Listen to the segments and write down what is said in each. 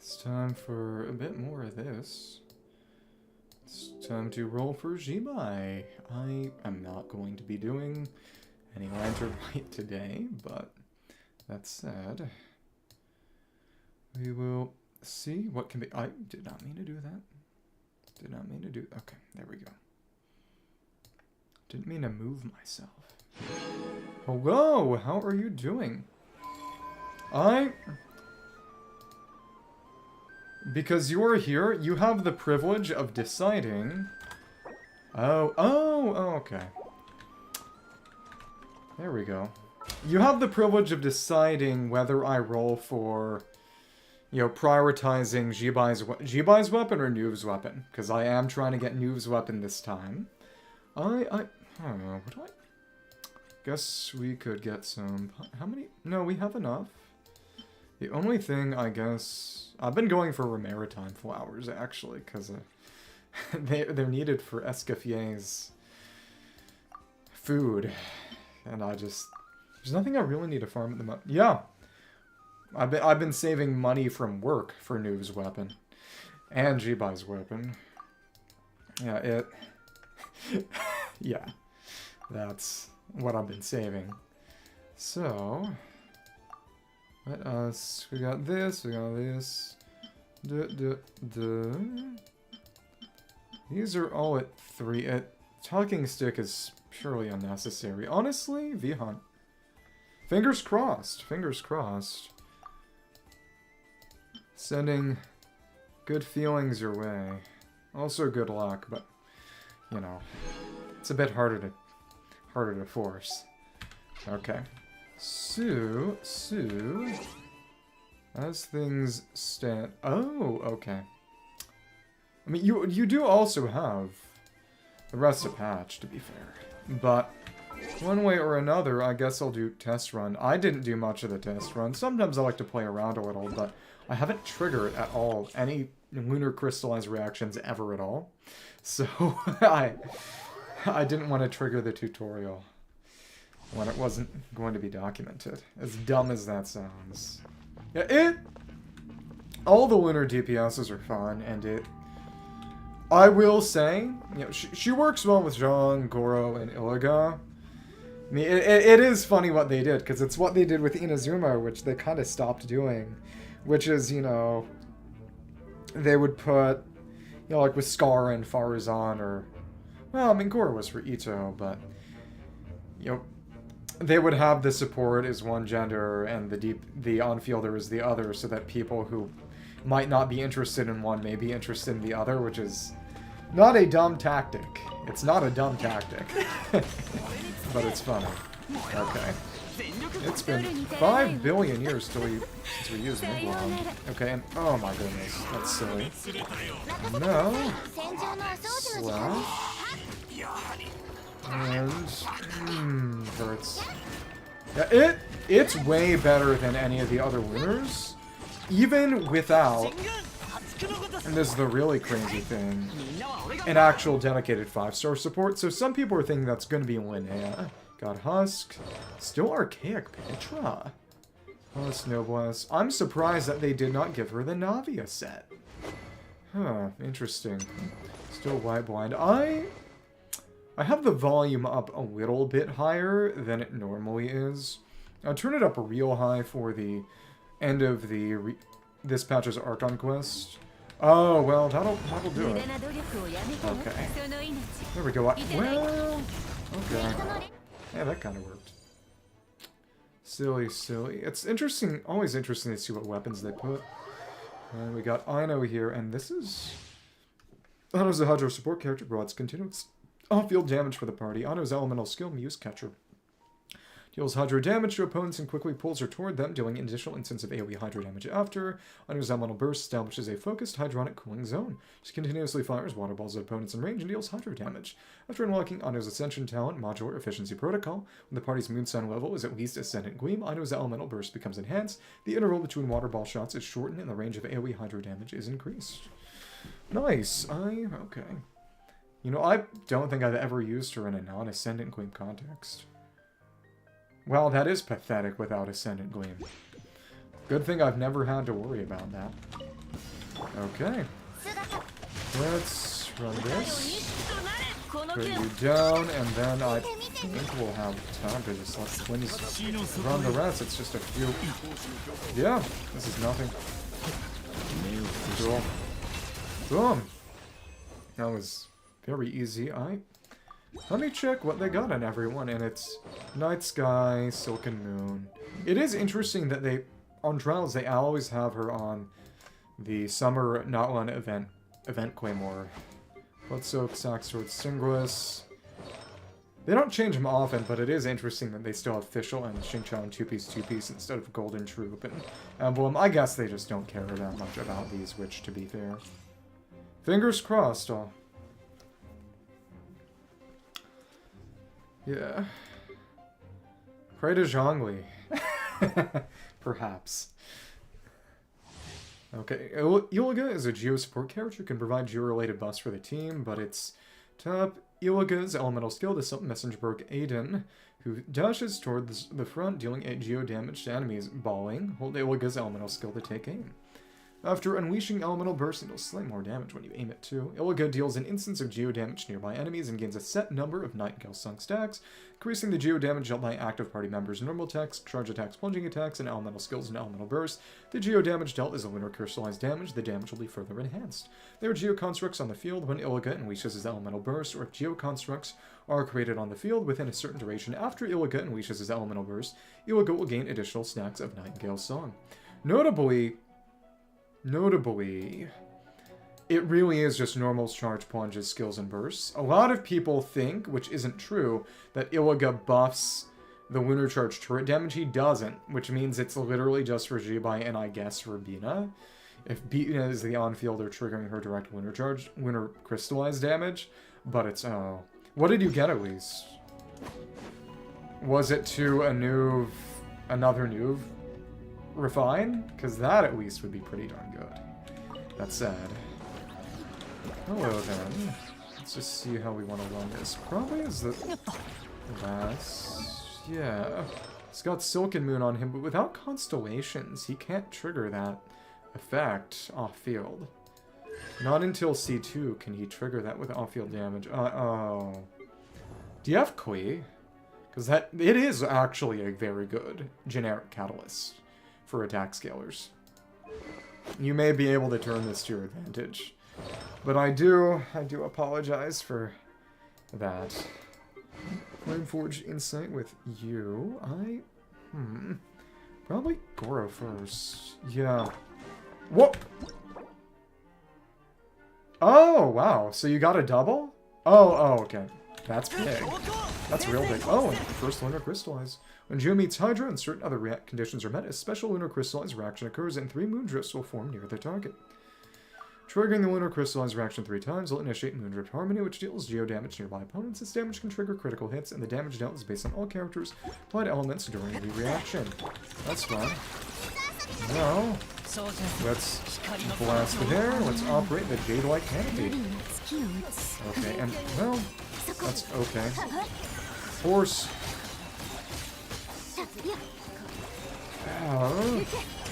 It's time for a bit more of this. It's time to roll for Zibai. I am not going to be doing any Lantern Light today, but that said, we will see what can be. I did not mean to do that. Did not mean to do. Okay, there we go. Didn't mean to move myself. Hello, how are you doing? Because you're here, you have the privilege of deciding... Oh, okay. There we go. You have the privilege of deciding whether I roll for, you know, prioritizing Zibai's weapon or Neuv's weapon. Because I am trying to get Neuv's weapon this time. I don't know, what do I... Guess we could get some... How many? No, we have enough. The only thing, I guess... I've been going for maritime flowers, actually, because they're needed for Escaffier's food. And I just... There's nothing I really need to farm at the moment. Yeah! I've been saving money from work for Neuv's weapon. And Zibai's weapon. Yeah, it... yeah. That's what I've been saving. So... Let us... We got this, we got this. These are all at 3. Talking stick is purely unnecessary. Honestly, V-Hunt. Fingers crossed. Fingers crossed. Sending good feelings your way. Also good luck, but, you know, it's a bit harder to force. Okay. So, as things stand... Oh, okay. I mean, you do also have the rest of patch, to be fair. But, one way or another, I guess I'll do test run. I didn't do much of the test run. Sometimes I like to play around a little, but I haven't triggered at all any lunar crystallized reactions ever at all. So, I didn't want to trigger the tutorial when it wasn't going to be documented. As dumb as that sounds. Yeah, all the lunar DPSs are fun, and I will say, you know, she works well with Zhang, Goro, and Illuga. I mean, it is funny what they did, because it's what they did with Inazuma, which they kind of stopped doing. Which is, you know, they would put, you know, like with Scar and Farazan, or, well, I mean, Goro was for Ito, but, you know, they would have the support as one gender and the on-fielder is the other, so that people who might not be interested in one may be interested in the other, which is not a dumb tactic. It's not a dumb tactic. But it's funny. Okay. It's been 5 billion years since we used Miglon. Okay, and oh my goodness, that's silly. No. Slash. And hurts. Yeah, it's way better than any of the other winners, even without, and this is the really crazy thing, an actual dedicated 5-star support. So some people are thinking that's going to be Linnea. Got Husk, still Archaic Petra. Husk, Noblesse. I'm surprised that they did not give her the Navia set. Huh, interesting. Still White Blind. I have the volume up a little bit higher than it normally is. I'll turn it up real high for the end of this patch's Archon quest. Oh, well, that'll do it. Okay. There we go. Well, okay. Yeah, that kind of worked. Silly. It's interesting, always interesting to see what weapons they put. And we got Aino here, and this is... Aino's a Hydro support character, provides continuous on-field damage for the party. Aino's elemental skill, Muse Catcher. Deals Hydro damage to opponents and quickly pulls her toward them, dealing an additional instance of AoE Hydro damage after. Aino's elemental burst establishes a focused hydronic cooling zone. She continuously fires water balls at opponents in range and deals Hydro damage. After unlocking Aino's Ascension talent, Modular Efficiency Protocol, when the party's Moonsun level is at least Ascendant Gleam, Aino's elemental burst becomes enhanced. The interval between water ball shots is shortened and the range of AoE Hydro damage is increased. Nice. Okay. You know, I don't think I've ever used her in a non-Ascendant Gleam context. Well, that is pathetic without Ascendant Gleam. Good thing I've never had to worry about that. Okay. Let's run this. Put you down, and then I think we'll have time to just let twins run the rest. It's just a few. Yeah, this is nothing. Cool. Boom. That was very easy. Let me check what they got on everyone, and it's Night Sky, Silken Moon. It is interesting that they, on Trials, they always have her on the Summer Not One event Claymore. Blood Soak, Sack Sword, Singlis. They don't change them often, but it is interesting that they still have Fischl and Xingqiao 2-piece instead of Golden Troop and Emblem. I guess they just don't care that much about these, which, to be fair. Fingers crossed. Oh. Yeah. Pray to Zhongli. Perhaps. Okay, Illuga is a Geo support character who can provide Geo-related buffs for the team, but it's top Illuga's elemental skill to summon Messengerberg Aiden, who dashes toward the front, dealing 8 Geo damage to enemies. Balling, hold Illuga's elemental skill to take aim. After unleashing elemental burst, it'll slightly more damage when you aim it too. Illuga deals an instance of Geo damage to nearby enemies and gains a set number of Nightingale Sunk stacks, increasing the Geo damage dealt by active party members' normal attacks, charge attacks, plunging attacks, and elemental skills and elemental bursts. The Geo damage dealt is a lunar crystallized damage. The damage will be further enhanced. There are Geo constructs on the field when Illuga unleashes his elemental burst, or if Geo constructs are created on the field within a certain duration after Illuga unleashes his elemental burst, Illuga will gain additional stacks of Nightingale Song. Notably, it really is just normal charge, plunges, skills, and bursts. A lot of people think, which isn't true, that Illuga buffs the lunar charge turret damage. He doesn't, which means it's literally just for Zibai and I guess for Bina. If Bina is the on-fielder triggering her direct lunar charge, lunar crystallized damage, but it's, oh. What did you get at least? Was it to a Neuv, another Neuv? Refine? Because that at least would be pretty darn good. That's sad. Hello then. Let's just see how we want to run this. Probably is the last. Yeah. It's got Silken Moon on him, but without constellations, he can't trigger that effect off-field. Not until C2 can he trigger that with off-field damage. Uh-oh. Do you have Qiqi? Because it is actually a very good generic catalyst for attack scalers. You may be able to turn this to your advantage. But I do apologize for that. Flameforged Insight with you. Probably Goro first. Yeah. Whoop! Oh, wow. So you got a double? Oh, okay. That's big. That's real big. Oh, and first lunar crystallize. When Geo meets Hydra and certain other conditions are met, a special lunar crystallized reaction occurs and 3 moondrifts will form near the target. Triggering the lunar crystallized reaction 3 times will initiate Moondrift Harmony, which deals Geo damage to nearby opponents. This damage can trigger critical hits, and the damage dealt is based on all characters' applied elements during the reaction. That's fun. Now, let's blast the air. Let's operate the Jade-like canopy. Okay, and, well, that's okay. Force.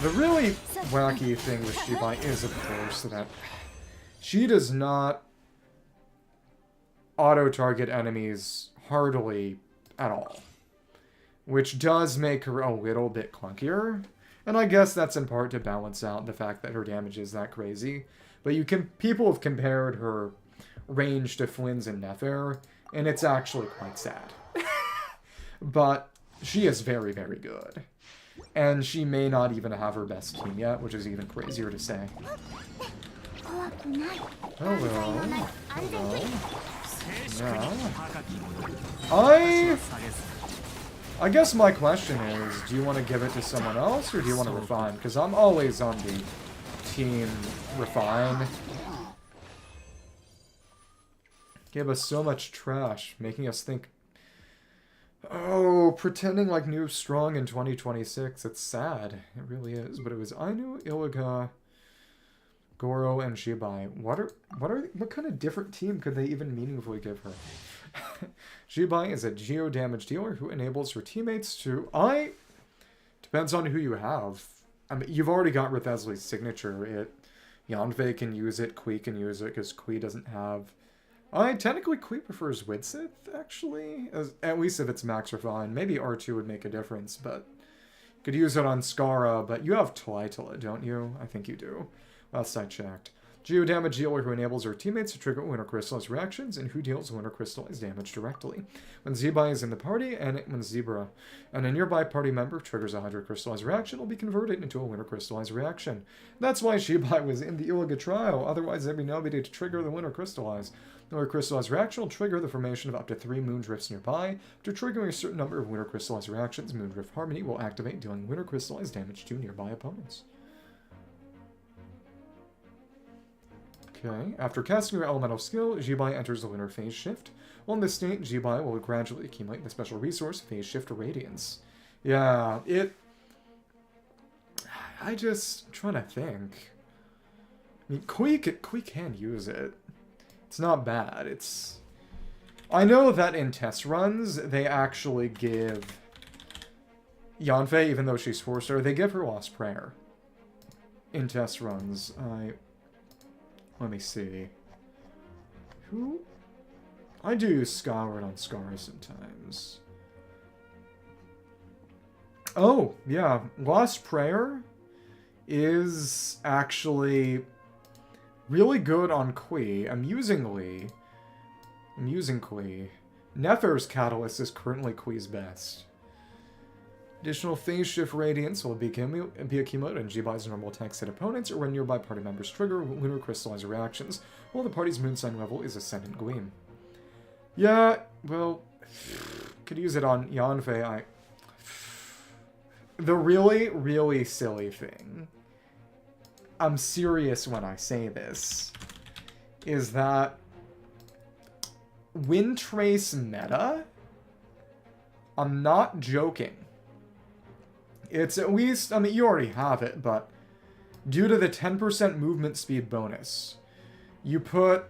The really wacky thing with Zibai is, of course, that she does not auto-target enemies heartily at all, which does make her a little bit clunkier, and I guess that's in part to balance out the fact that her damage is that crazy. But people have compared her range to Flynn's and Nefer, and it's actually quite sad. But she is very, very good. And she may not even have her best team yet, which is even crazier to say. Hello. Hello. Yeah. I guess my question is, do you want to give it to someone else, or do you want to refine? Because I'm always on the team refine. Gave us so much trash, making us think, oh, pretending like Neuv's strong in 2026. It's sad. It really is. But it was Ainu, Illuga, Goro, and Zibai. What kind of different team could they even meaningfully give her? Zibai is a Geo damage dealer who enables her teammates to... Depends on who you have. I mean, you've already got Rithesli's signature. It Yanfei can use it, Qiqi can use it, because Qiqi doesn't have... technically Qiqi prefers Widsith, actually. At least if it's max refined. Maybe R2 would make a difference, but... Could use it on Skara, but you have Talitala, don't you? I think you do. Last I checked. Geo damage dealer who enables her teammates to trigger Winter Crystallized reactions and who deals Winter Crystallized damage directly. When Zibai is in the party and when Zebra and a nearby party member triggers a Hydro Crystallized reaction, will be converted into a Winter Crystallized reaction. That's why Zibai was in the Illuga trial, otherwise there'd be nobody to trigger the Winter Crystallized. The Winter Crystallized reaction will trigger the formation of up to 3 Moondrifts nearby. After triggering a certain number of Winter Crystallized reactions, Moondrift Harmony will activate, dealing Winter Crystallized damage to nearby opponents. Okay, after casting her elemental skill, Zibai enters the lunar phase shift. While in this state, Zibai will gradually accumulate the special resource Phase Shift Radiance. Yeah, I just... I'm trying to think. I mean, Qiqi can use it. It's not bad. It's... I know that in test runs, they actually give Yanfei, even though she's 4-star, they give her Lost Prayer. In test runs. Let me see. Who? I do use Skyward on Scar sometimes. Oh, yeah. Lost Prayer is actually really good on Qiqi. Amusingly. I'm using Qiqi. Nefer's Catalyst is currently Qiqi's best. Additional Phase Shift Radiance will be accumulated in Zibai's normal attacks at opponents or when nearby party members trigger Lunar Crystallizer reactions, while the party's moon sign level is Ascendant Gleam. Yeah, well, could use it on Yanfei. The really, really silly thing, I'm serious when I say this, is that Windtrace meta, I'm not joking. It's at least, I mean, you already have it, but due to the 10% movement speed bonus, you put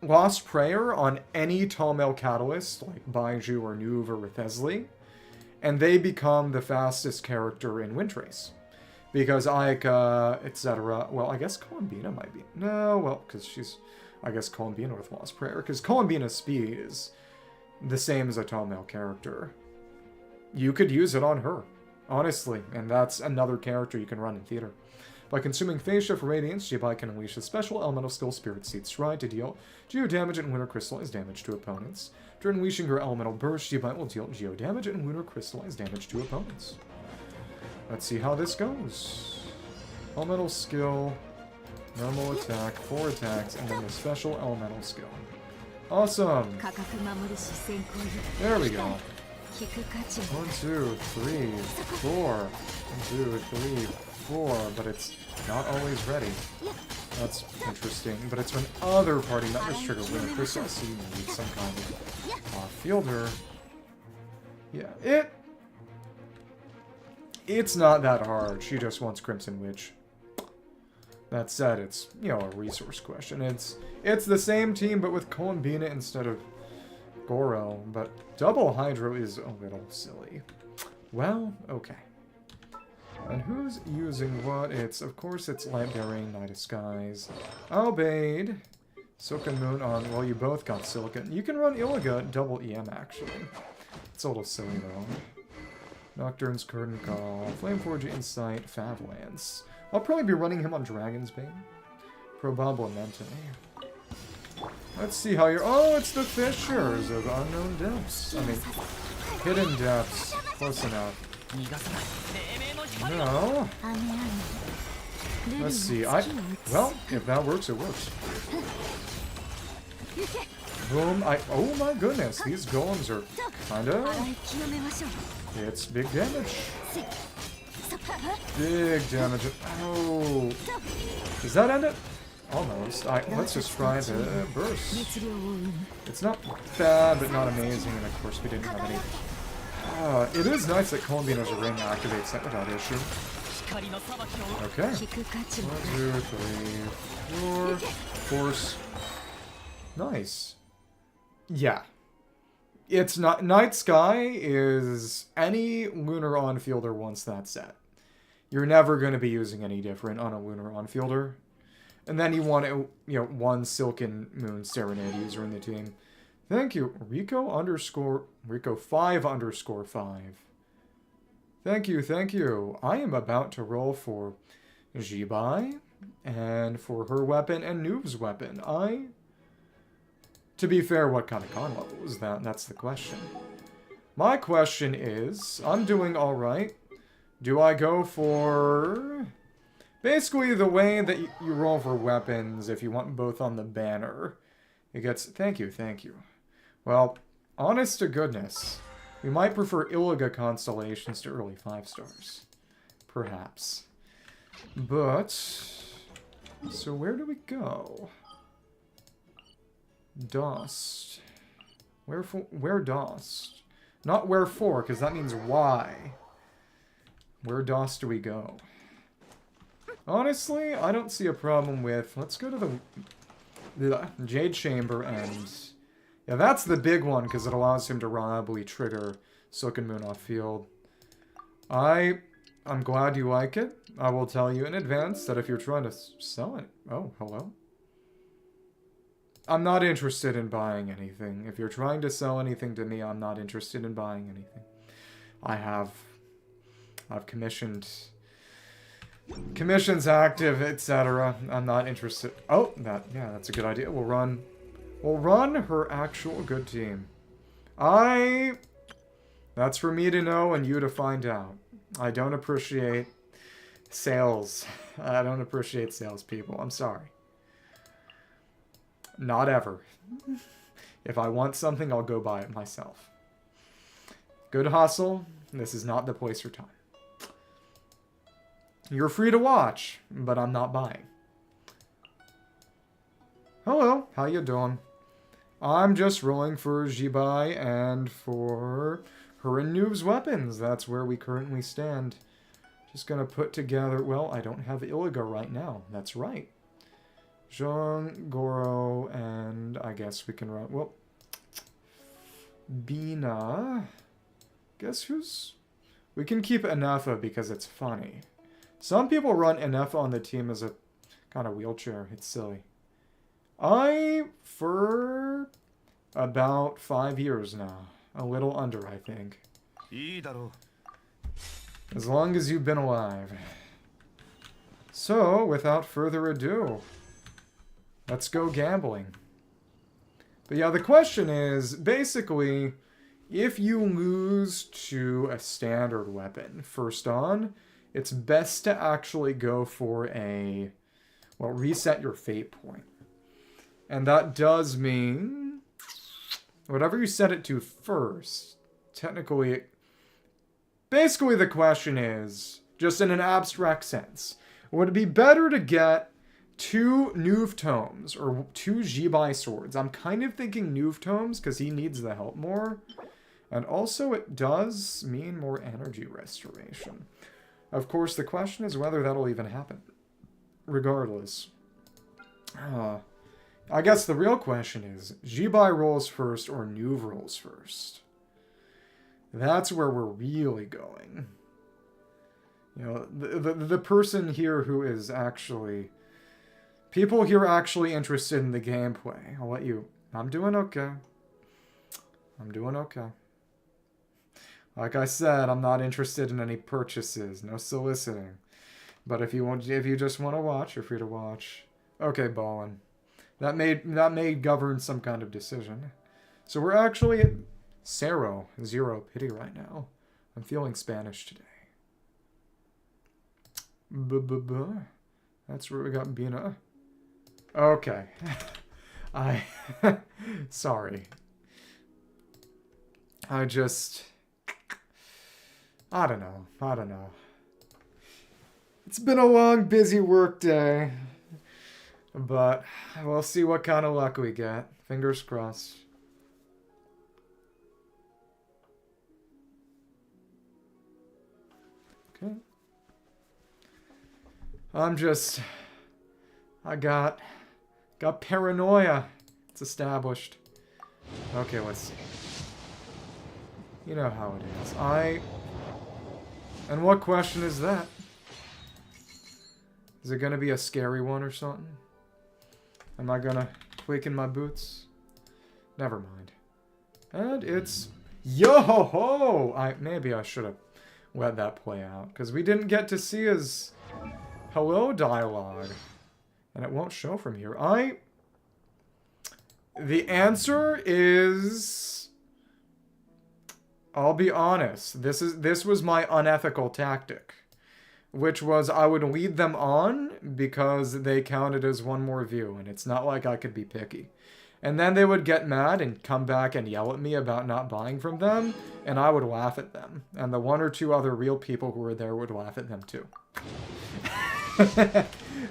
Lost Prayer on any Tome Catalyst, like Baiju or Neuv or Rithesli, and they become the fastest character in Windtrace. Because Ayaka, etc. Well, I guess Columbina might be. No, well, because she's, I guess, Columbina with Lost Prayer. Because Columbina's speed is the same as a Tome character. You could use it on her. Honestly, and that's another character you can run in theater. By consuming Phase Shift Radiance, Zibai can unleash a special elemental skill Spirit Seed Stride to deal Geo damage and Lunar Crystallized damage to opponents. After unleashing her elemental burst, Zibai will deal Geo damage and Lunar Crystallized damage to opponents. Let's see how this goes. Elemental skill, normal attack, 4 attacks, and then the special elemental skill. Awesome! There we go. 1, 2, 3, 4. 1, 2, 3, 4. But it's not always ready. That's interesting. But it's when other party members trigger Lunar Crystal, so you need some kind of fielder. Yeah, it's not that hard. She just wants Crimson Witch. That said, it's, you know, a resource question. It's the same team, but with Columbina instead of Goro, but double Hydro is a little silly. Well, okay. And who's using what? Of course, it's Lightbearing, Night of Skies, albeit, Silken Moon on, well, you both got Silken. You can run Illuga double EM, actually. It's a little silly, though. Nocturne's Curtain Call, Flameforge Insight, Favlance. I'll probably be running him on Dragon's Bane. Probablemente. Let's see how you're... Oh, it's the Fishers of Unknown Depths. I mean, Hidden Depths. Close enough. No. Let's see. Well, if that works, it works. Boom. Oh my goodness. These golems are kinda... It's big damage. Big damage. Oh. Does that end it? Almost. Let's just try the burst. It's not bad, but not amazing, and of course we didn't have any... it is nice that Columbina's ring activates that without issue. Okay. 1, 2, 3, 4. Force. Nice. Yeah. It's not... Night Sky is any lunar on-fielder once that's set. You're never going to be using any different on a lunar on-fielder. And then you want to, you know, one Silken Moon Serenade user in the team. Thank you. Rico5_5. Thank you, thank you. I am about to roll for Zibai and for her weapon and Neuv's weapon. To be fair, what kind of con level is that? That's the question. My question is, I'm doing alright. Do I go for... Basically, the way that you roll for weapons, if you want both on the banner, it gets... Thank you, thank you. Well, honest to goodness, we might prefer Illuga constellations to early 5 stars. Perhaps. But... So where do we go? Dust. Where dust? Not where for, because that means why. Where dust do we go? Honestly, I don't see a problem with... Let's go to the Jade Chamber and... Yeah, that's the big one, because it allows him to reliably trigger Silken Moon off field. I'm glad you like it. I will tell you in advance that if you're trying to sell it... Oh, hello? I'm not interested in buying anything. If you're trying to sell anything to me, I'm not interested in buying anything. I've commissions active, etc. I'm not interested. Oh, that's a good idea. We'll run her actual good team. That's for me to know and you to find out. I don't appreciate sales. I don't appreciate salespeople. I'm sorry. Not ever. If I want something, I'll go buy it myself. Good hustle. This is not the place or time. You're free to watch, but I'm not buying. Hello, how you doing? I'm just rolling for Zibai and for her and Neuv's weapons. That's where we currently stand. Just gonna put together... Well, I don't have Illuga right now. That's right. Zhong, Goro, and I guess we can run... Well, Bina. Guess who's... We can keep Enefa because it's funny. Some people run Enefa on the team as a kind of wheelchair. It's silly. For about 5 years now. A little under, I think. As long as you've been alive. So, without further ado... Let's go gambling. But yeah, the question is, basically, if you lose to a standard weapon first on, it's best to actually go for a, well, reset your fate point. And that does mean, whatever you set it to first, technically, basically the question is, just in an abstract sense, would it be better to get 2 Neuv tomes, or 2 Zibai swords? I'm kind of thinking Neuv tomes, because he needs the help more. And also, it does mean more energy restoration. Of course, the question is whether that'll even happen. Regardless. I guess the real question is, Zibai rolls first, or Neuv rolls first? That's where we're really going. You know, the person here who is actually... People here are actually interested in the gameplay. I'll let you... I'm doing okay. I'm doing okay. Like I said, I'm not interested in any purchases. No soliciting. But if you just want to watch, you're free to watch. Okay, ballin'. That may govern some kind of decision. So we're actually at 0 pity right now. I'm feeling Spanish today. That's where we got Bina. Okay. Sorry. I don't know. It's been a long, busy work day. But we'll see what kind of luck we get. Fingers crossed. Okay. I got paranoia. It's established. Okay, let's see. You know how it is. And what question is that? Is it gonna be a scary one or something? Am I gonna quake in my boots? Never mind. And it's... Yo-ho-ho! Maybe I should have let that play out. Because we didn't get to see his hello dialogue. And it won't show from here. The answer is... I'll be honest. This was my unethical tactic. Which was I would lead them on because they counted as one more view. And it's not like I could be picky. And then they would get mad and come back and yell at me about not buying from them. And I would laugh at them. And the one or two other real people who were there would laugh at them too.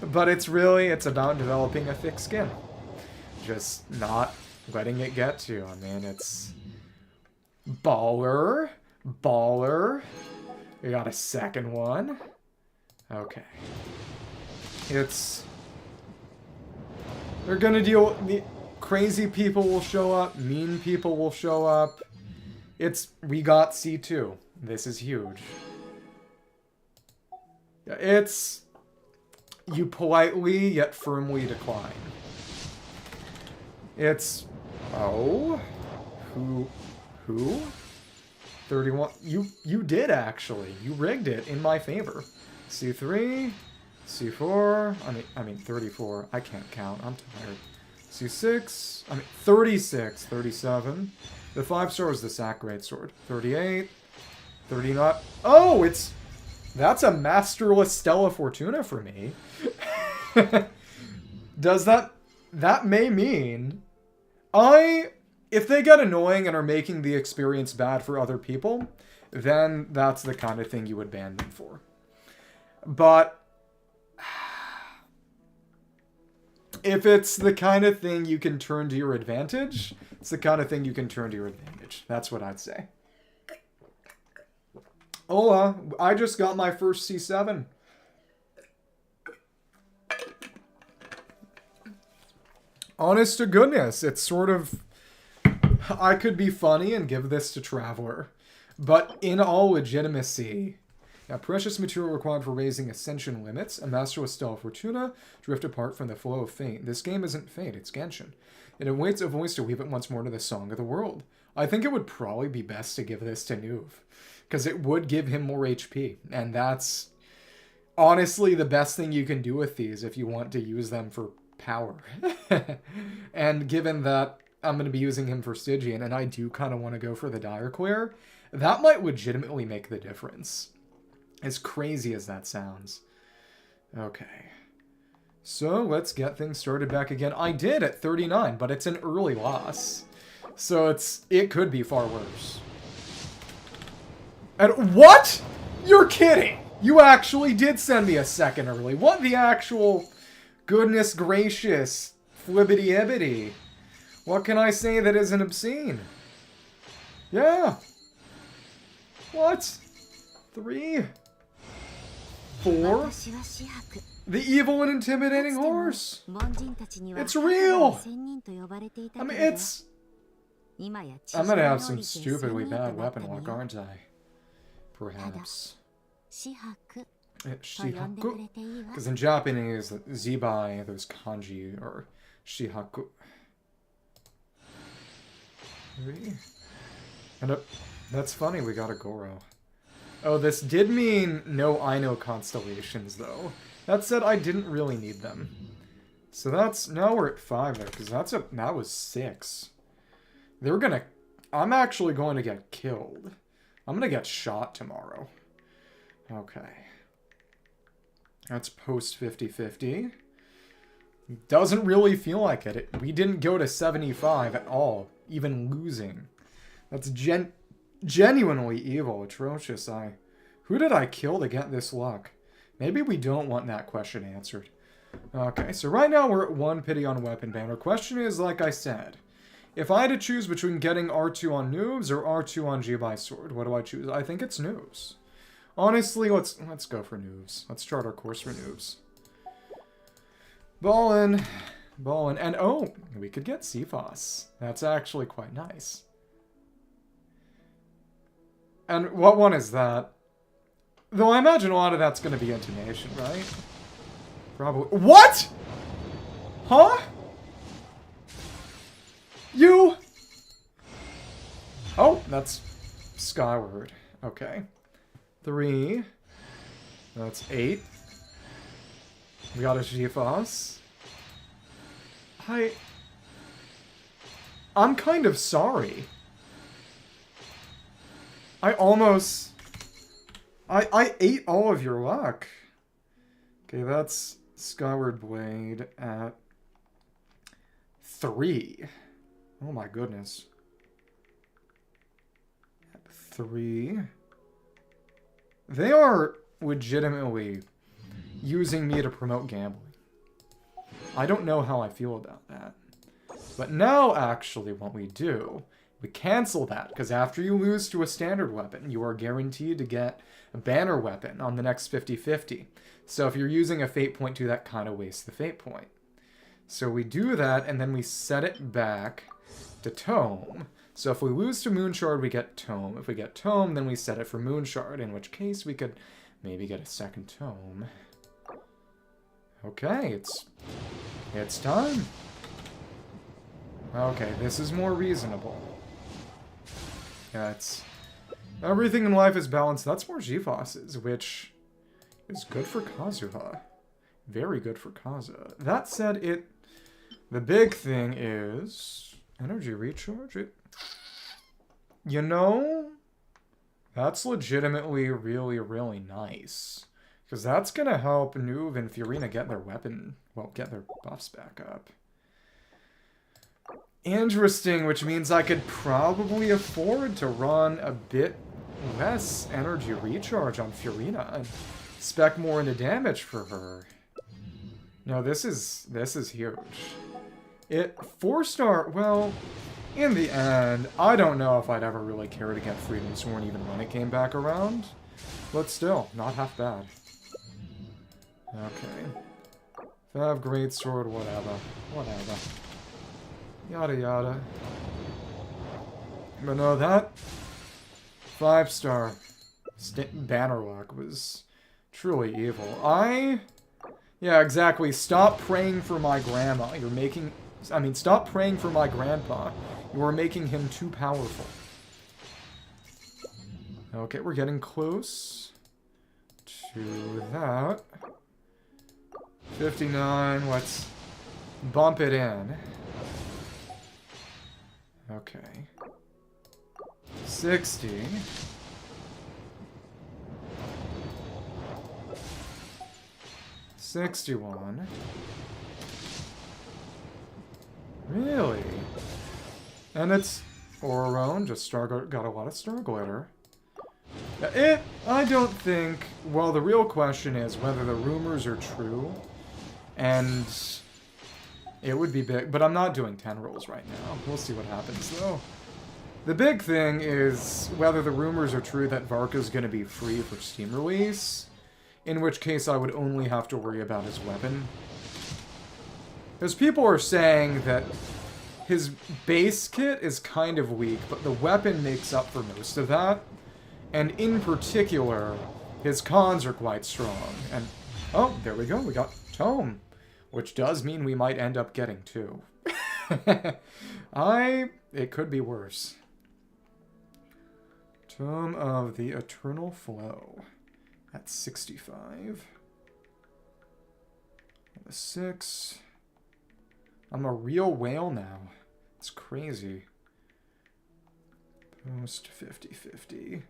But it's about developing a thick skin. Just not letting it get to you. I mean, it's... Baller. Baller. We got a second one. Okay. It's... They're gonna deal... Crazy people will show up. Mean people will show up. We got C2. This is huge. It's... You politely yet firmly decline. It's... Oh? Who? 31. You did, actually. You rigged it in my favor. C3. C4. I mean 34. I can't count. I'm tired. C6. I mean 36. 37. The 5-star is the Sack Greatsword. 38. 39. Oh, that's a Masterless Stella Fortuna for me. Does that may mean if they get annoying and are making the experience bad for other people, then that's the kind of thing you would ban them for. But if it's the kind of thing you can turn to your advantage, it's the kind of thing you can turn to your advantage. That's what I'd say. Hola, I just got my first C7. Honest to goodness, it's sort of... I could be funny and give this to Traveler. But in all legitimacy, a precious material required for raising ascension limits, a Masterless Stella Fortuna, drift apart from the flow of fate. This game isn't fate, it's Genshin. It awaits a voice to weave it once more to the song of the world. I think it would probably be best to give this to Neuv, because it would give him more HP, and that's honestly the best thing you can do with these if you want to use them for power. And given that I'm going to be using him for Stygian, and I do kind of want to go for the Dire Clear, that might legitimately make the difference. As crazy as that sounds. Okay. So, let's get things started back again. I did at 39, but it's an early loss. So it could be far worse. And what? You're kidding! You actually did send me a second early. What the actual... Goodness gracious. Flibbity-ibbity. What can I say that isn't obscene? Yeah. What? 3? 4? The evil and intimidating horse. It's real. I mean, it's... I'm gonna have some stupidly bad weapon luck, aren't I? Perhaps. Shihaku? Because in Japanese, Zibai, there's kanji, or Shihaku. And that's funny, we got a Goro. Oh, this did mean no Aino constellations, though. That said, I didn't really need them. So that's... Now we're at 5 there, because that was 6. They're gonna... I'm actually going to get killed. I'm gonna get shot tomorrow. Okay. That's post 50-50. Doesn't really feel like it. We didn't go to 75 at all. Even losing. That's genuinely evil, atrocious. Who did I kill to get this luck? Maybe we don't want that question answered. Okay, so right now we're at 1 pity on weapon ban. Our question is, like I said, if I had to choose between getting R2 on Neuvs or R2 on Zibai Sword, what do I choose? I think it's Neuvs. Honestly, let's go for Neuvs. Let's chart our course for Neuvs. Ballin'. And oh, we could get Cephas. That's actually quite nice. And what one is that? Though I imagine a lot of that's going to be intonation, right? Probably. What? Huh? You! Oh, that's Skyward. Okay. 3. That's 8. We got a Gifas. I'm kind of sorry. I ate all of your luck. Okay, that's Skyward Blade at 3. Oh my goodness. At 3. They are legitimately using me to promote gambling. I don't know how I feel about that. But now, actually, what we do, we cancel that, because after you lose to a standard weapon, you are guaranteed to get a banner weapon on the next 50-50. So if you're using a fate point too, that kind of wastes the fate point. So we do that, and then we set it back to Tome. So if we lose to Moonshard, we get Tome. If we get Tome, then we set it for Moonshard, in which case we could maybe get a second Tome. Okay, it's time. Okay, this is more reasonable. Yeah, it's... Everything in life is balanced. That's more Gifas's, which is good for Kazuha. Very good for Kazuha. That said, the big thing is... Energy recharge? You know... That's legitimately really, really nice. Because that's going to help Neuv and Furina get their weapon... Well, get their buffs back up. Interesting, which means I could probably afford to run a bit less energy recharge on Furina and spec more into damage for her. No, this is huge. 4-star, well, in the end, I don't know if I'd ever really care to get Freedom Sworn even when it came back around. But still, not half bad. Okay. Fav, Greatsword, whatever. Whatever. Yada yada. But no, that 5-star banner lock was truly evil. Yeah, exactly. Stop praying for my grandma. Stop praying for my grandpa. You are making him too powerful. Okay, we're getting close to that. 59, let's bump it in. Okay. 60. $61. Really? And it's Orone, just got a lot of Star Glitter. I don't think... Well, the real question is whether the rumors are true. And it would be big, but I'm not doing 10 rolls right now. We'll see what happens, though. The big thing is whether the rumors are true that Varka's going to be free for Steam release, in which case I would only have to worry about his weapon. Because people are saying that his base kit is kind of weak, but the weapon makes up for most of that. And in particular, his cons are quite strong. And, oh, there we go, we got Tome. Which does mean we might end up getting 2. It could be worse. Tome of the Eternal Flow. At 65. The 6. I'm a real whale now. It's crazy. Post 50-50.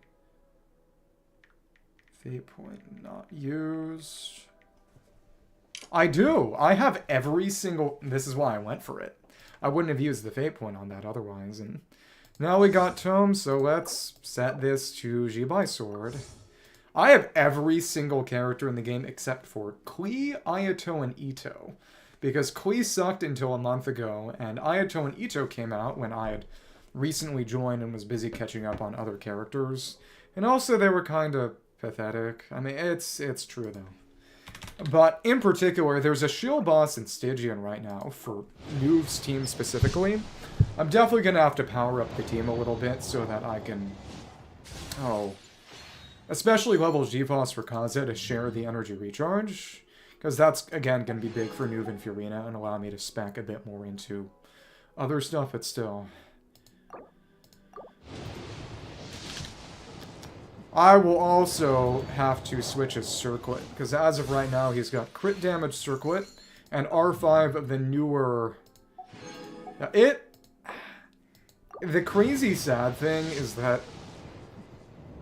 Fate point not used. I do! I have every single... This is why I went for it. I wouldn't have used the fate point on that otherwise. And now we got Tome, so let's set this to Zibai Sword. I have every single character in the game except for Qiqi, Ayato, and Ito. Because Qiqi sucked until a month ago, and Ayato and Ito came out when I had recently joined and was busy catching up on other characters. And also they were kind of pathetic. I mean, it's true though. But in particular, there's a shield boss in Stygian right now for Neuv's team specifically. I'm definitely going to have to power up the team a little bit so that I can... especially level Gifas for Kaze to share the energy recharge. Because that's, again, going to be big for Neuv and Furina and allow me to spec a bit more into other stuff, but still. I will also have to switch his Circlet, because as of right now, he's got crit damage Circlet, and R5 of the newer... The crazy sad thing is that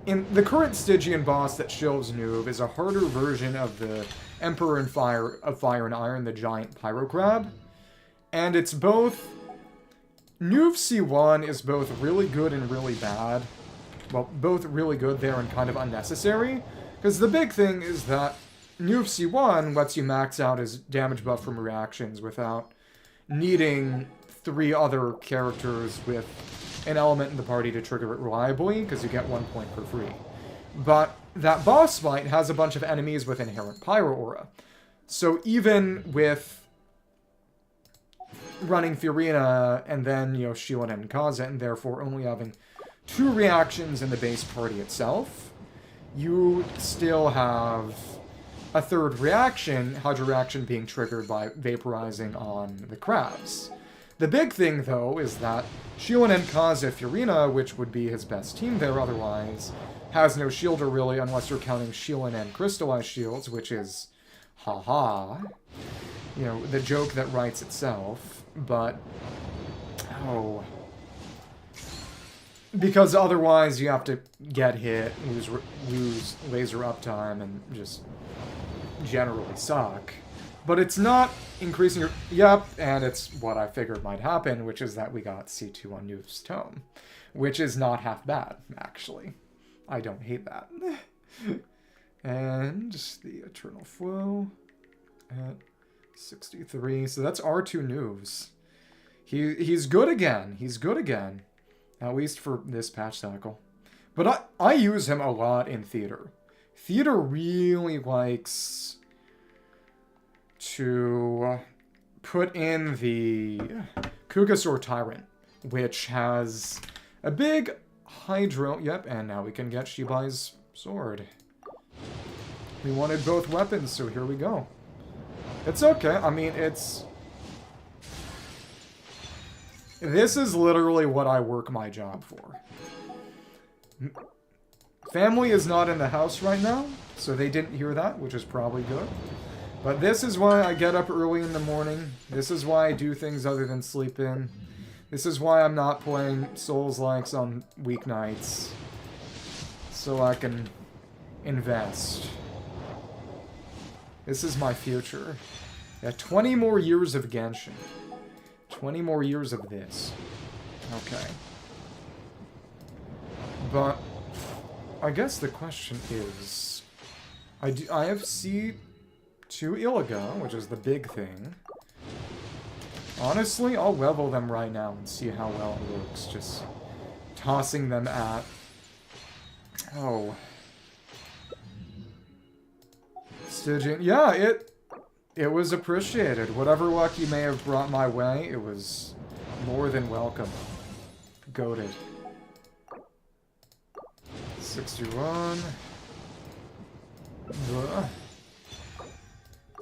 in the current Stygian boss that shills Neuv is a harder version of the Emperor and Fire and Iron, the giant Pyro Crab. And it's both... Neuv C1 is both really good and really bad. Well, both really good there and kind of unnecessary. Because the big thing is that Neuv C1 lets you max out his damage buff from reactions without needing 3 other characters with an element in the party to trigger it reliably, because you get 1 point for free. But that boss fight has a bunch of enemies with inherent Pyro Aura. So even with running Furina and then, you know, Shielded and Kaza, and therefore only having 2 reactions in the base party itself, you still have a 3rd reaction, Hydro reaction being triggered by vaporizing on the crabs. The big thing, though, is that Shielded and Kaza Furina, which would be his best team there otherwise, has no shielder really unless you're counting Shielded and Crystallized Shields, which is, haha, you know, the joke that writes itself, but, oh... Because otherwise you have to get hit, lose laser uptime, and just generally suck. But it's not increasing your... Yep, and it's what I figured might happen, which is that we got C2 on Neuv's Tome. Which is not half bad, actually. I don't hate that. And the Eternal Flow at 63. So that's R2 Neuvs. He's good again. He's good again. At least for this patch cycle. But I use him a lot in Theater. Theater really likes to put in the Kugasaur Tyrant, which has a big Hydro... Yep, and now we can get Zibai's sword. We wanted both weapons, so here we go. It's okay. I mean, it's... This is literally what I work my job for. Family is not in the house right now, so they didn't hear that, which is probably good. But this is why I get up early in the morning. This is why I do things other than sleep in. This is why I'm not playing Souls-likes on weeknights. So I can invest. This is my future. Yeah, 20 more years of Genshin. 20 more years of this. Okay. But I guess the question is... I have C2 Illuga, which is the big thing. Honestly, I'll level them right now and see how well it works. Just tossing them at... Oh. Stygian. Yeah, it was appreciated. Whatever luck you may have brought my way, it was more than welcome. Goated. 61.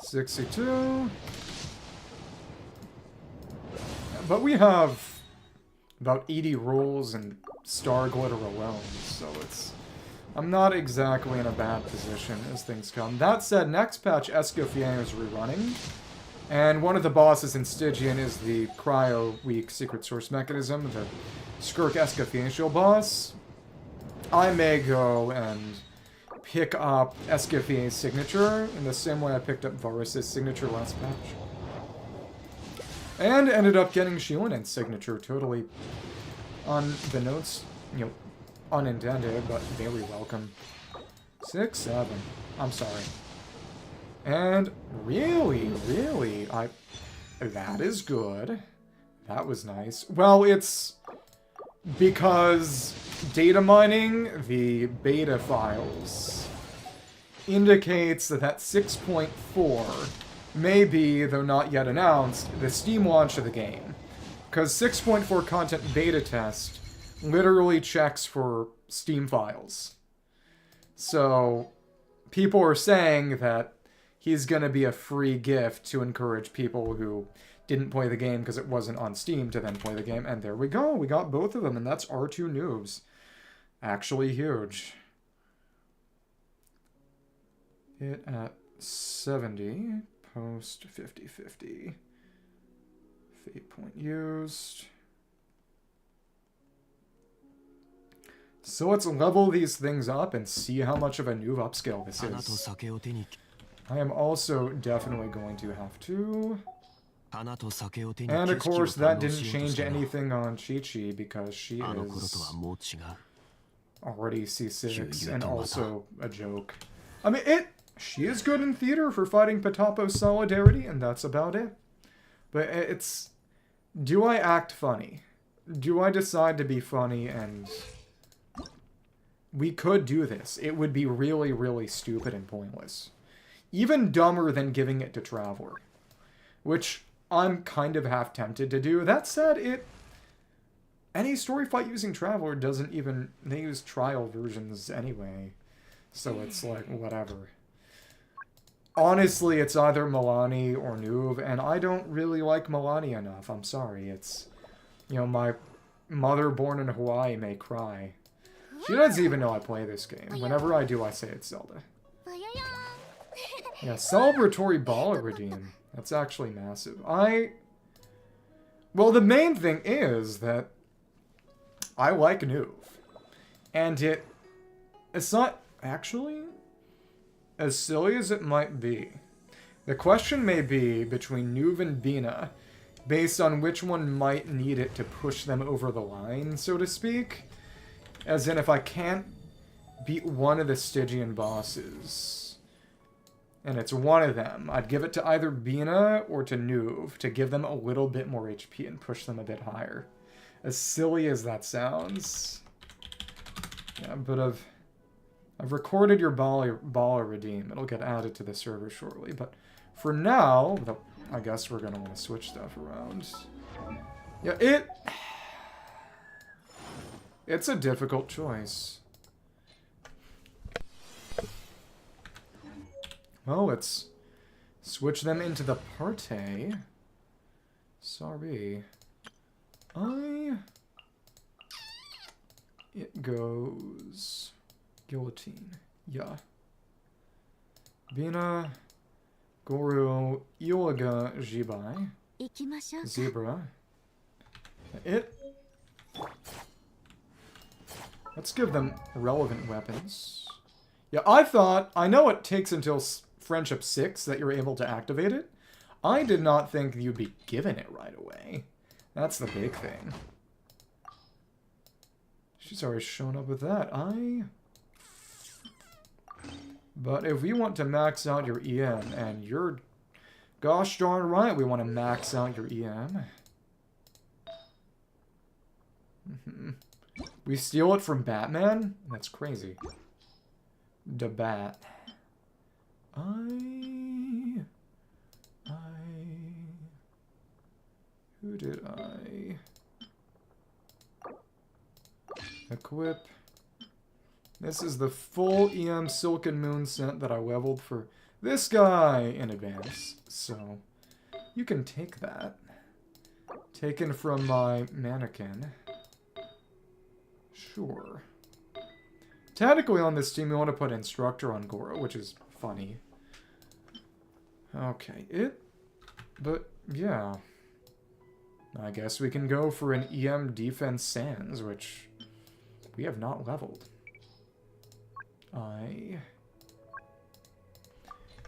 62. But we have about 80 rolls and Star Glitter alone, so it's... I'm not exactly in a bad position as things come. That said, next patch, Escoffier is rerunning. And one of the bosses in Stygian is the Cryo-Weak Secret Source Mechanism, the Skirk Escoffier boss. I may go and pick up Escoffier's signature in the same way I picked up Varus' signature last patch. And ended up getting Shielded's signature, totally unbeknownst, you know, unintended, but very welcome. 6, 7. I'm sorry. And really, that is good. That was nice. Well, it's because data mining the beta files indicates that 6.4 may be, though not yet announced, the Steam launch of the game. Because 6.4 content beta test literally checks for Steam files. So, people are saying that he's going to be a free gift to encourage people who didn't play the game because it wasn't on Steam to then play the game. And there we go. We got both of them, and that's our two noobs. Actually huge. Hit at 70. Post 50-50. Fate point used. So let's level these things up and see how much of a Neuv upscale this is. I am also definitely going to have to. And of course that didn't change anything on Qiqi because she is already C6 and also a joke. I mean, she is good in theater for fighting Patapo's Solidarity, and that's about it. But it's... Do I act funny? Do I decide to be funny and... We could do this. It would be really, really stupid and pointless. Even dumber than giving it to Traveler. Which I'm kind of half tempted to do. That said, any story fight using Traveler doesn't even... They use trial versions anyway. So it's like, whatever. Honestly, it's either Milani or Neuv, and I don't really like Milani enough. I'm sorry. It's... You know, my mother born in Hawaii may cry. She doesn't even know I play this game. Whenever I do, I say it's Zelda. Yeah, celebratory baller redeem. That's actually massive. Well, the main thing is that I like Neuv. And it's not actually as silly as it might be. The question may be between Neuv and Bina, based on which one might need it to push them over the line, so to speak. As in, if I can't beat one of the Stygian bosses, and it's one of them, I'd give it to either Bina or to Neuv to give them a little bit more HP and push them a bit higher. As silly as that sounds. Yeah, but I've recorded your baller redeem. It'll get added to the server shortly. But for now, I guess we're going to want to switch stuff around. Yeah, it's a difficult choice. Well, let's switch them into the party. Sorry. It goes... Guillotine. Yeah. Bina, Goro, Illuga, Zibai. Zebra. Let's give them relevant weapons. Yeah, I know it takes until Friendship 6 that you're able to activate it. I did not think you'd be given it right away. That's the big thing. She's already shown up with that. But if we want to max out your EM, and you're gosh darn right we want to max out your EM. We steal it from Batman? That's crazy. The Bat. Who did I equip? This is the full EM Silken Moon scent that I leveled for this guy in advance. So, you can take that. Taken from my mannequin. Sure. Technically on this team we want to put Instructor on Goro, which is funny. Okay, but yeah. I guess we can go for an EM Defense Sans, which we have not leveled.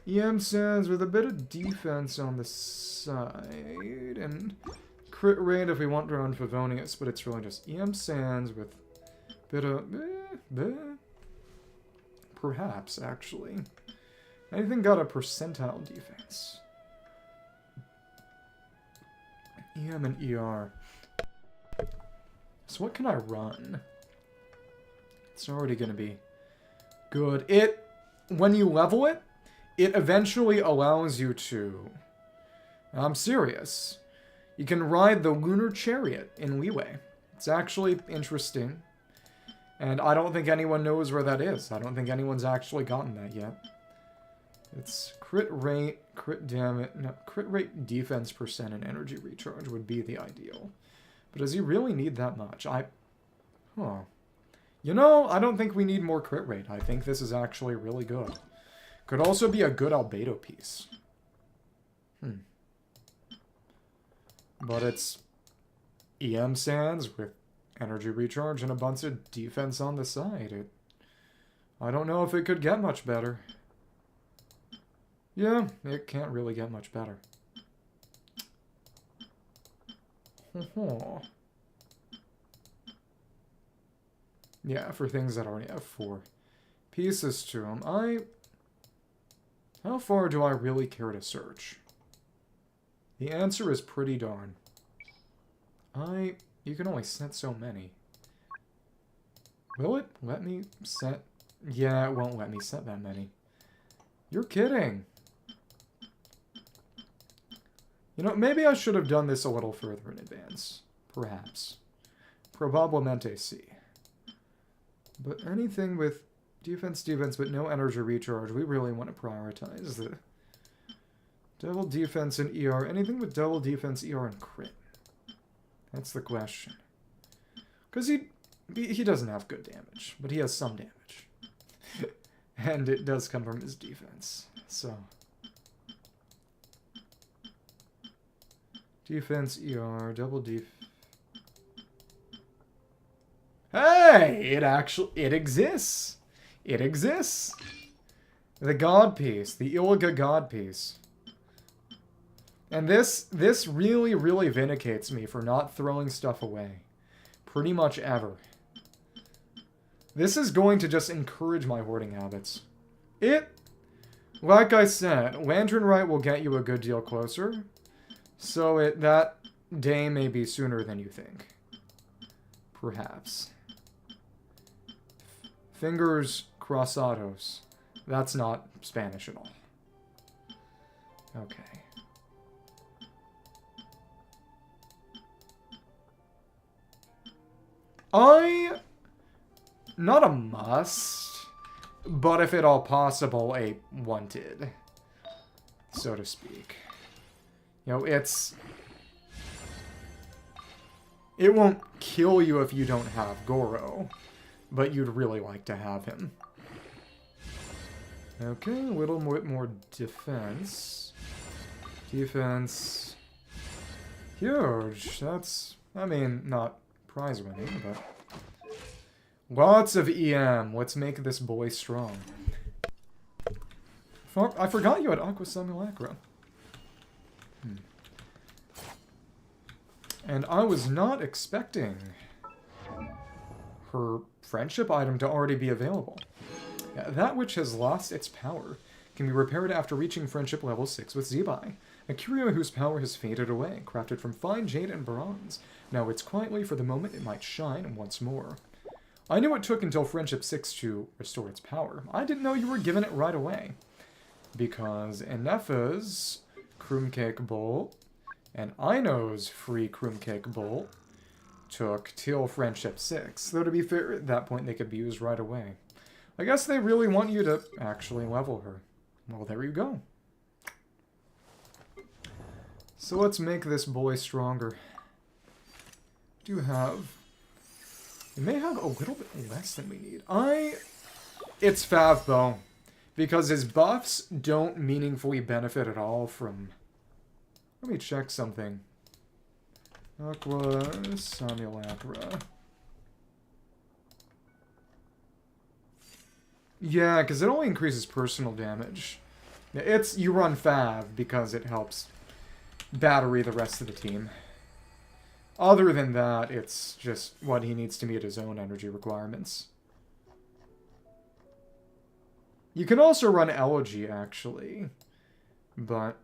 EM Sans with a bit of defense on the side, and crit rate if we want to run Favonius, but it's really just EM Sans with a bit of... perhaps, actually. Anything got a percentile defense? EM and ER. So what can I run? It's already going to be good. When you level it, it eventually allows you to... I'm serious. You can ride the Lunar Chariot in Liyue. It's actually interesting. And I don't think anyone knows where that is. I don't think anyone's actually gotten that yet. It's crit rate, crit damage, no, crit rate, defense percent, and energy recharge would be the ideal. But does he really need that much? Huh. You know, I don't think we need more crit rate. I think this is actually really good. Could also be a good albedo piece. But it's EM Sands with energy recharge and a bunch of defense on the side. I don't know if it could get much better. Yeah, it can't really get much better. Yeah, for things that already have 4 pieces to them. How far do I really care to search? The answer is pretty darn. You can only set so many. Will it let me set? Yeah, it won't let me set that many. You're kidding. You know, maybe I should have done this a little further in advance. Perhaps. Probablemente si. But anything with defense, but no energy recharge, we really want to prioritize the double defense and ER. Anything with double defense, ER, and crit. That's the question. Because he doesn't have good damage, but he has some damage. And it does come from his defense. So. Defense, ER, double def... Hey! It exists! It exists! The God piece. The Illuga God piece. And this really, really vindicates me for not throwing stuff away. Pretty much ever. This is going to just encourage my hoarding habits. Like I said, Lantern Rite will get you a good deal closer. So that day may be sooner than you think. Perhaps. Fingers cruzados. That's not Spanish at all. Okay. Not a must, but if at all possible, a wanted, so to speak. You know, it won't kill you if you don't have Goro, but you'd really like to have him. Okay, a little bit more defense. Defense. Huge. That's, I mean, not prize-winning, but... Lots of EM. Let's make this boy strong. I forgot you had Aqua Simulacra. And I was not expecting her friendship item to already be available. Yeah, that which has lost its power can be repaired after reaching friendship level 6 with Zibai, a curio whose power has faded away, crafted from fine jade and bronze. Now it's quietly for the moment it might shine once more. I knew it took until friendship 6 to restore its power. I didn't know you were given it right away. Because Enefa's Croom Cake Bolt and Ino's free Croom Cake Bolt took till friendship 6. Though to be fair, at that point they could be used right away. I guess they really want you to actually level her. Well, there you go. So let's make this boy stronger. Do have... We may have a little bit less than we need. It's Fav, though. Because his buffs don't meaningfully benefit at all from... Let me check something. Aqua Simulacra. Yeah, because it only increases personal damage. You run Fav because it helps battery the rest of the team. Other than that, it's just what he needs to meet his own energy requirements. You can also run Elegy, actually. But...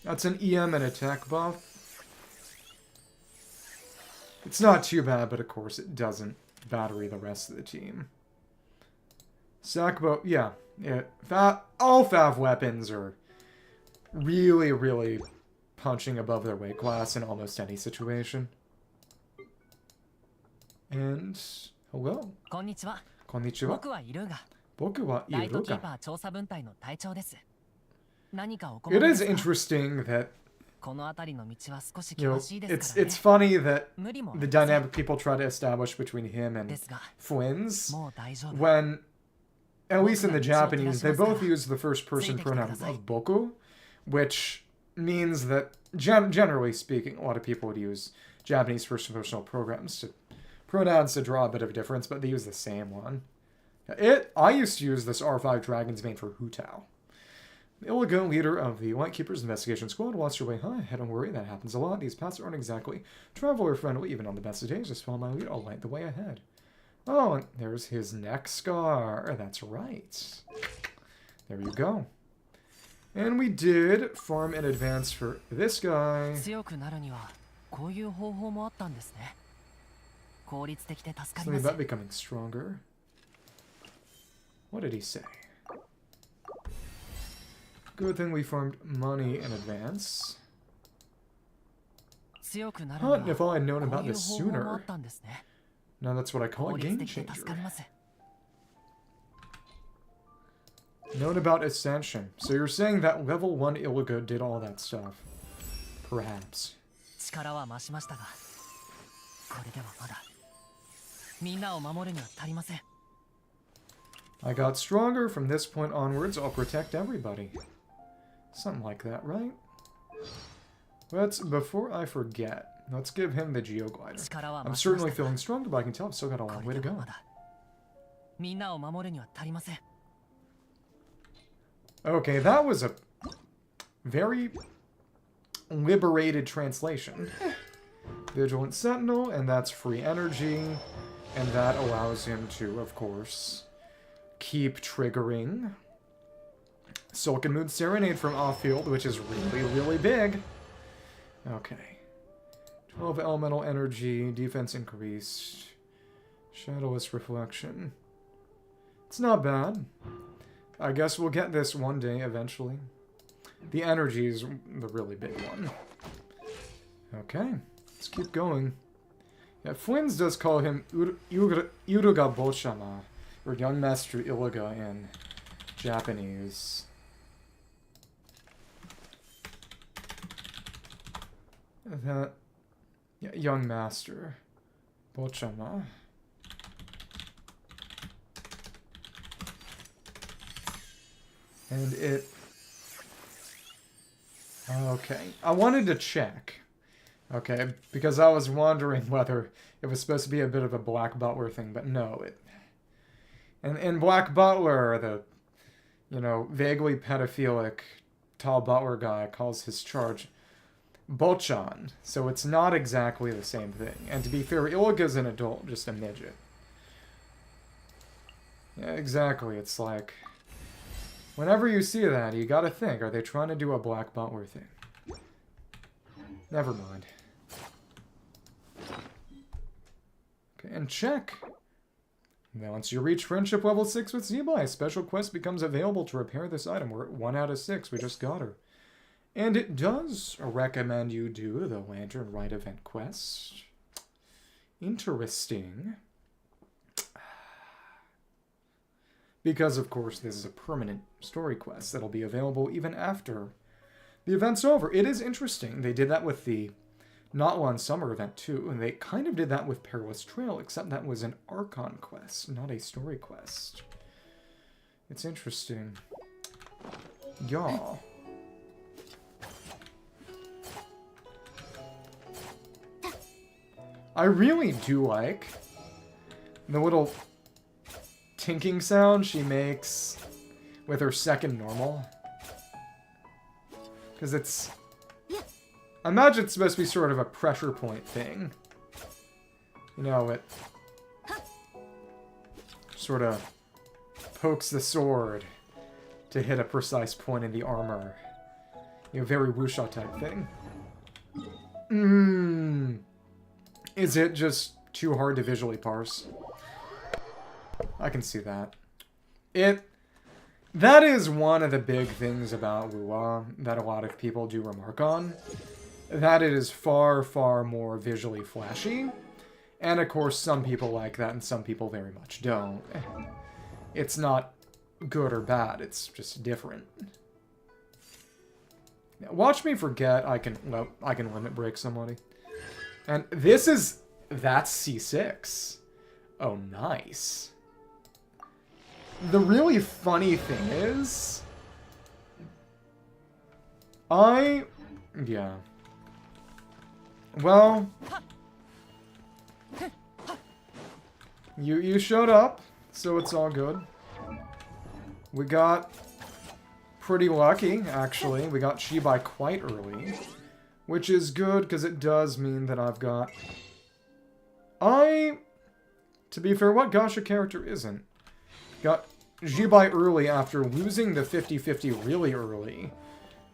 that's an EM and attack buff. It's not too bad, but of course it doesn't battery the rest of the team. Sackbow, yeah. All Fav weapons are really, really punching above their weight class in almost any situation. And... hello. Konnichiwa. こんにちは. Boku wa ライトキー Illuga. パー調査分隊の隊長です。何かお困 It り is ですか？ interesting that, この辺りの道は少し you know, 険しいですからね。 it's funny that 無理もあ the りません。 dynamic people try to establish between him and ですが、 Flynn's もう大丈夫。 when, at least in the Japanese, they both use the first person pronoun of boku, which means that, generally speaking, a lot of people would use Japanese first-person pronouns to draw a bit of a difference, but they use the same one. I used to use this R5 Dragon's Mane for Hutao. Illuga, leader of the Lightkeepers Investigation Squad, lost your way high. Don't worry, that happens a lot. These paths aren't exactly traveler-friendly, even on the best of days. Just follow my lead, I'll light the way ahead. Oh, and there's his neck scar. That's right. There you go. And we did farm in advance for this guy. 強くなるにはこういう方法もあったんですね。効率的で助かり Something ます。 about becoming stronger. What did he say? Good thing we farmed money in advance. 強くなるには Huh, if I had known こ about ういう this 方法もあ sooner. ったんですね。 Now that's what I call 効 a 率 game 的で changer. 助かります。 Known about Ascension. So you're saying that level 1 Illuga did all that stuff. Perhaps. 力は増しましたが、これではまだみんなを守るには足りません。 I got stronger. From this point onwards, I'll protect everybody. Something like that, right? Before I forget, let's give him the Geoglider. 力は I'm 増しまし certainly たが、 feeling stronger, but I can tell I've still got a こ long way れ to では go. まだみんなを守るには足りません。 Okay, that was a very liberated translation. Vigilant Sentinel, and that's free energy, and that allows him to, of course, keep triggering Silken Moon Serenade from off-field, which is really, really big. Okay. 12 elemental energy, defense increased, shadowless reflection. It's not bad. I guess we'll get this one day eventually. The energy is the really big one. Okay, let's keep going. Yeah, Flynn's does call him Illuga Bochama, or Young Master Illuga in Japanese. That, yeah, Young Master Bochama. And it... Okay. I wanted to check. Okay, because I was wondering whether it was supposed to be a bit of a Black Butler thing, but no. And in Black Butler, the, you know, vaguely pedophilic tall butler guy calls his charge Bochan, so it's not exactly the same thing. And to be fair, Illuga's an adult, just a midget. Yeah, exactly. It's like... Whenever you see that, you gotta think, are they trying to do a Black Butler thing? Never mind. Okay, and check. Now, once you reach friendship level 6 with Zibai, a special quest becomes available to repair this item. We're at 1 out of 6. We just got her. And it does recommend you do the Lantern Rite event quest. Interesting. Because, of course, this is a permanent story quest that'll be available even after the event's over. It is interesting. They did that with the Not One Summer event, too, and they kind of did that with Perilous Trail, except that was an Archon quest, not a story quest. It's interesting. Y'all. I really do like the little tinking sound she makes with her second normal. Because it's... I imagine it's supposed to be sort of a pressure point thing. You know, it sort of pokes the sword to hit a precise point in the armor. You know, very wuxia type thing. Is it just too hard to visually parse? I can see that. That is one of the big things about Wuwa that a lot of people do remark on. That it is far, far more visually flashy. And of course, some people like that and some people very much don't. It's not good or bad. It's just different. Now, watch me forget I can limit break somebody. And this is... That's C6. Oh, nice. The really funny thing is... Yeah. Well... You showed up, so it's all good. We got pretty lucky, actually. We got Zibai quite early. Which is good, because it does mean that I've got... To be fair, what Gacha character isn't? Got Zibai early after losing the 50-50 really early.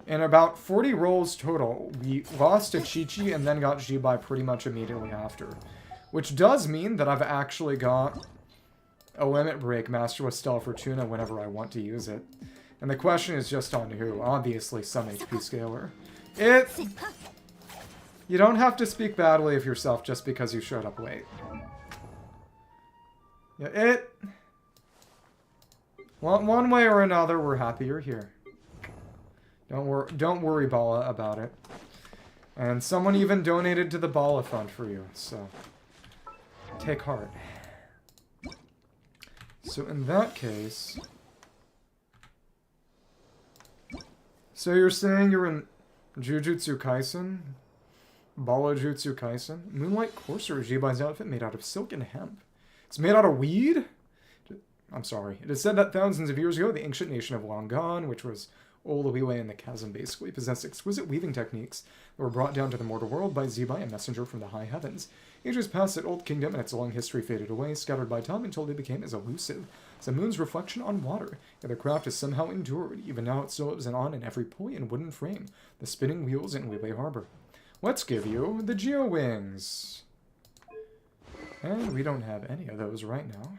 In about 40 rolls total, we lost to Qiqi and then got Zibai pretty much immediately after. Which does mean that I've actually got a limit break Masterless Stella Fortuna whenever I want to use it. And the question is just on who. Obviously, some HP scaler. You don't have to speak badly of yourself just because you showed up late. Yeah, one way or another, we're happy you're here. Don't worry, Bala, about it. And someone even donated to the Bala Fund for you, so... Take heart. So in that case... So you're saying you're in Jujutsu Kaisen? Bala Jutsu Kaisen? Moonlight Courser, Zibai's outfit made out of silk and hemp. It's made out of weed? I'm sorry. It is said that thousands of years ago, the ancient nation of Long Gone, which was all the way in the chasm basically, possessed exquisite weaving techniques that were brought down to the mortal world by Zibai, a messenger from the high heavens. Ages passed, that old kingdom and its long history faded away, scattered by time until they became as elusive as the moon's reflection on water. Yet their craft has somehow endured. Even now it still lives on in every pulley and wooden frame, the spinning wheels in Lele Harbor. Let's give you the Geo Wings. And we don't have any of those right now.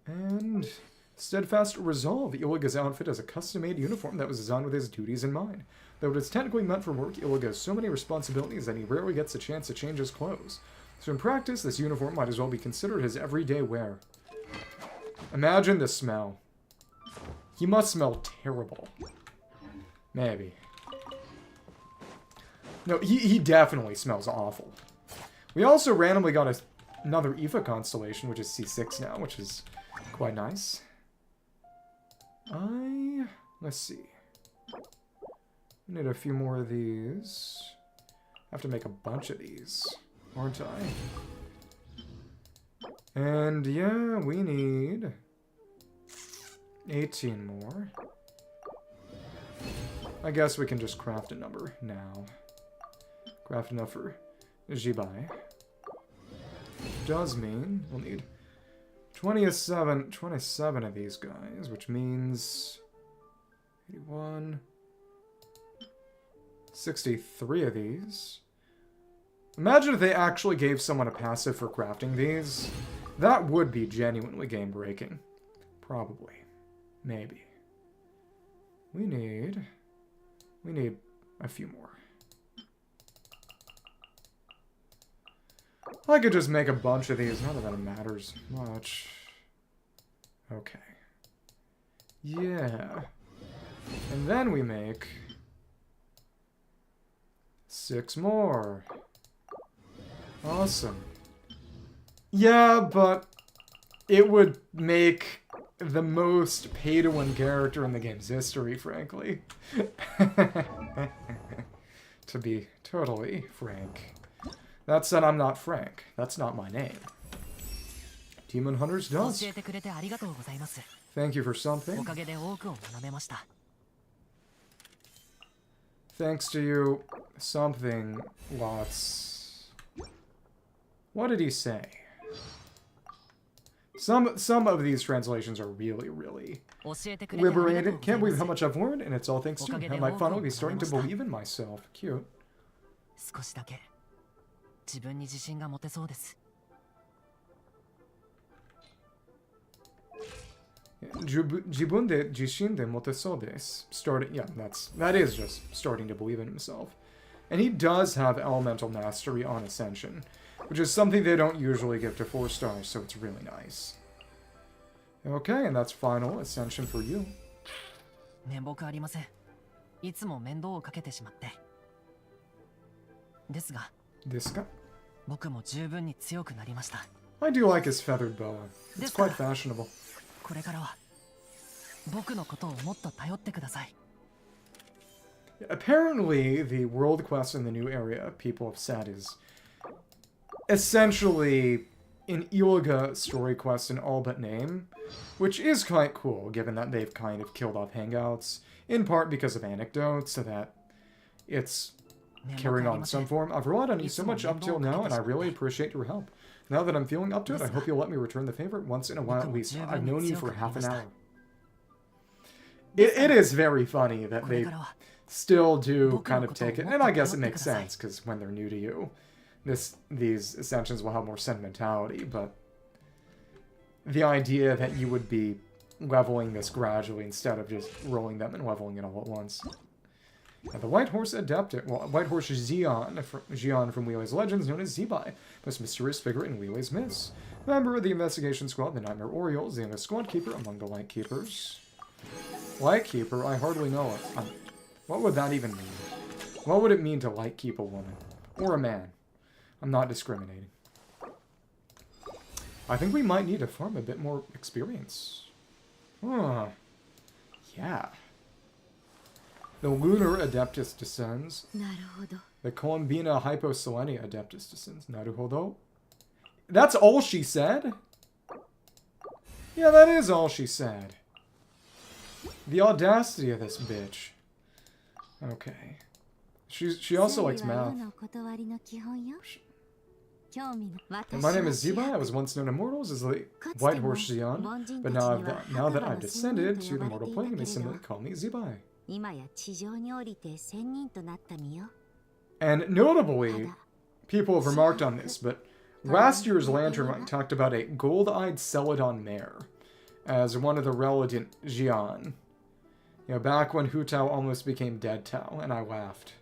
And Steadfast Resolve. Illuga's outfit is a custom-made uniform that was designed with his duties in mind. Though it is technically meant for work, Illuga has so many responsibilities that he rarely gets a chance to change his clothes. So in practice, this uniform might as well be considered his everyday wear. Imagine the smell. He must smell terrible. Maybe. No, he definitely smells awful. We also randomly got another Aoife constellation, which is C6 now, which is quite nice. Let's see. I need a few more of these. I have to make a bunch of these, aren't I? And yeah, we need 18 more. I guess we can just craft a number now. Craft enough for Zibai. Does mean we'll need 27 of these guys, which means 81, 63 of these. Imagine if they actually gave someone a passive for crafting these. That would be genuinely game-breaking. Probably. Maybe. We need a few more. I could just make a bunch of these, not that it matters much. Okay. Yeah. And then we make 6 more. Awesome. Yeah, but it would make the most pay-to-win character in the game's history, frankly. To be totally frank. That said, I'm not Frank. That's not my name. Demon Hunters does. Thank you for something. Thanks to you, something lots. What did he say? Some of these translations are really, really liberated. Can't believe how much I've learned, and it's all thanks to you. I might finally be starting to believe in myself. Cute. Jibun de jishin de motesou desu. Starting, yeah, that is just starting to believe in himself. And he does have elemental mastery on Ascension, which is something they don't usually give to 4 stars, so it's really nice. Okay, and that's final ascension for you. 面目ありません。いつも面倒をかけてしまって。ですが、This guy? 僕も十分に強くなりました。I do like his feathered boa. It's quite fashionable. これからは僕のことをもっと頼ってください。Apparently, the world quest in the new area, people have said, is essentially an Illuga story quest in all but name, which is quite cool, given that they've kind of killed off Hangouts, in part because of anecdotes, so that it's carrying on some form. I've relied on you so much up till now, and I really appreciate your help. Now that I'm feeling up to it, I hope you'll let me return the favor once in a while at least. I've known you for half an hour. It is very funny that they still do kind of take it, and I guess it makes sense, because when they're new to you, these ascensions will have more sentimentality, but the idea that you would be leveling this gradually instead of just rolling them and leveling it all at once. Now, the White Horse Adeptus, well, White Horse Xion from Liyue's Legends, known as Zibai, most mysterious figure in Liyue's myths. Member of the investigation squad, the Nightmare Orioles, the youngest squad keeper among the Light Keepers. Light Keeper? I hardly know it. What would that even mean? What would it mean to light keep a woman? Or a man? I'm not discriminating. I think we might need to farm a bit more experience. Huh. Yeah. The Lunar Adeptus descends. The Columbina Hyposelenia Adeptus descends. Naruhodo. That's all she said? Yeah, that is all she said. The audacity of this bitch. Okay. She also likes math. My name is Zibai. I was once known to mortals as the White Horse Xion, but now that I've descended to the mortal plane, you may simply call me Zibai. And notably, people have remarked on this, but last year's Lantern talked about a gold-eyed Celadon mare as one of the relevant Xion. You know, back when Hu Tao almost became Dead Tao, and I laughed.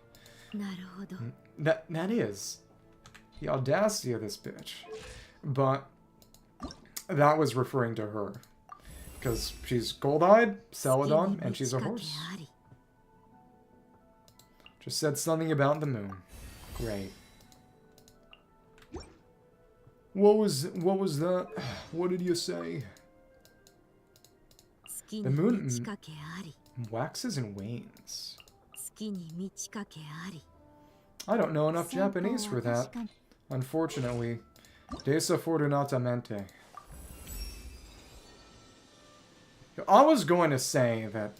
That is the audacity of this bitch. But that was referring to her. Because she's gold-eyed, Celadon, and she's a horse. Just said something about the moon. Great. What was that? What did you say? The moon waxes and wanes. I don't know enough Japanese for that. Unfortunately. Desafortunadamente. I was going to say that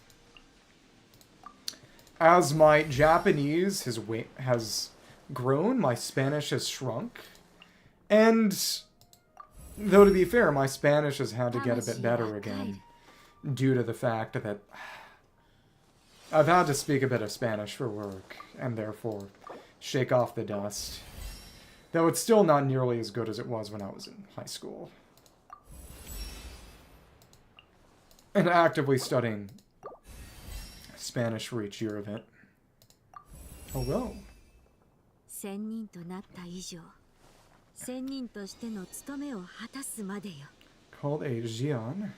as my Japanese has grown, my Spanish has shrunk. And, though to be fair, my Spanish has had to get a bit better again, due to the fact that I've had to speak a bit of Spanish for work, and therefore shake off the dust. Though it's still not nearly as good as it was when I was in high school. And actively studying Spanish for each year of it. Hello. Called a Xion.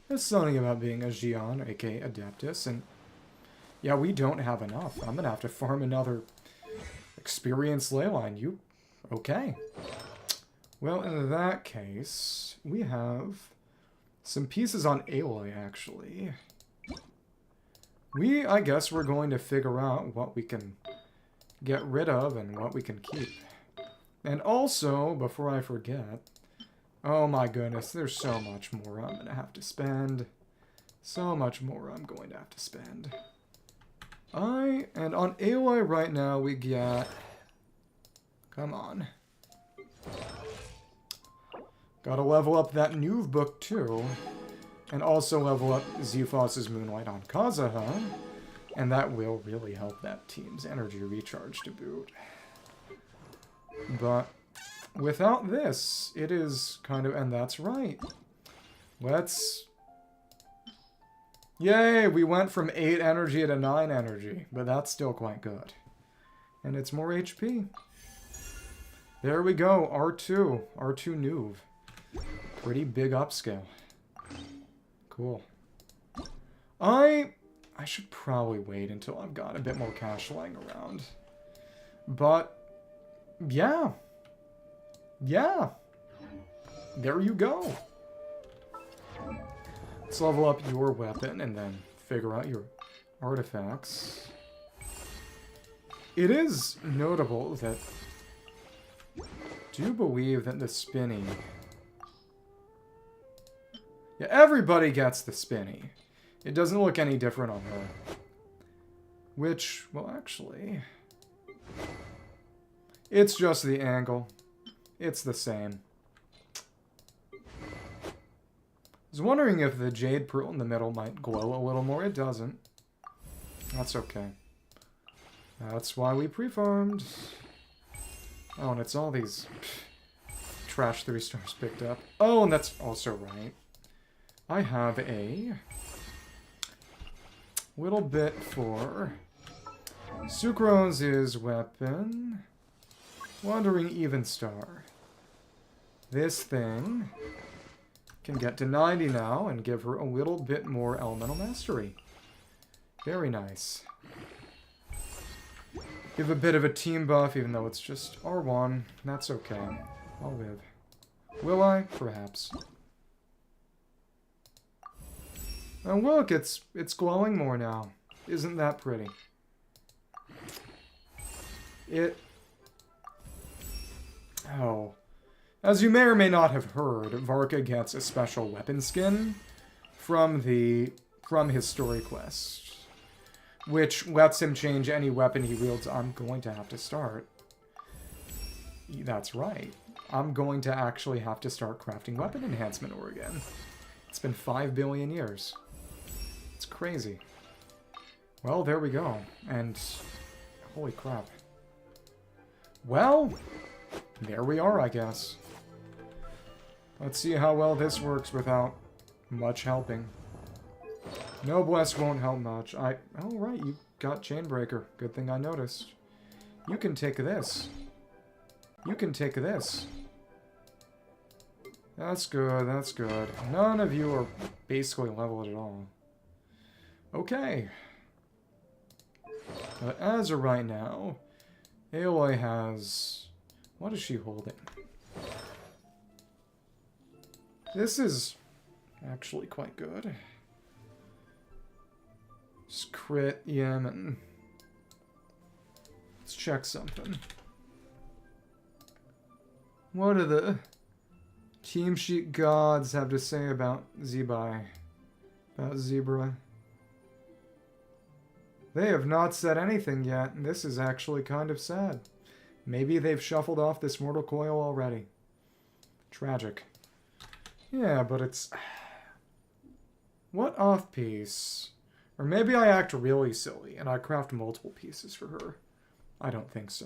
There's something about being a Xion, aka Adeptus, and yeah, we don't have enough. I'm gonna have to farm another experienced ley line. You okay? Well, in that case, we have some pieces on Aloy, actually. I guess we're going to figure out what we can get rid of and what we can keep. And also, before I forget, oh my goodness, there's so much more I'm going to have to spend. So much more I'm going to have to spend. And on Aloy right now we get... Come on. Gotta level up that Neuv book too. And also level up Zephos' Moonlight on Kazuha. And that will really help that team's energy recharge to boot. But without this, it is kind of... And that's right. Let's... Yay! We went from 8 energy to 9 energy. But that's still quite good. And it's more HP. There we go. R2. R2 Neuv. Pretty big upscale. Cool. I should probably wait until I've got a bit more cash lying around. But, yeah. Yeah. There you go. Let's level up your weapon and then figure out your artifacts. It is notable that I do believe that the spinny... Yeah, everybody gets the spinny. It doesn't look any different on her. Which, well, actually... It's just the angle. It's the same. I was wondering if the jade pearl in the middle might glow a little more. It doesn't. That's okay. That's why we pre-farmed. Oh, and it's all these trash 3 stars picked up. Oh, and that's also right. I have a little bit for Sucrose's weapon. Wandering Even Star. This thing can get to 90 now and give her a little bit more elemental mastery. Very nice. Give a bit of a team buff, even though it's just R1. That's okay. I'll live. Will I? Perhaps. And look, it's glowing more now. Isn't that pretty? Oh. As you may or may not have heard, Varka gets a special weapon skin from his story quest, which lets him change any weapon he wields. I'm going to have to start. That's right. I'm going to actually have to start crafting weapon enhancement ore again. It's been 5 billion years. It's crazy. Well, there we go. And holy crap. Well, there we are, I guess. Let's see how well this works without much helping. Noblesse won't help much. Oh, right, you got Chainbreaker. Good thing I noticed. You can take this. You can take this. That's good, that's good. None of you are basically leveled at all. Okay. But as of right now, Aloy has... What is she holding? This is actually quite good. Just crit Yemen. Let's check something. What do the Team Sheet gods have to say about Zibai? About Zebra? They have not said anything yet, and this is actually kind of sad. Maybe they've shuffled off this mortal coil already. Tragic. Yeah, but it's... What off-piece? Or maybe I act really silly, and I craft multiple pieces for her. I don't think so.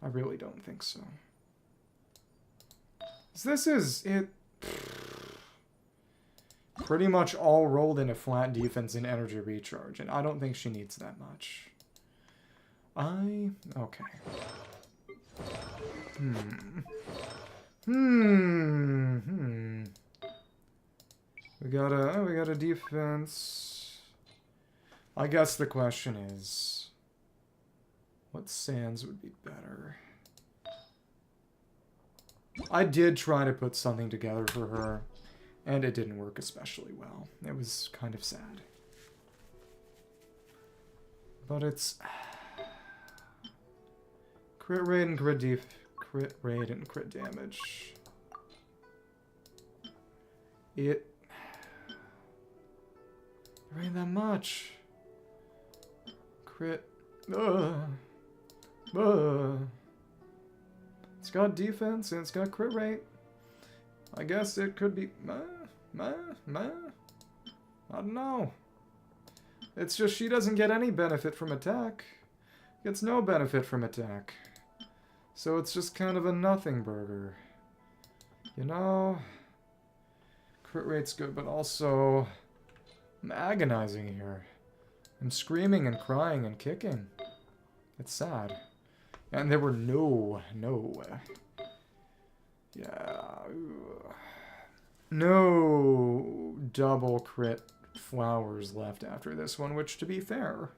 I really don't think so. This is... it... Pretty much all rolled into flat defense and energy recharge, and I don't think she needs that much. Okay. We got a defense. I guess the question is, what sands would be better? I did try to put something together for her, and it didn't work especially well. It was kind of sad. But it's crit rate and crit rate and crit damage. There ain't that much. Crit. It's got defense and it's got crit rate. I guess it could be... I don't know. It's just she doesn't get any benefit from attack. Gets no benefit from attack. So it's just kind of a nothing burger. You know? Crit rate's good, but also... I'm agonizing here. I'm screaming and crying and kicking. It's sad. And there were no. Yeah. no double crit flowers left after this one, which, to be fair,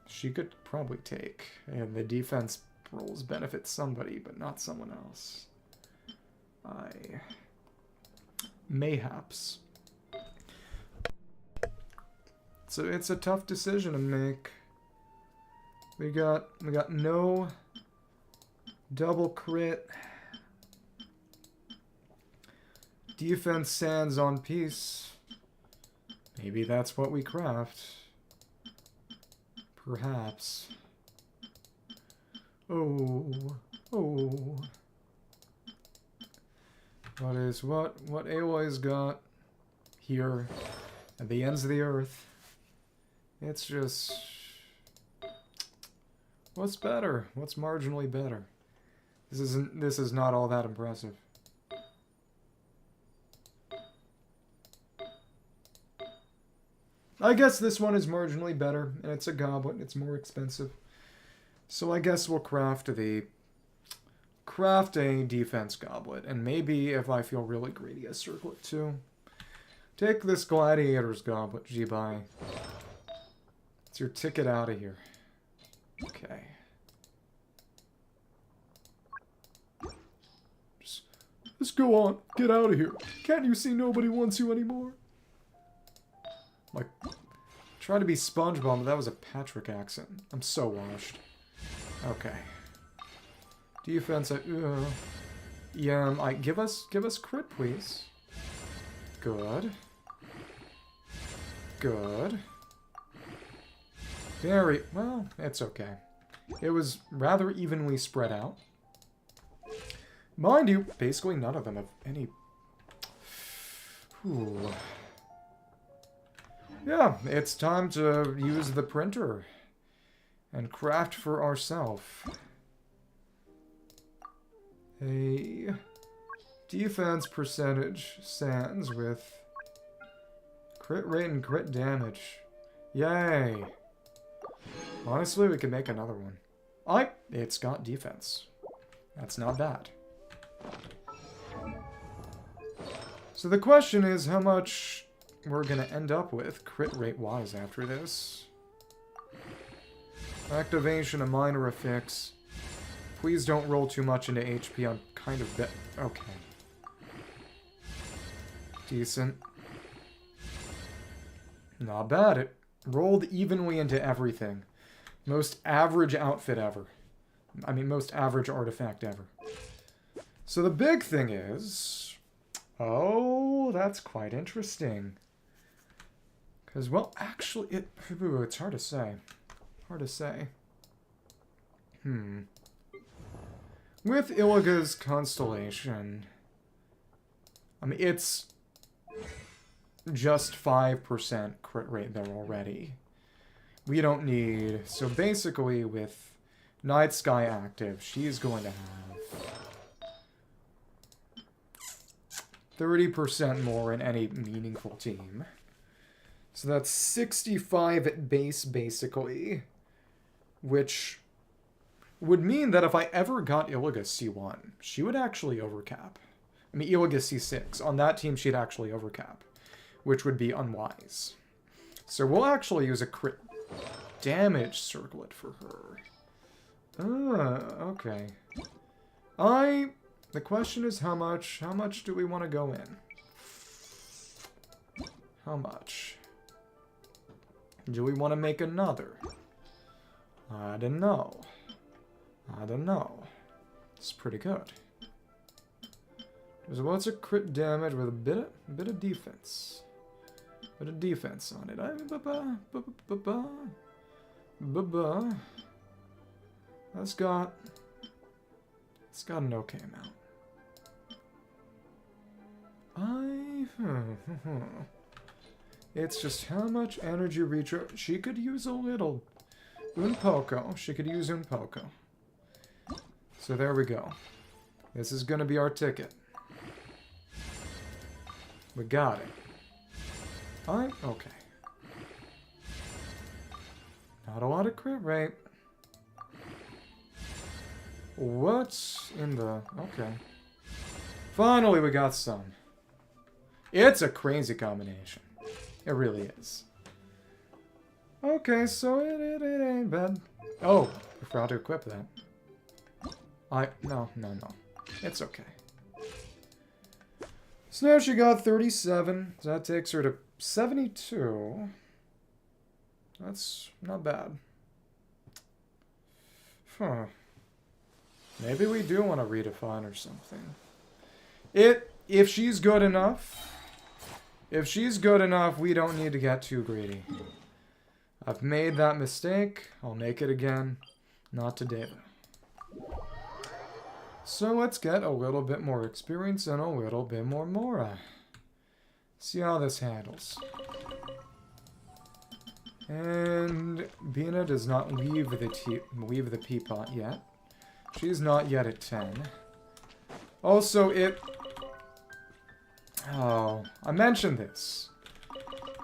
she could probably take. And the defense rolls benefit somebody, but not someone else. Mayhaps. So it's a tough decision to make. We got no double crit. Defense sands on peace. Maybe that's what we craft. Perhaps. Oh. What Aloy's got here at the ends of the earth. It's just... what's better? What's marginally better? This is not all that impressive. I guess this one is marginally better, and it's a goblet, it's more expensive. So I guess we'll craft a defense goblet, and maybe, if I feel really greedy, a circlet too. Take this gladiator's goblet, Zibai. It's your ticket out of here. Okay. Just go on. Get out of here. Can't you see nobody wants you anymore? Like, try to be SpongeBob, but that was a Patrick accent. I'm so washed. Okay. Defense, yeah, give us crit, please. Good. Good. Very, well, it's okay. It was rather evenly spread out. Mind you, basically none of them have any... Ooh. Yeah, it's time to use the printer and craft for ourselves. A defense percentage sands with crit rate and crit damage. Yay! Honestly, we could make another one. It's got defense. That's not bad. So the question is how much we're going to end up with crit rate-wise after this. Activation, a minor affix. Please don't roll too much into HP. I'm kind of okay. Decent. Not bad. It rolled evenly into everything. Most average outfit ever. I mean, most average artifact ever. So the big thing is... Oh, that's quite interesting. Because, well, actually, it's hard to say. Hard to say. With Illuga's constellation, I mean, it's just 5% crit rate there already. We don't need... So basically, with Night Sky active, she's going to have 30% more in any meaningful team. So that's 65 at base, basically. Which would mean that if I ever got Illuga C1, she would actually overcap. I mean, Illuga C6. On that team, she'd actually overcap. Which would be unwise. So we'll actually use a crit damage circlet for her. Okay. The question is how much do we want to go in? How much? Do we want to make another? I don't know. I don't know. It's pretty good. So what's a crit damage with a bit of defense? Bit of defense on it. That's got an okay amount. It's just how much energy recharge. She could use a little. Un poco. She could use un poco. So there we go. This is going to be our ticket. We got it. Okay. Not a lot of crit rate. What's in the... Okay. Finally, we got some. It's a crazy combination. It really is. Okay, so it ain't bad. Oh, I forgot to equip that. No. It's okay. So now she got 37. So that takes her to 72. That's not bad. Huh. Maybe we do want to redefine or something. If she's good enough, we don't need to get too greedy. I've made that mistake. I'll make it again. Not today, though. So let's get a little bit more experience and a little bit more Mora. See how this handles. And Bina does not leave the peapot yet. She's not yet at 10. Also, oh, I mentioned this.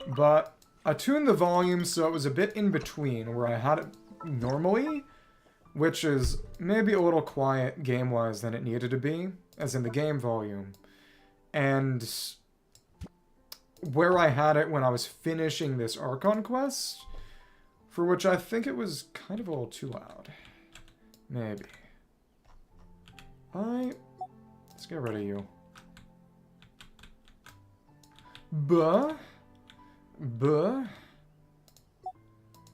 But I tuned the volume so it was a bit in between where I had it normally, which is maybe a little quiet game-wise than it needed to be, as in the game volume. And where I had it when I was finishing this Archon quest, for which I think it was kind of a little too loud. Maybe. Let's get rid of you.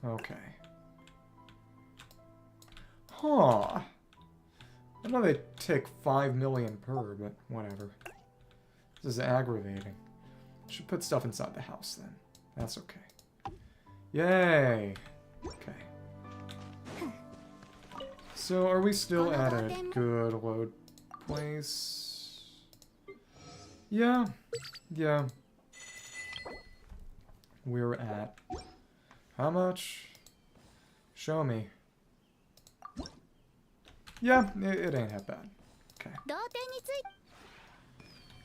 Okay. Huh. I know they take 5 million per, but whatever. This is aggravating. Should put stuff inside the house then. That's okay. Yay! Okay. So, are we still at a good load place? Yeah. We're at... how much? Show me. Yeah, it ain't that bad. Okay.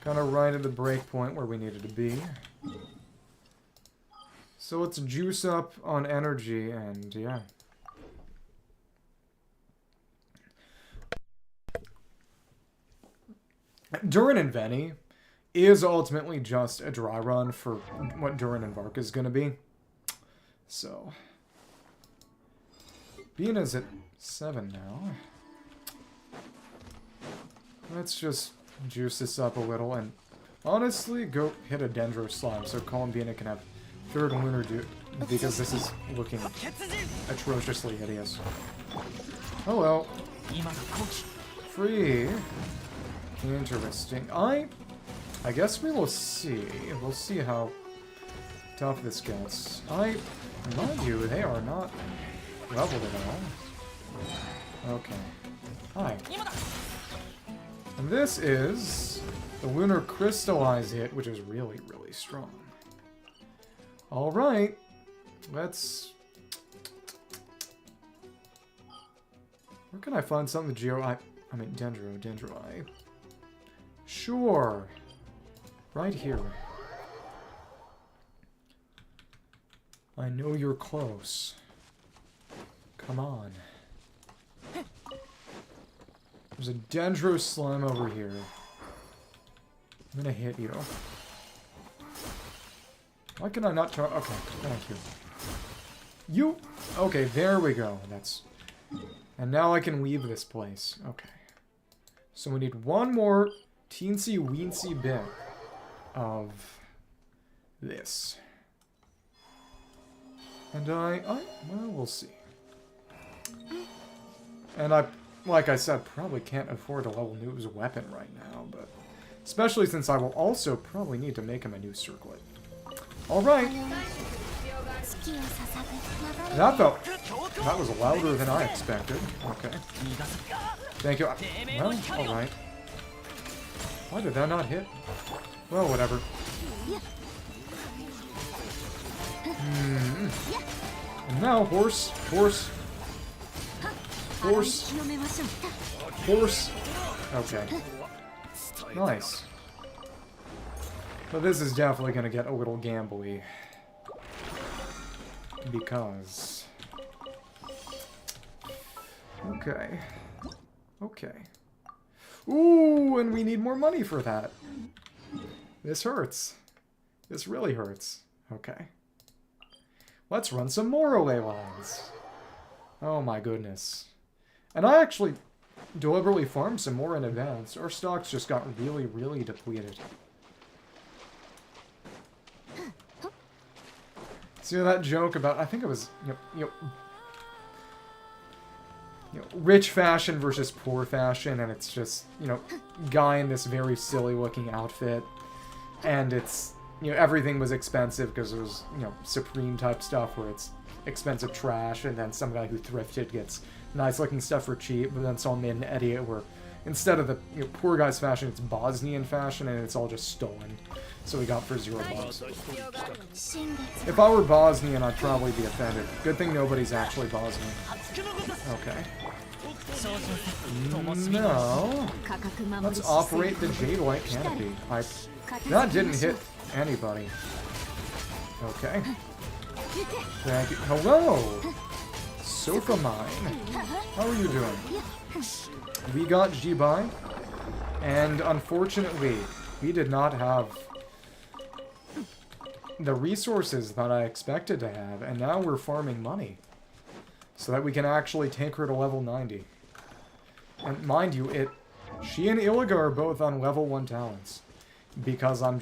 Kind of right at the break point where we needed to be. So let's juice up on energy and yeah. Durin and Veni is ultimately just a dry run for what Durin and Vark is going to be. So. Bina's at 7 now. Let's just juice this up a little and honestly go hit a Dendro Slime so Columbina can have 3rd Lunar Dude because this is looking atrociously hideous. Oh well. Free. Interesting. I guess we will see. We'll see how tough this gets. Mind you, they are not leveled at all. Okay. Hi. And this is the Lunar Crystallize hit, which is really, really strong. Alright. Let's... where can I find something Dendro. Sure. Right here. I know you're close. Come on. There's a Dendro Slime over here. I'm gonna hit you. Why can I not try? Okay, thank you. Okay, there we go. And now I can leave this place. Okay. So we need one more teensy weensy bit of this. And well, we'll see. And like I said, probably can't afford to level Neuv's weapon right now, but especially since I will also probably need to make him a new circlet. Alright. That was louder than I expected. Okay. Thank you. Well, alright. Why did that not hit? Well, whatever. And now, horse. Okay. Nice. But this is definitely going to get a little gambly. Because... Okay. Ooh, and we need more money for that. This hurts. This really hurts. Okay. Let's run some more away lines. Oh my goodness. And I actually deliberately farmed some more in advance. Our stocks just got really, really depleted. See that joke about, I think it was, rich fashion versus poor fashion, and it's just, guy in this very silly looking outfit, and it's, everything was expensive because it was, Supreme type stuff where it's expensive trash, and then some guy who thrifted gets nice looking stuff for cheap, but then someone made an idiot where instead of the poor guy's fashion, it's Bosnian fashion, and it's all just stolen. So we got for $0. If I were Bosnian, I'd probably be offended. Good thing nobody's actually Bosnian. Okay. No. Let's operate the Jade Light Canopy. That didn't hit anybody. Okay. Thank you. Hello! Sofa Mine. How are you doing? We got Zibai, and unfortunately, we did not have the resources that I expected to have, and now we're farming money so that we can actually take her to level 90. And mind you, she and Illuga are both on level 1 talents because I'm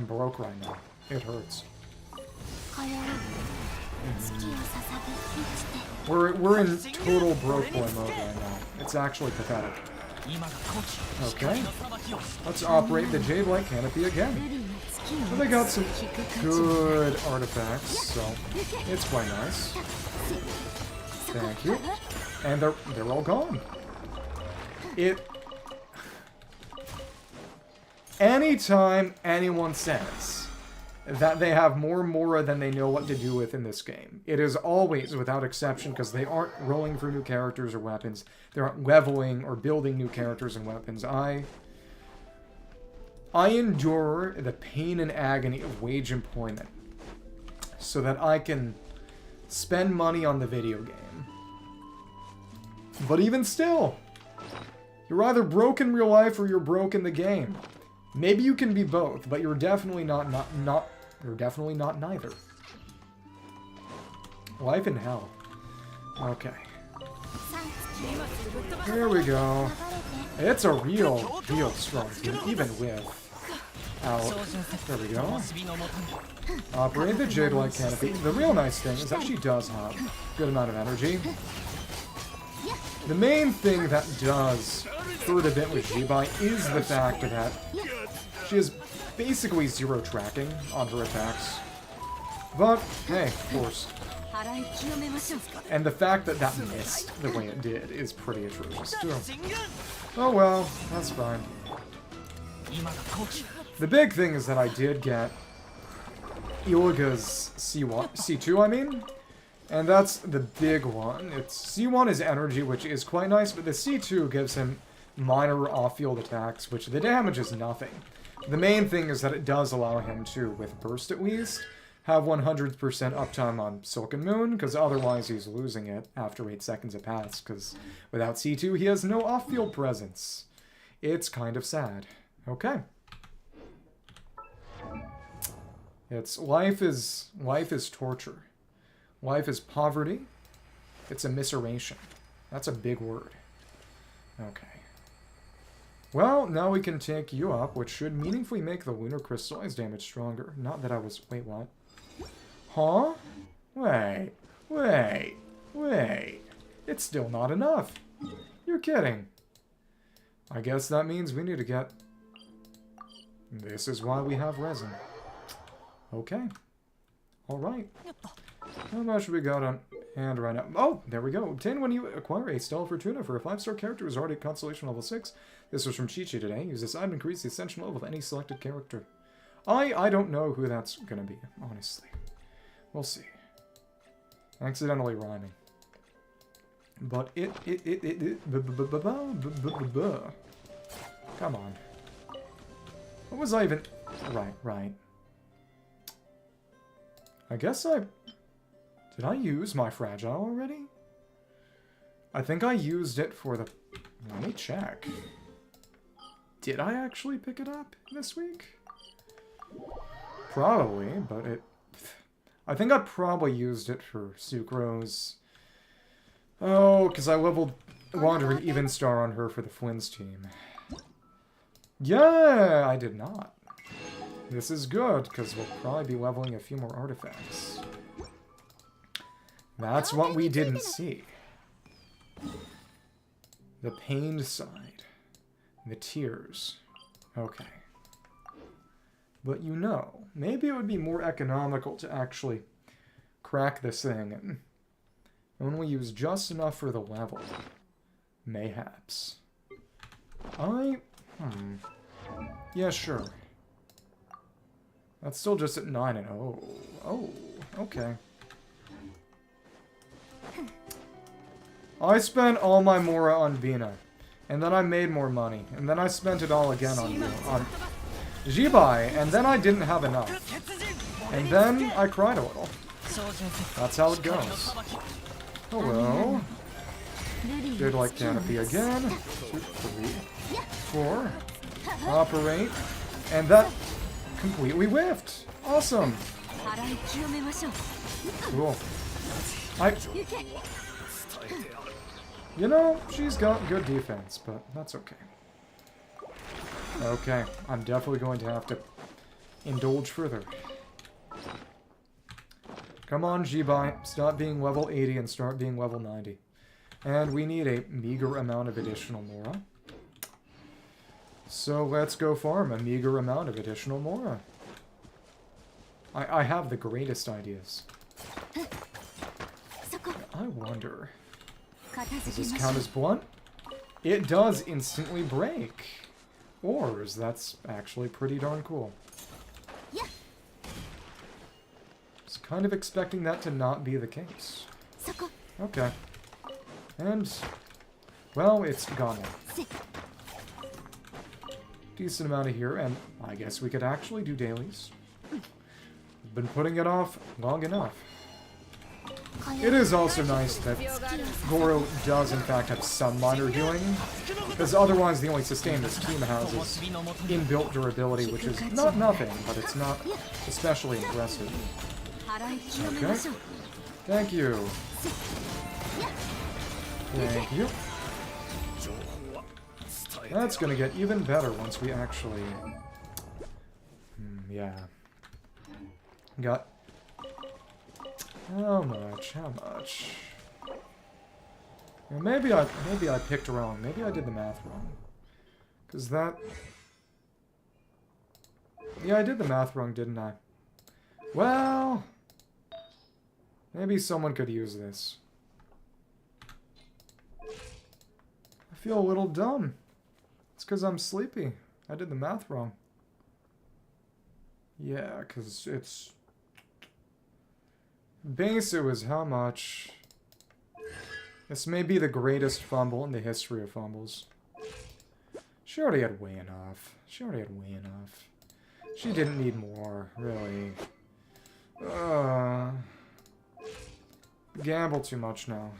broke right now. It hurts. We're in total broke boy mode right now. It's actually pathetic. Okay. Let's operate the Jade Light Canopy again. So they got some good artifacts, so it's quite nice. Thank you. And they're all gone. Anytime anyone says that they have more Mora than they know what to do with in this game, it is always, without exception, because they aren't rolling for new characters or weapons. They aren't leveling or building new characters and weapons. I endure the pain and agony of wage employment so that I can spend money on the video game. But even still, you're either broke in real life or you're broke in the game. Maybe you can be both, but you're definitely not neither. Life in hell. Okay. Here we go. It's a real strong team, even with out. There we go. Operate the Jade Light Canopy. The real nice thing is that she does have a good amount of energy. The main thing that does hurt a bit with Zibai is the fact that she has basically 0 tracking on her attacks. But, hey, of course. And the fact that that missed the way it did is pretty atrocious, too. Oh well, that's fine. The big thing is that I did get Illuga's C2, I mean. And that's the big one. C1 is energy, which is quite nice, but the C2 gives him minor off-field attacks, which the damage is nothing. The main thing is that it does allow him to, with burst at least, have 100% uptime on Silken Moon, because otherwise he's losing it after 8 seconds have passed, because without C2 he has no off-field presence. It's kind of sad. Okay. Life is torture. Life is poverty. It's immiseration. That's a big word. Okay. Well, now we can take you up, which should meaningfully make the lunar crystallized damage stronger. Not that I was... Wait, what? Huh? Wait. It's still not enough. You're kidding. I guess that means we need to get... This is why we have resin. Okay. Alright. How much we got on hand right now? Oh, there we go. Obtain when you acquire a Stella Fortuna for a 5-star character who's already at Constellation level 6. This was from Qiqi today. Use this item to increase the ascension level of any selected character. I don't know who that's gonna be, honestly. We'll see. Accidentally rhyming. But come on. What was I even... Right. I guess Did I use my Fragile already? I think I used it for the... Let me check. Did I actually pick it up this week? Probably, but it... I think I probably used it for Sucrose. Oh, because I leveled Wandering Even Star on her for the Flynn's team. Yeah, I did not. This is good, because we'll probably be leveling a few more artifacts. That's what we didn't see. The pained side. The tears. Okay. But you know, maybe it would be more economical to actually crack this thing and only use just enough for the level. Mayhaps. Yeah, sure. That's still just at 9 and oh, okay. I spent all my Mora on Vina, and then I made more money, and then I spent it all again on Zibai, and then I didn't have enough. And then I cried a little. That's how it goes. Hello. Did like Canopy again. 2, 3, 4. Operate. And that completely whiffed. Awesome. Cool. You know, she's got good defense, but that's okay. Okay, I'm definitely going to have to indulge further. Come on, Zibai. Stop being level 80 and start being level 90. And we need a meager amount of additional Mora. So let's go farm a meager amount of additional Mora. I have the greatest ideas. I wonder... Does this count as blunt? It does instantly break. Ores, that's actually pretty darn cool. Was kind of expecting that to not be the case. Okay. And, well, it's gone now. Decent amount of here, and I guess we could actually do dailies. Been putting it off long enough. It is also nice that Goro does in fact have some minor healing, because otherwise the only sustain this team has is inbuilt durability, which is not nothing, but it's not especially impressive. Okay. Thank you. Thank you. That's gonna get even better once we actually... yeah. Got... How much? How much? Well, maybe I picked wrong. Maybe I did the math wrong. Because that... Yeah, I did the math wrong, didn't I? Well... Maybe someone could use this. I feel a little dumb. It's because I'm sleepy. I did the math wrong. Yeah, because it's... Base, it was how much? This may be the greatest fumble in the history of fumbles. She already had way enough. She already had way enough. She didn't need more, really. Gamble too much now.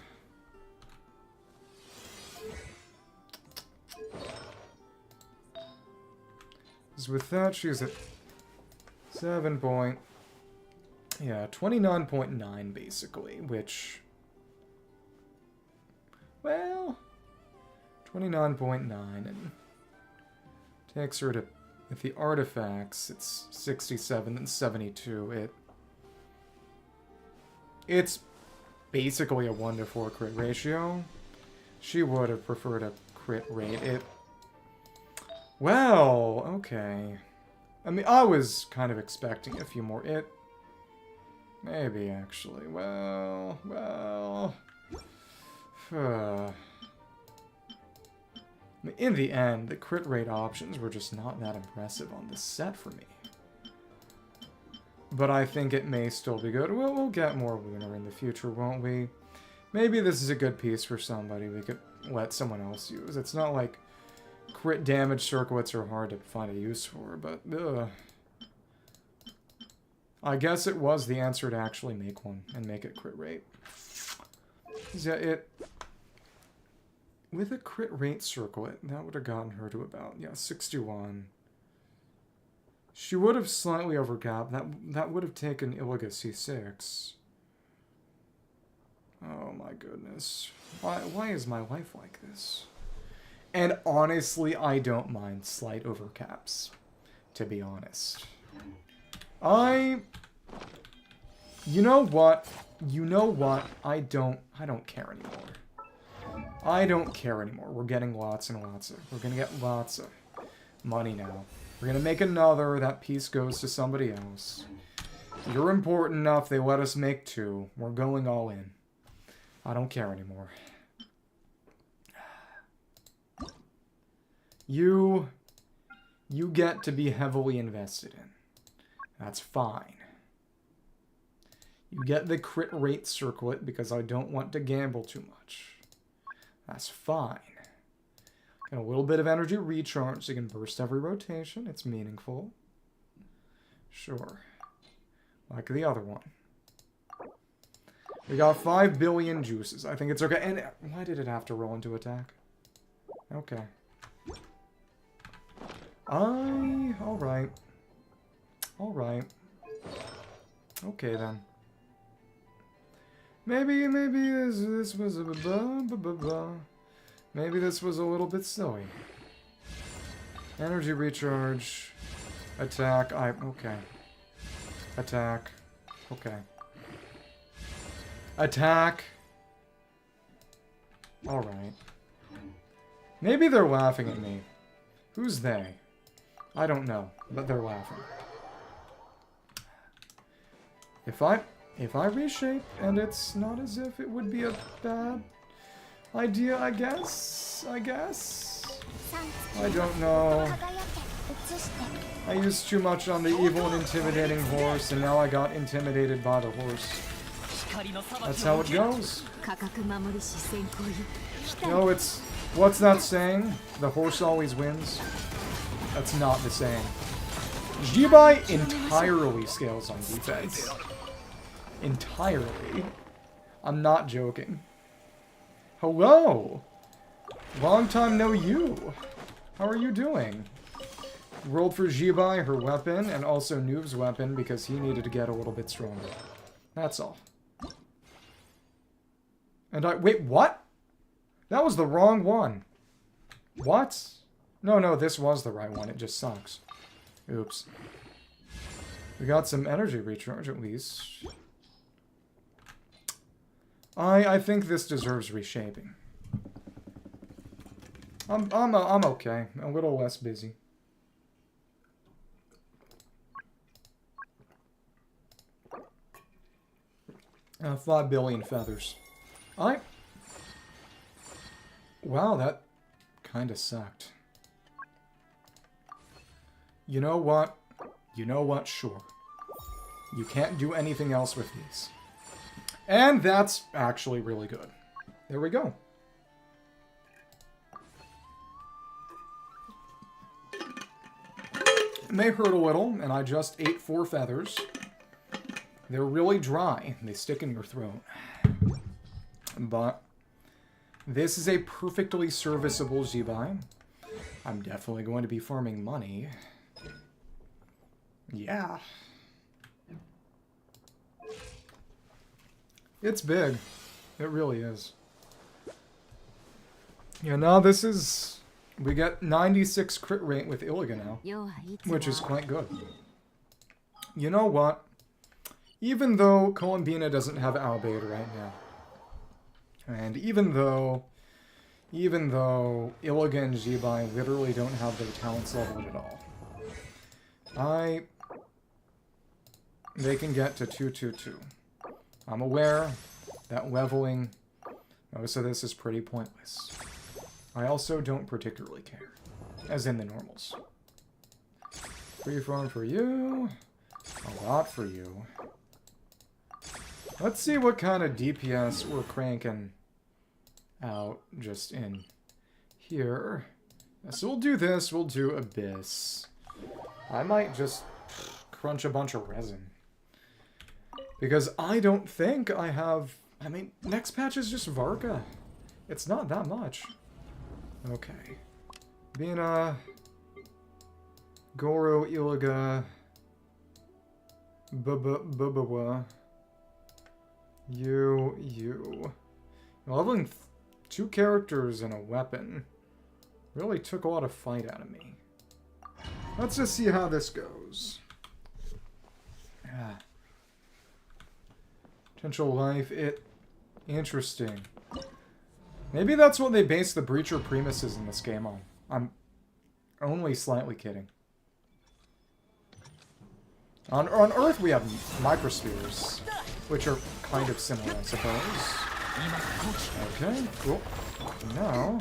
Because with that, she's at 7 point... Yeah, 29.9 basically, which... Well... 29.9 and... Takes her to... With the artifacts, it's 67 and 72. It's basically a 1-to-4 crit ratio. She would have preferred a crit rate. Well, okay. I mean, I was kind of expecting a few more. Maybe, actually. Well... I mean, in the end, the crit rate options were just not that impressive on this set for me. But I think it may still be good. Well, we'll get more Lunar in the future, won't we? Maybe this is a good piece for somebody we could let someone else use. It's not like crit damage circlets are hard to find a use for, but... I guess it was the answer to actually make one and make it crit rate. Yeah, with a crit rate circlet, that would have gotten her to about, yeah, 61. She would have slightly overcapped. That would have taken Illuga C6. Oh my goodness. Why is my life like this? And honestly, I don't mind slight overcaps, to be honest. You know what? I don't care anymore. I don't care anymore. We're getting lots and lots of... We're gonna get lots of money now. We're gonna make another. That piece goes to somebody else. You're important enough. They let us make 2. We're going all in. I don't care anymore. You get to be heavily invested in. That's fine. You get the crit rate circlet because I don't want to gamble too much. That's fine. Got a little bit of energy recharge so you can burst every rotation. It's meaningful. Sure. Like the other one. We got 5 billion juices. I think it's okay. And why did it have to roll into attack? Okay. Alright. Alright. Okay then. Maybe this was a maybe this was a little bit silly. Energy recharge. Attack. Okay. Attack. Okay. Attack. Alright. Maybe they're laughing at me. Who's they? I don't know, but they're laughing. If I reshape, and it's not as if it would be a bad idea, I guess? I don't know. I used too much on the evil and intimidating horse, and now I got intimidated by the horse. That's how it goes. No, it's... What's that saying? The horse always wins? That's not the saying. Zibai entirely scales on defense. Entirely. I'm not joking. Hello! Long time no you. How are you doing? Rolled for Zibai, her weapon, and also Neuv's weapon because he needed to get a little bit stronger. That's all. And wait, what? That was the wrong one. What? No, this was the right one. It just sucks. Oops. We got some energy recharge, at least. I think this deserves reshaping. I'm okay. A little less busy. Uh, 5 billion feathers. Wow, that kind of sucked. You know what? Sure. You can't do anything else with these. And that's actually really good. There we go. It may hurt a little, and I just ate 4 feathers. They're really dry. They stick in your throat. But this is a perfectly serviceable Zibai. I'm definitely going to be farming money. Yeah. It's big. It really is. Yeah, now this is... We get 96 crit rate with Illuga now. Which is quite good. You know what? Even though Columbina doesn't have albeit right now. And even though Illuga and Zibai literally don't have their talents leveled at all. They can get to 222. I'm aware that leveling most of this is pretty pointless. I also don't particularly care. As in the normals. Free farm for you. A lot for you. Let's see what kind of DPS we're cranking out just in here. So we'll do this. We'll do Abyss. I might just crunch a bunch of resin. Because I don't think I have... I mean, next patch is just Varka. It's not that much. Okay. Bina. Goro, Illuga, Bubawa, you. Leveling 2 characters and a weapon really took a lot of fight out of me. Let's just see how this goes. Potential life, interesting. Maybe that's what they base the Breacher premises in this game on. I'm only slightly kidding. On Earth we have microspheres, which are kind of similar, I suppose. Okay, cool. Now,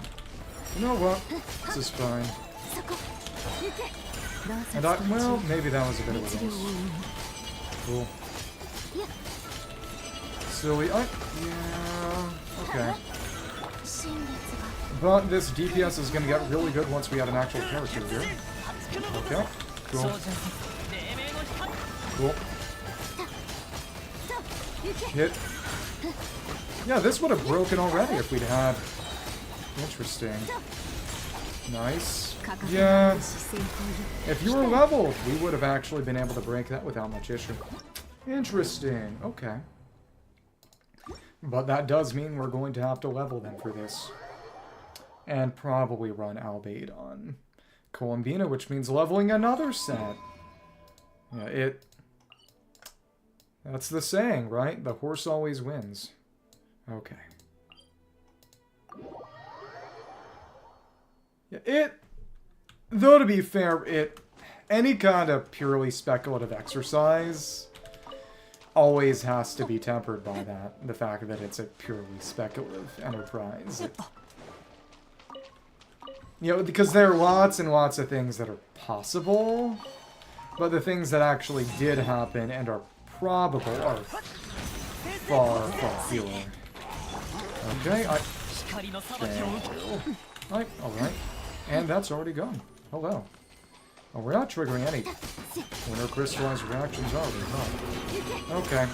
you know what? This is fine. And well, maybe that was a bit of a waste. Cool. Silly. Yeah. Okay. But this DPS is going to get really good once we have an actual character here. Okay. Cool. Cool. Hit. Yeah, this would have broken already if we'd had... Interesting. Nice. Yeah. If you were leveled, we would have actually been able to break that without much issue. Interesting. Okay. But that does mean we're going to have to level them for this. And probably run albeit on Columbina, which means leveling another set. Yeah, that's the saying, right? The horse always wins. Okay. Yeah, though to be fair, any kind of purely speculative exercise always has to be tempered by that. The fact that it's a purely speculative enterprise. You know, because there are lots and lots of things that are possible, but the things that actually did happen and are probable are far, far fewer. Okay, alright. And that's already gone. Hello. Oh, we're not triggering any winter crystallized reactions, are we? No. Okay.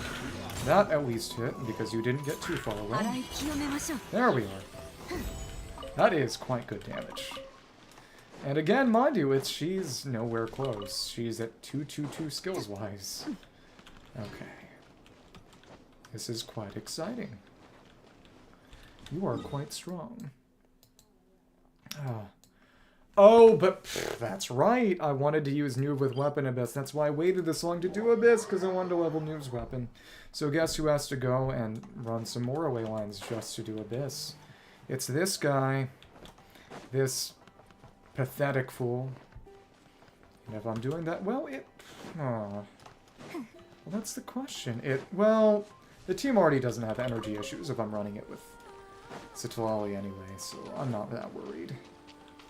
That at least hit, because you didn't get too far away. There we are. That is quite good damage. And again, mind you, she's nowhere close. She's at 222 skills-wise. Okay. This is quite exciting. You are quite strong. Oh, but that's right. I wanted to use Neuv with Weapon Abyss. That's why I waited this long to do Abyss, because I wanted to level Neuv's weapon. So guess who has to go and run some more away lines just to do Abyss? It's this guy. This pathetic fool. And if I'm doing that, well, well, that's the question. Well, the team already doesn't have energy issues if I'm running it with Sitwali anyway, so I'm not that worried.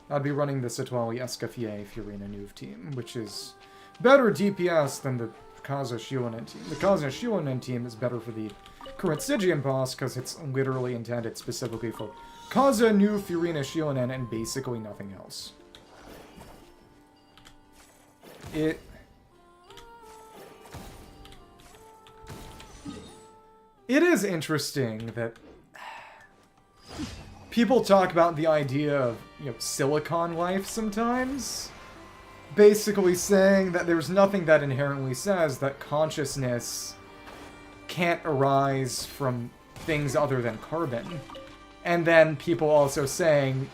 I'd be running the Sitwali Escoffier Furina Neuv team, which is better DPS than the Kaza Shionen team. The Kaza Shionen team is better for the current Stygian boss because it's literally intended specifically for Kaza, Neuv, Furina, Shionen, and basically nothing else. It is interesting that people talk about the idea of, silicon life sometimes. Basically saying that there's nothing that inherently says that consciousness can't arise from things other than carbon. And then people also saying,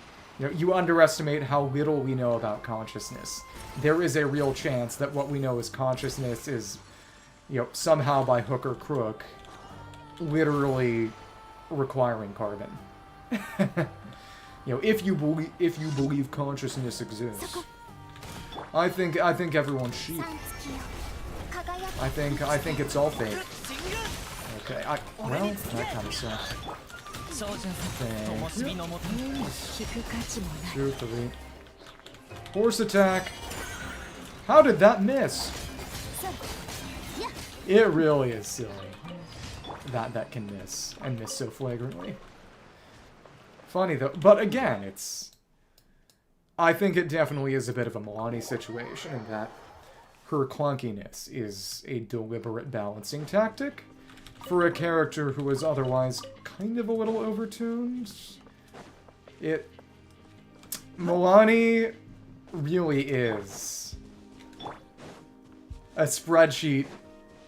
you underestimate how little we know about consciousness. There is a real chance that what we know as consciousness is, somehow by hook or crook, literally requiring carbon. If you believe consciousness exists, I think everyone's sheep. I think it's all fake. Okay, well, that kind of sucks. Horse attack. How did that miss? It really is silly that can miss and miss so flagrantly. Funny though, but again, I think it definitely is a bit of a Milani situation in that her clunkiness is a deliberate balancing tactic for a character who is otherwise kind of a little overtuned. Milani really is a spreadsheet,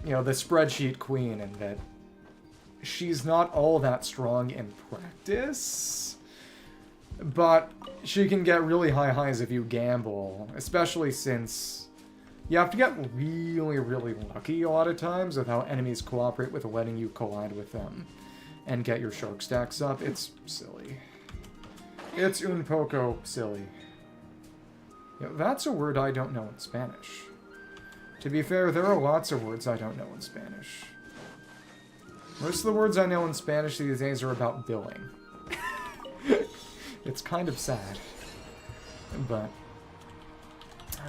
you know, the spreadsheet queen, and that she's not all that strong in practice, but she can get really high highs if you gamble, especially since you have to get really, really lucky a lot of times with how enemies cooperate with letting you collide with them and get your shark stacks up. It's silly. It's un poco silly. You know, that's a word I don't know in Spanish. To be fair, there are lots of words I don't know in Spanish. Most of the words I know in Spanish these days are about billing. It's kind of sad. But...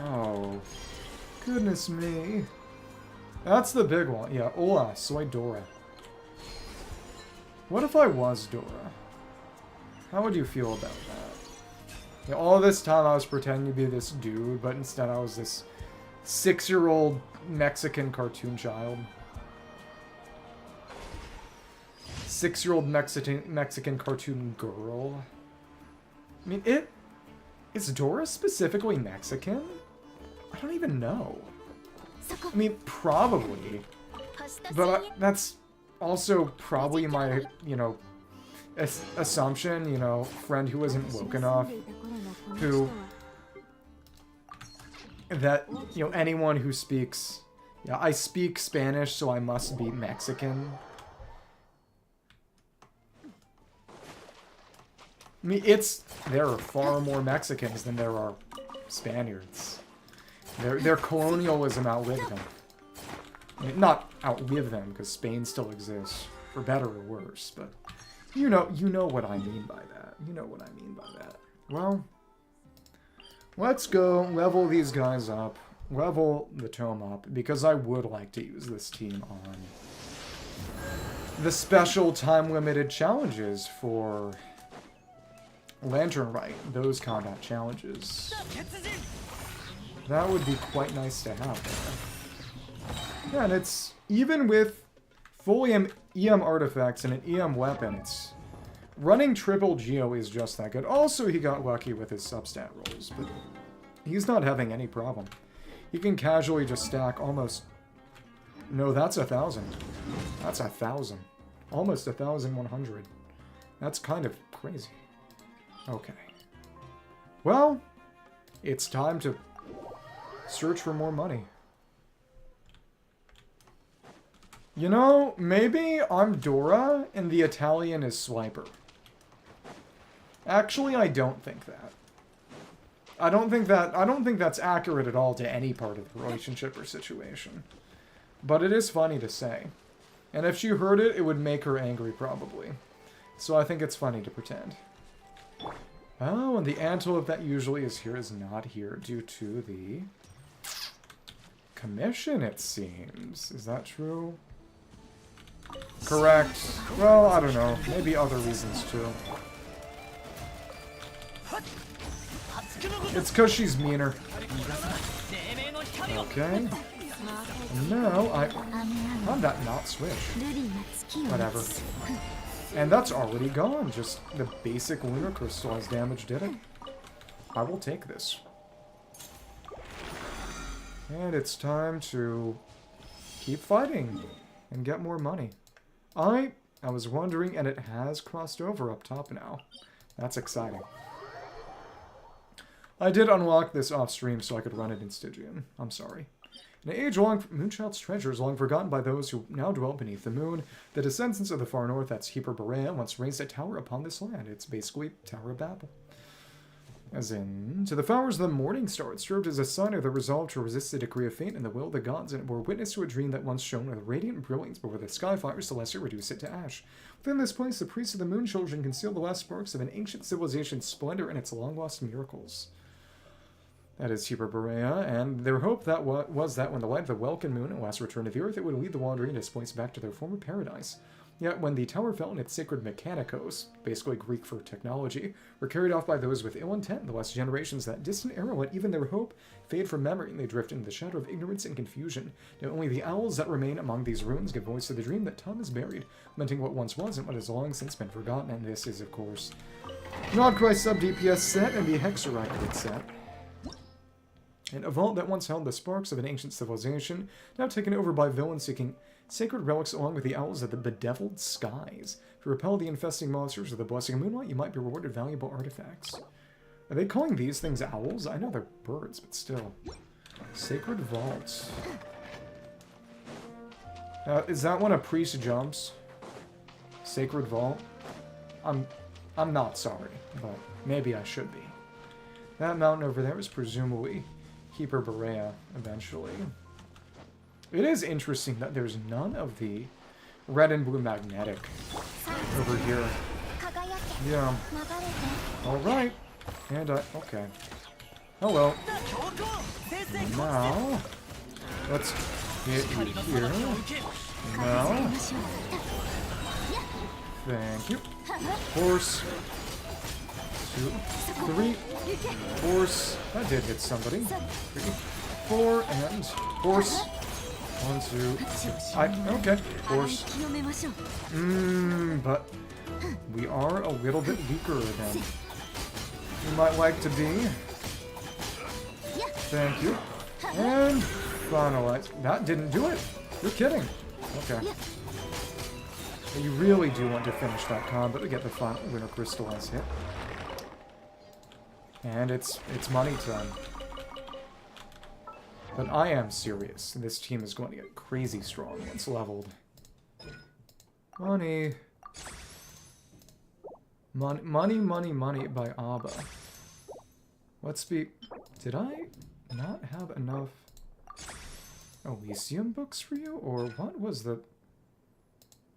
oh... goodness me. That's the big one. Yeah, hola, soy Dora. What if I was Dora? How would you feel about that? You know, all this time I was pretending to be this dude, but instead I was this 6-year-old Mexican cartoon child. 6-year-old Mexican cartoon girl. I mean, is Dora specifically Mexican? I don't even know. I mean, probably. But that's also probably my, you know, assumption, you know, friend who isn't woke enough, who, that, you know, anyone who speaks, yeah, I speak Spanish, so I must be Mexican. I mean, there are far more Mexicans than there are Spaniards. Their colonialism outlived them. I mean, not outlive them, because Spain still exists, for better or worse, but you know what I mean by that. You know what I mean by that. Well, let's go level these guys up, level the Tome up, because I would like to use this team on the special time-limited challenges for Lantern Rite, those combat challenges. That would be quite nice to have there. Yeah, and it's, even with full EM artifacts and an EM weapon, it's running triple Geo is just that good. Also, he got lucky with his substat rolls, but he's not having any problem. He can casually just stack almost... no, that's 1,000. That's 1,000. Almost 1,100. That's kind of crazy. Okay. Well, it's time to search for more money. You know, maybe I'm Dora and the Italian is Swiper. Actually, I don't think that. I don't think that's accurate at all to any part of the relationship or situation. But it is funny to say. And if she heard it, it would make her angry, probably. So I think it's funny to pretend. Oh, and the antelope that usually is here is not here due to the commission, it seems. Is that true? Correct. Well, I don't know. Maybe other reasons, too. It's because she's meaner. Okay. And now how'd that not switch? Whatever. And that's already gone. Just the basic lunar crystallized damage did it. I will take this. And it's time to keep fighting and get more money. I was wondering, and it has crossed over up top now. That's exciting. I did unlock this off stream so I could run it in Stygian. I'm sorry. An age-long Moonchild's treasure is long forgotten by those who now dwell beneath the moon. The descendants of the far north, that's Hyperborea, once raised a tower upon this land. It's basically Tower of Babel. As in, to the followers of the Morning Star, it served as a sign of the resolve to resist the decree of fate and the will of the gods, and it bore witness to a dream that once shone with radiant brilliance, but with the skyfire celestial reduced it to ash. Within this place, the priests of the Moon Children concealed the last sparks of an ancient civilization's splendor and its long-lost miracles. That is Hyperborea, and their hope that was that when the light of the Welkin moon at last returned to the earth, it would lead the wandering displaced back to their former paradise. Yet when the tower fell and its sacred mechanicos, basically Greek for technology, were carried off by those with ill intent, the last generations that distant era let even their hope fade from memory, and they drift into the shadow of ignorance and confusion. Now only the owls that remain among these ruins give voice to the dream that time is buried, lamenting what once was and what has long since been forgotten, and this is, of course, Nodcry sub DPS set and the Hexerite set. And a vault that once held the sparks of an ancient civilization, now taken over by villains seeking sacred relics along with the owls of the bedeviled skies. To repel the infesting monsters with the blessing of moonlight, you might be rewarded valuable artifacts. Are they calling these things owls? I know they're birds, but still. Sacred vaults. Is that when a priest jumps? Sacred vault? I'm not sorry, but maybe I should be. That mountain over there is presumably Keeper Berea, eventually. It is interesting that there's none of the red and blue magnetic over here. Yeah. Alright. And okay. Hello. Now, let's get you here. Now. Thank you. Horse. 2, 3. Horse. That did hit somebody. 3, 4, and horse. 1, 2. Okay. Horse. But we are a little bit weaker than we might like to be. Thank you. And finalize. That didn't do it. You're kidding. Okay. But you really do want to finish that combat to get the final Lunar Crystallize hit. And it's money time. But I am serious. This team is going to get crazy strong once leveled. Money. Money by Abba. Let's be... Did I not have enough Elysium books for you? Or what was the...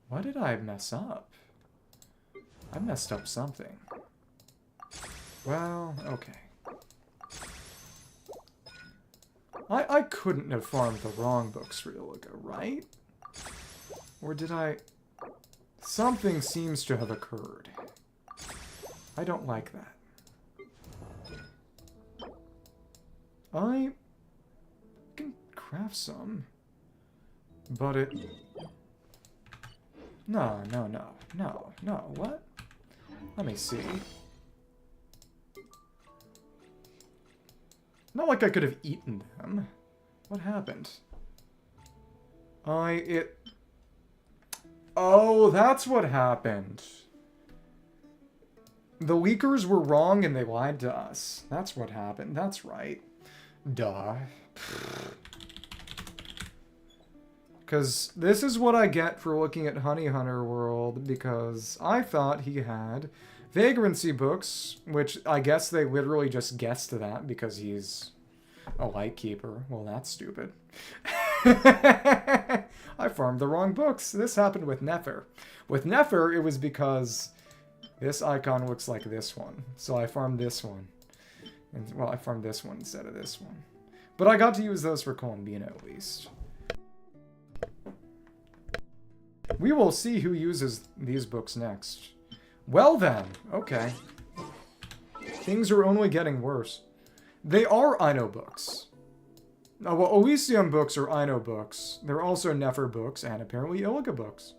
Why did I mess up? I messed up something. Well, okay. I couldn't have farmed the wrong books for Illuga, right? Or did I... Something seems to have occurred. I don't like that. I can craft some, but it... No, what? Let me see. Not like I could have eaten them. What happened? Oh, that's what happened. The leakers were wrong and they lied to us. That's what happened. That's right. Duh. Because this is what I get for looking at Honey Hunter World, because I thought he had vagrancy books, which I guess they literally just guessed that because he's a Lightkeeper. Well, that's stupid. I farmed the wrong books. This happened with Nefer. With Nefer, it was because this icon looks like this one. So I farmed this one. And, well, I farmed this one instead of this one. But I got to use those for Columbina at least. We will see who uses these books next. Well then, okay. Things are only getting worse. They are Ino books. Oh, well, Elysium books are Ino books. They're also Nefer books and apparently Illuga books.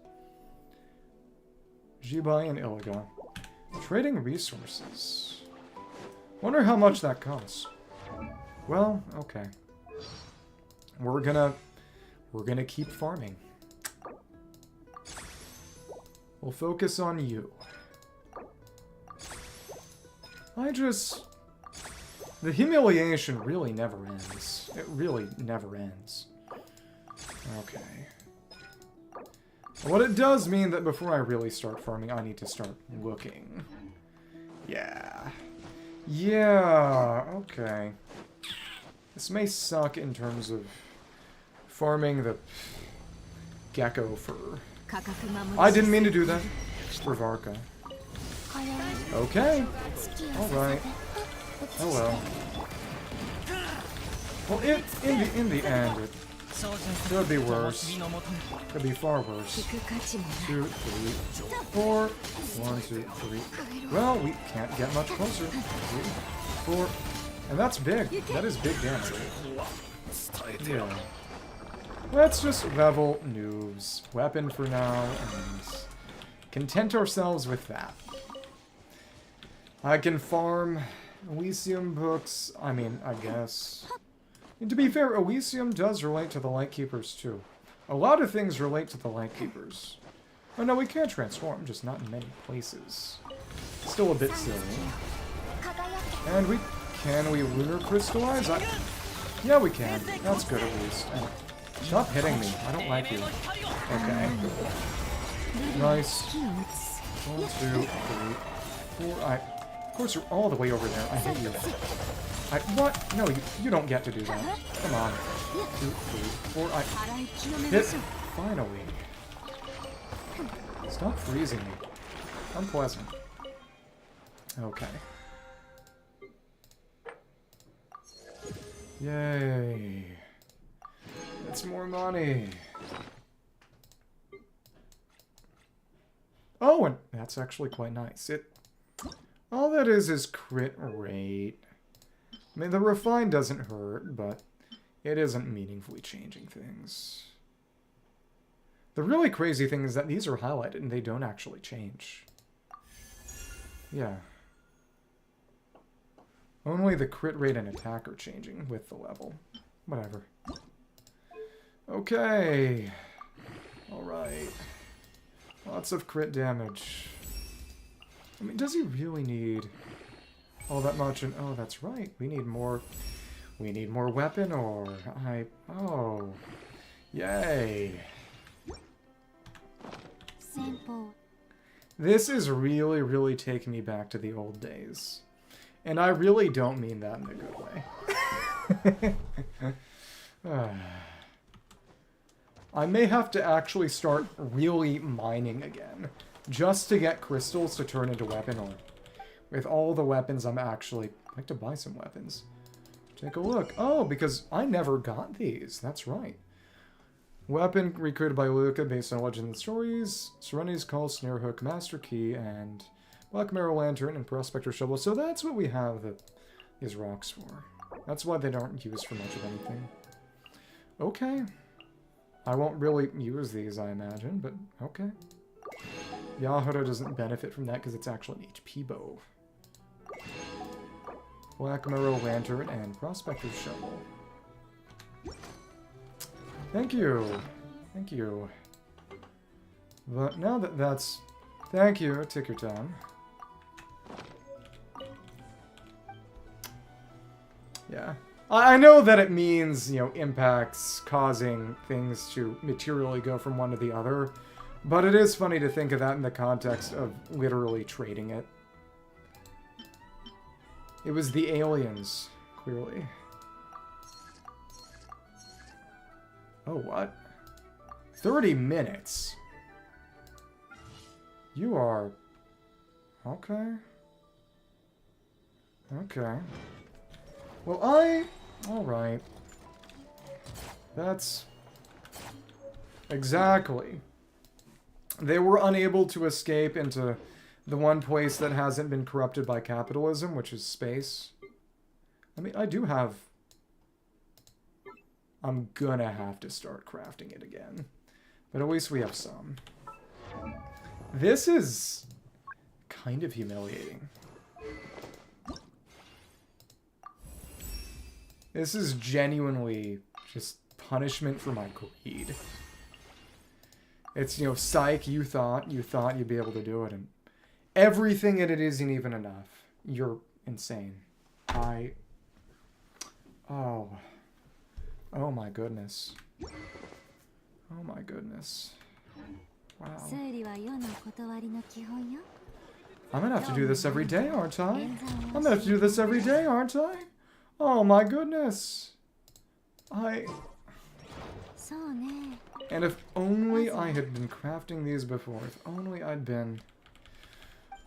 Zibai and Illuga. Trading resources. Wonder how much that costs. Well, okay. We're gonna keep farming. We'll focus on you. The humiliation really never ends. It really never ends. Okay. What it does mean that before I really start farming, I need to start looking. Yeah. Yeah, okay. This may suck in terms of farming the gecko fur. I didn't mean to do that. For Varka. Okay. Alright. Oh well. Well, in the end, it could be worse. Could be far worse. 2, 3, 4. 1, 2, 3. Well, we can't get much closer. 3, 4. And that's big. That is big damage. Yeah. Let's just level Neuv's weapon for now and content ourselves with that. I can farm Elysium books. I mean, I guess. And to be fair, Elysium does relate to the Lightkeepers too. A lot of things relate to the Lightkeepers. Oh no, we can transform, just not in many places. Still a bit silly. And can we lunar crystallize? Yeah, we can. That's good at least. Stop hitting me. I don't like you. Okay. Nice. 1, 2, 3, 4. Of course, you're all the way over there. I hate you. What? No, you don't get to do that. Come on. 2, 3, 4. Hit. Finally. Stop freezing me. Unpleasant. Okay. Yay. That's more money. Oh, and that's actually quite nice. All that is crit rate. I mean, the refine doesn't hurt, but it isn't meaningfully changing things. The really crazy thing is that these are highlighted and they don't actually change. Yeah. Only the crit rate and attack are changing with the level. Whatever. Okay. Alright. Lots of crit damage. I mean, does he really need all that much? And oh, that's right. We need more weapon ore. Oh. Yay. This is really, really taking me back to the old days. And I really don't mean that in a good way. I may have to actually start really mining again, just to get crystals to turn into weapon ore. With all the weapons, I'd like to buy some weapons. Take a look. Oh, because I never got these. That's right. Weapon recruited by Illuga based on legends and stories. Serenade's Call, Snare Hook, Master Key, and Black Mirror Lantern and Prospector Shovel. So that's what we have these rocks for. That's why they don't use for much of anything. Okay. I won't really use these, I imagine, but okay. Yahara doesn't benefit from that because it's actually an HP bow. Black Mirror Lantern and Prospector Shovel. Thank you. Thank you. But now that that's... Thank you. Take your time. Yeah. I know that it means, impacts causing things to materially go from one to the other, but it is funny to think of that in the context of literally trading it. It was the aliens, clearly. Oh, what? 30 minutes? You are... Okay. Okay. Well, Alright. That's... Exactly. They were unable to escape into the one place that hasn't been corrupted by capitalism, which is space. I mean, I do have... I'm gonna have to start crafting it again. But at least we have some. This is kind of humiliating. This is genuinely just punishment for my greed. It's, psych, you thought you'd be able to do it, and everything in it isn't even enough. You're insane. Oh my goodness. Oh my goodness. Wow. I'm gonna have to do this every day, aren't I? I'm gonna have to do this every day, aren't I? Oh my goodness. And if only I had been crafting these before. If only I'd been...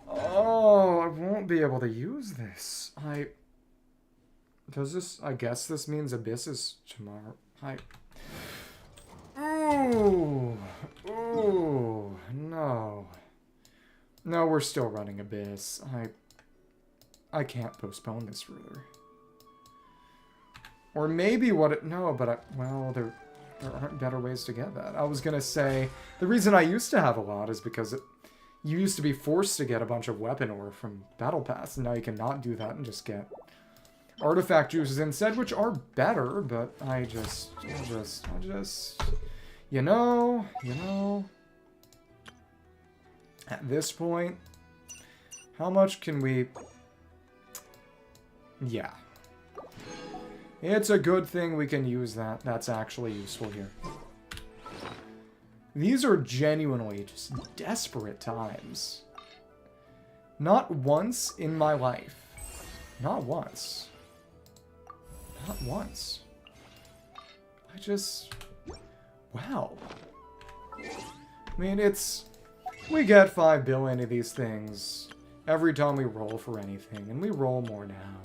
Oh, I won't be able to use this. Does this... I guess this means Abyss is tomorrow. Oh, no. No, we're still running Abyss. I can't postpone this further. Or maybe no, but well, there aren't better ways to get that. I was gonna say, the reason I used to have a lot is because you used to be forced to get a bunch of weapon ore from Battle Pass, and now you cannot do that and just get artifact juices instead, which are better, but I just, you know, at this point, how much can we, yeah. It's a good thing we can use that. That's actually useful here. These are genuinely just desperate times. Not once in my life. Not once. Not once. I just... Wow. I mean, it's... We get 5 billion of these things every time we roll for anything, and we roll more now.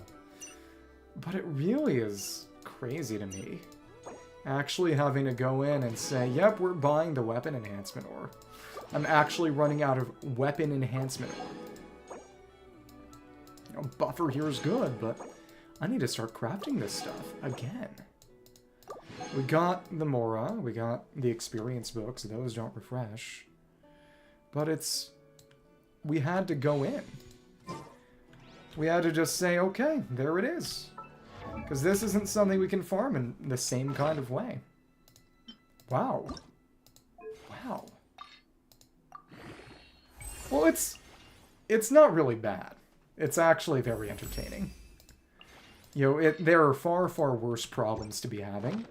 But it really is crazy to me. Actually having to go in and say, yep, we're buying the weapon enhancement ore. I'm actually running out of weapon enhancement ore. You know, buffer here is good, but I need to start crafting this stuff again. We got the Mora, we got the experience books, those don't refresh. But it's... We had to go in. We had to just say, okay, there it is. Because this isn't something we can farm in the same kind of way. Wow. Wow. Well, it's not really bad. It's actually very entertaining. You know, there are far, far worse problems to be having.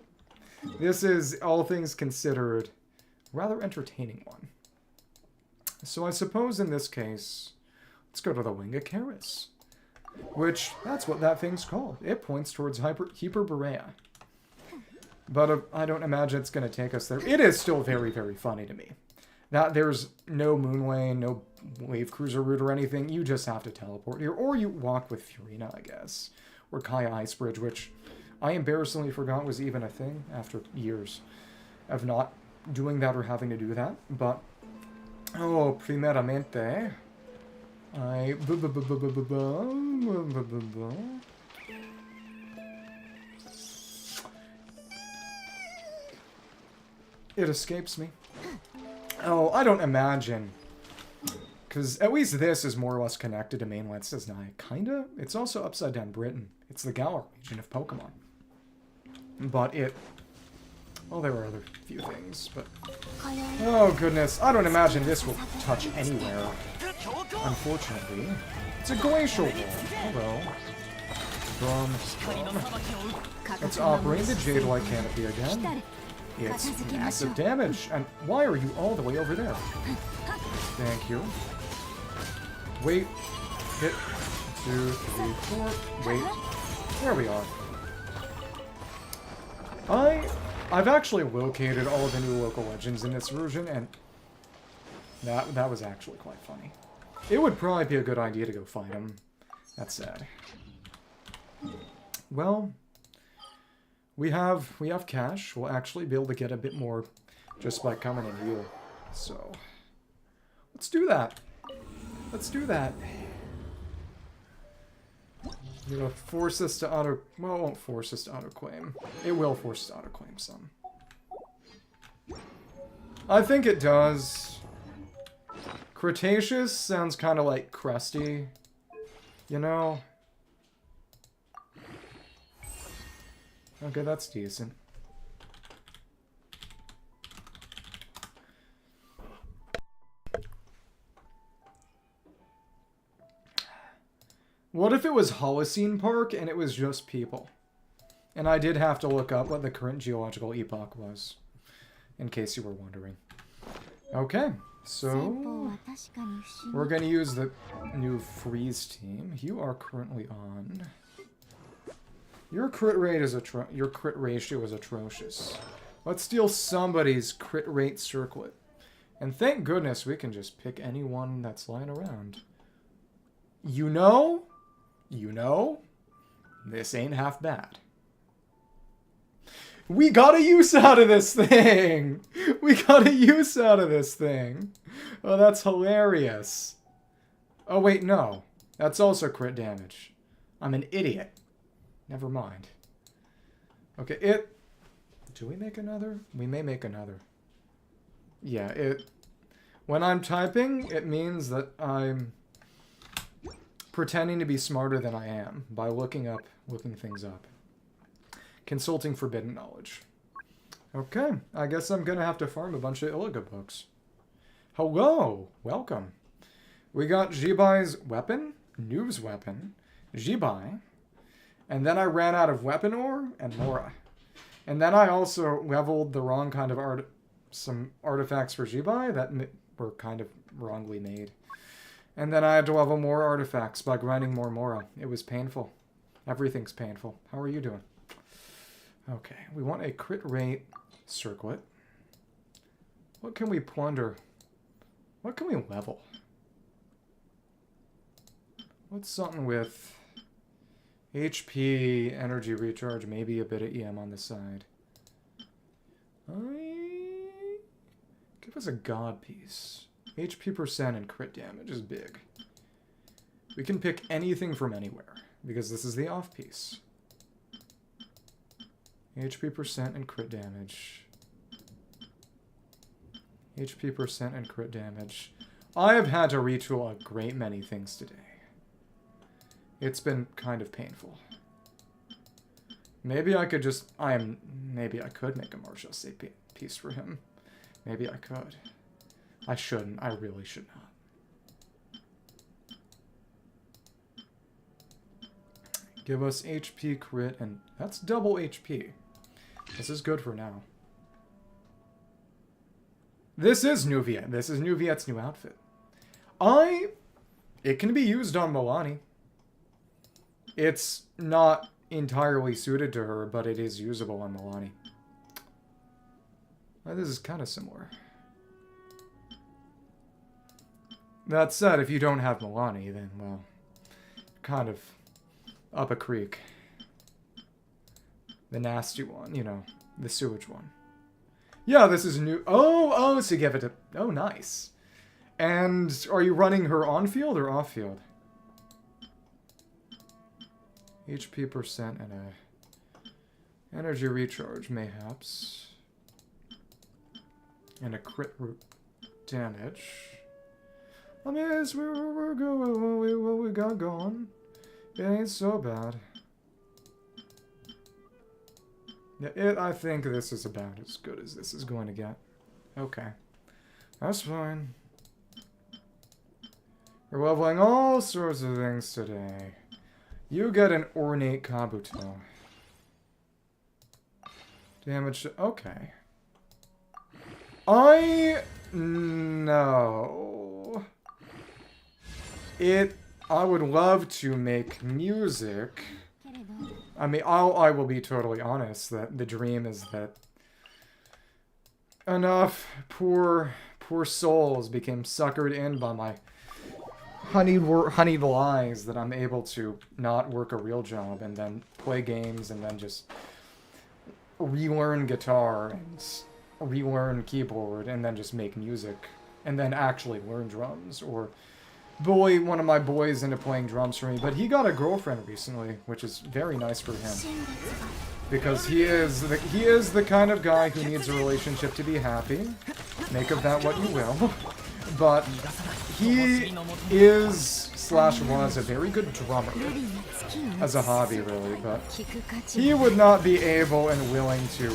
This is, all things considered, a rather entertaining one. So I suppose in this case, let's go to the Wing of Karis. Which, that's what that thing's called. It points towards Hyperborea. But I don't imagine it's going to take us there. It is still very, very funny to me. That there's no moon lane, no wave cruiser route or anything. You just have to teleport here. Or you walk with Furina, I guess. Or Kaya Icebridge, which I embarrassingly forgot was even a thing after years of not doing that or having to do that. But, oh, primeramente... It escapes me. Oh, I don't imagine. Because at least this is more or less connected to mainland Cisnai. Kinda? It's also Upside Down Britain. It's the Galar region of Pokemon. But it... Well, there are other few things, but... Oh, goodness. I don't imagine this will touch anywhere. Unfortunately. It's a glacial wall. Hello. Let's operate the Jade-like canopy again. It's massive damage. And why are you all the way over there? Thank you. Wait. Hit. 2, 3, 4. Wait. There we are. I've actually located all the new local legends in this version, and that was actually quite funny. It would probably be a good idea to go find them. That's sad. Well, we have cash. We'll actually be able to get a bit more just by coming in here. So, let's do that. Let's do that. You know, force us to auto... Well, it won't force us to auto-claim. It will force us to auto-claim some. I think it does. Cretaceous sounds kind of like crusty. You know? Okay, that's decent. What if it was Holocene Park and it was just people? And I did have to look up what the current geological epoch was, in case you were wondering. Okay, so we're going to use the new freeze team. You are currently on. Your crit rate is your crit ratio is atrocious. Let's steal somebody's crit rate circlet. And thank goodness we can just pick anyone that's lying around. You know, this ain't half bad. We got a use out of this thing! We got a use out of this thing! Oh, that's hilarious. Oh, wait, no. That's also crit damage. I'm an idiot. Never mind. Okay, do we make another? We may make another. Yeah, when I'm typing, it means that I'm pretending to be smarter than I am by looking things up. Consulting forbidden knowledge. Okay, I guess I'm gonna have to farm a bunch of Illuga books. Hello! Welcome. We got Zibai's weapon, Neuv's weapon, Zibai, and then I ran out of weapon ore and Mora. And then I also leveled the wrong kind of some artifacts for Zibai that were kind of wrongly made. And then I had to level more artifacts by grinding more Mora. It was painful. Everything's painful. How are you doing? Okay, we want a crit rate circlet. What can we plunder? What can we level? What's something with HP, energy recharge, maybe a bit of EM on the side? Give us a god piece. HP percent and crit damage is big. We can pick anything from anywhere, because this is the off piece. HP percent and crit damage. HP percent and crit damage. I have had to retool a great many things today. It's been kind of painful. Maybe I could just... maybe I could make a martial state piece for him. Maybe I could. I shouldn't. I really should not. Give us HP, crit, and... That's double HP. This is good for now. This is Neuvillette. This is Neuvillette's new outfit. It can be used on Milani. It's not entirely suited to her, but it is usable on Milani. This is kind of similar. That said, if you don't have Milani, then, well, kind of up a creek. The nasty one, you know, the sewage one. Yeah, this is new. Oh, so give it a... Oh, nice. And are you running her on-field or off-field? HP percent and a energy recharge, mayhaps. And a crit root damage. I mean, it's, we're good with what we got going. It ain't so bad. Yeah, I think this is about as good as this is going to get. Okay. That's fine. We're leveling all sorts of things today. You get an ornate Kabuto. Damage to... Okay. No. I would love to make music. I mean, I will be totally honest that the dream is that enough poor souls became suckered in by my honeyed lies that I'm able to not work a real job and then play games and then just relearn guitar and relearn keyboard and then just make music and then actually learn drums or bully one of my boys into playing drums for me. But he got a girlfriend recently, which is very nice for him. Because he is the kind of guy who needs a relationship to be happy. Make of that what you will. But he is/was a very good drummer. As a hobby, really. But he would not be able and willing to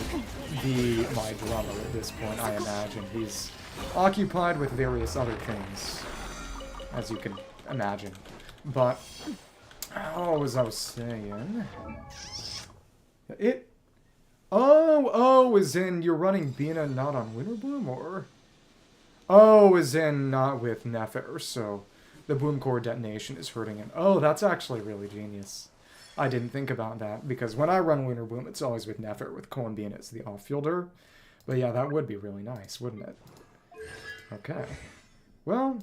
be my drummer at this point, I imagine. He's occupied with various other things, as you can imagine. But, as I was saying... as in you're running Bina not on Winterbloom, or... as in not with Nefer, so the Boom Core detonation is hurting it. Oh, that's actually really genius. I didn't think about that, because when I run Winterbloom, it's always with Nefer, with Koen Bina as the off-fielder. But yeah, that would be really nice, wouldn't it? Okay. Well,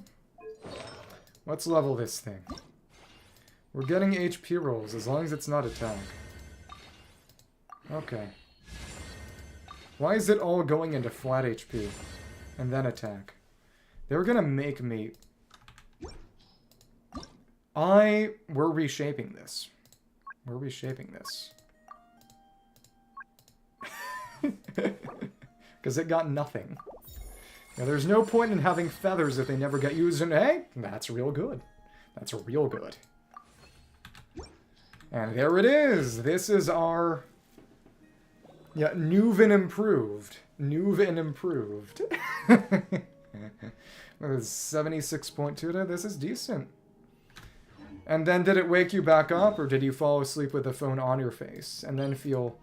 let's level this thing. We're getting HP rolls, as long as it's not attack. Okay. Why is it all going into flat HP? And then attack. They're gonna make me... We're reshaping this. We're reshaping this. Because it got nothing. Now, there's no point in having feathers if they never get used, and hey, that's real good. That's real good. And there it is! This is our... Yeah, Neuv and improved. Neuv and improved. What is 76.2? This is decent. And then did it wake you back up, or did you fall asleep with the phone on your face and then feel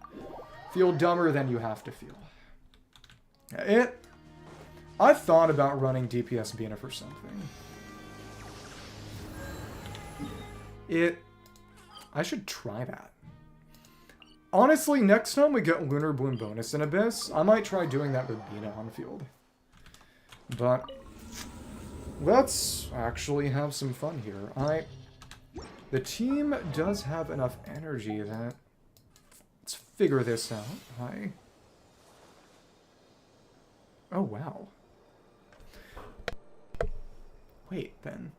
dumber than you have to feel? I thought about running DPS Bina for something. I should try that. Honestly, next time we get Lunar Bloom bonus in Abyss, I might try doing that with Bina on field. But let's actually have some fun here. The team does have enough energy that... Let's figure this out. Oh, wow. Wait, then.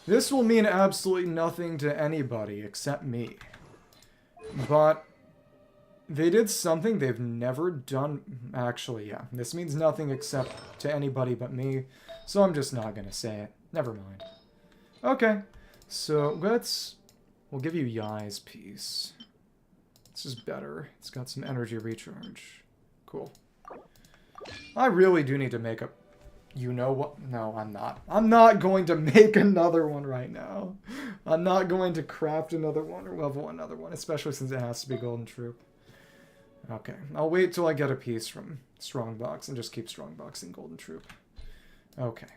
This will mean absolutely nothing to anybody except me. But they did something they've never done. Actually, yeah. This means nothing except to anybody but me. So I'm just not going to say it. Never mind. Okay. So we'll give you Yai's piece. This is better. It's got some energy recharge. Cool. I really do need to make a... You know what? No, I'm not. I'm not going to make another one right now. I'm not going to craft another one or level another one, especially since it has to be Golden Troop. Okay, I'll wait till I get a piece from Strongbox and just keep Strongboxing Golden Troop. Okay.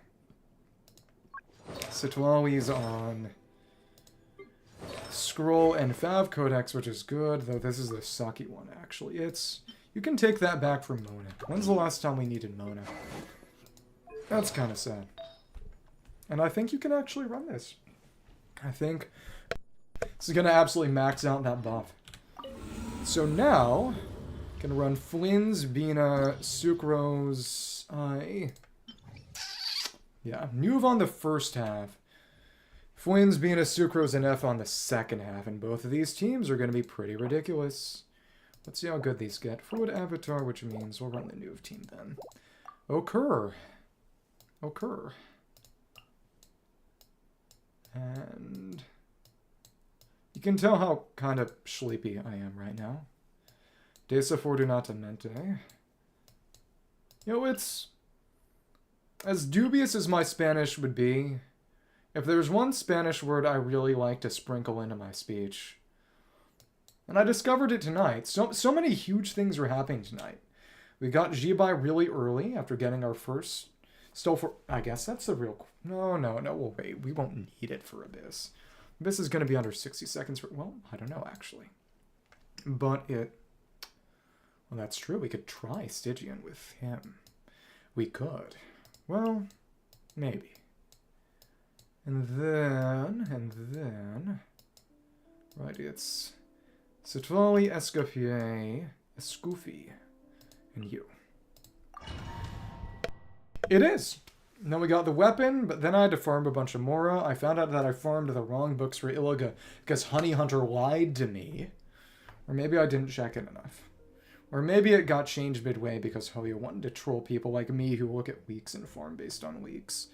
Sitwali's on Scroll and Fav Codex, which is good, though this is the sucky one, actually. You can take that back from Mona. When's the last time we needed Mona? That's kind of sad. And I think you can actually run this. I think this is going to absolutely max out that buff. So now, can run Flynn's, Bina, Sucrose, yeah, Neuv on the first half. Flynn's, Bina, Sucrose, and F on the second half. And both of these teams are going to be pretty ridiculous. Let's see how good these get. Fluid Avatar, which means we'll run the Neuv team then. Occur. And you can tell how kind of sleepy I am right now. Desafortunadamente. You know, it's as dubious as my Spanish would be. If there's one Spanish word I really like to sprinkle into my speech, and I discovered it tonight. So many huge things are happening tonight. We got Zibai really early after getting our first... I guess that's the real... No, we'll wait. We won't need it for Abyss. Abyss is going to be under 60 seconds. Well, I don't know, actually. But it... Well, that's true. We could try Stygian with him. We could. Well, maybe. And then... Right, it's... Sitvali, Escoffier, Escuffi, and you. It is! And then we got the weapon, but then I had to farm a bunch of Mora. I found out that I farmed the wrong books for Illuga because Honey Hunter lied to me. Or maybe I didn't check it enough. Or maybe it got changed midway because Hoya wanted to troll people like me who look at weeks and farm based on weeks.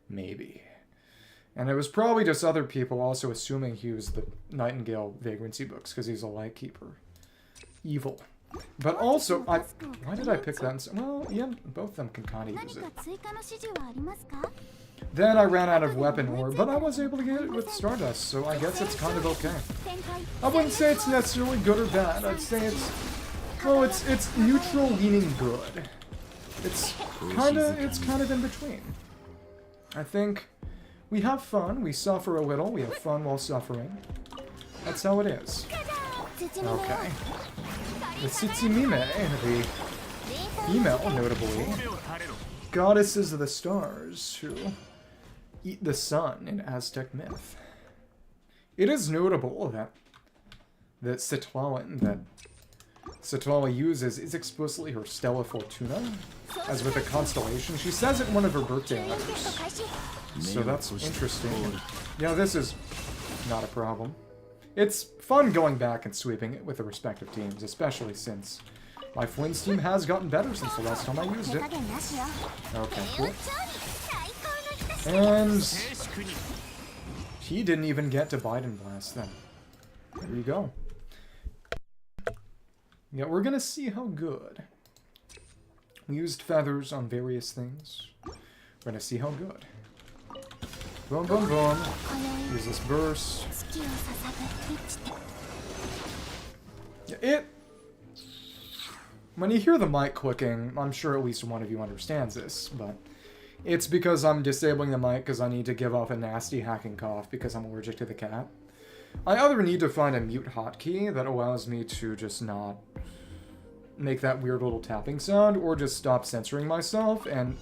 Maybe. And it was probably just other people also assuming he was the Nightingale Vagrancy books because he's a Lightkeeper. Evil. But also, why did I pick that? Well, yeah, both of them can kind of use it. Then I ran out of weapon ore, but I was able to get it with Stardust, so I guess it's kind of okay. I wouldn't say it's necessarily good or bad. I'd say it's neutral leaning good. It's kind of in between. I think we have fun, we suffer a little, we have fun while suffering. That's how it is. Okay. The Tsitsimime, the female, notably, goddesses of the stars who eat the sun in Aztec myth. It is notable that Sitwala uses is explicitly her Stella Fortuna, as with a constellation. She says it in one of her birthday letters. So that's interesting. Yeah, this is not a problem. It's fun going back and sweeping it with the respective teams, especially since my Flynn's team has gotten better since the last time I used it. Okay, cool. And he didn't even get to Biden Blast then. There you go. Yeah, we're gonna see how good. We used feathers on various things. We're gonna see how good. Boom, boom, boom. Use this burst. Yeah, when you hear the mic clicking, I'm sure at least one of you understands this, but it's because I'm disabling the mic because I need to give off a nasty hacking cough because I'm allergic to the cat. I either need to find a mute hotkey that allows me to just not make that weird little tapping sound, or just stop censoring myself and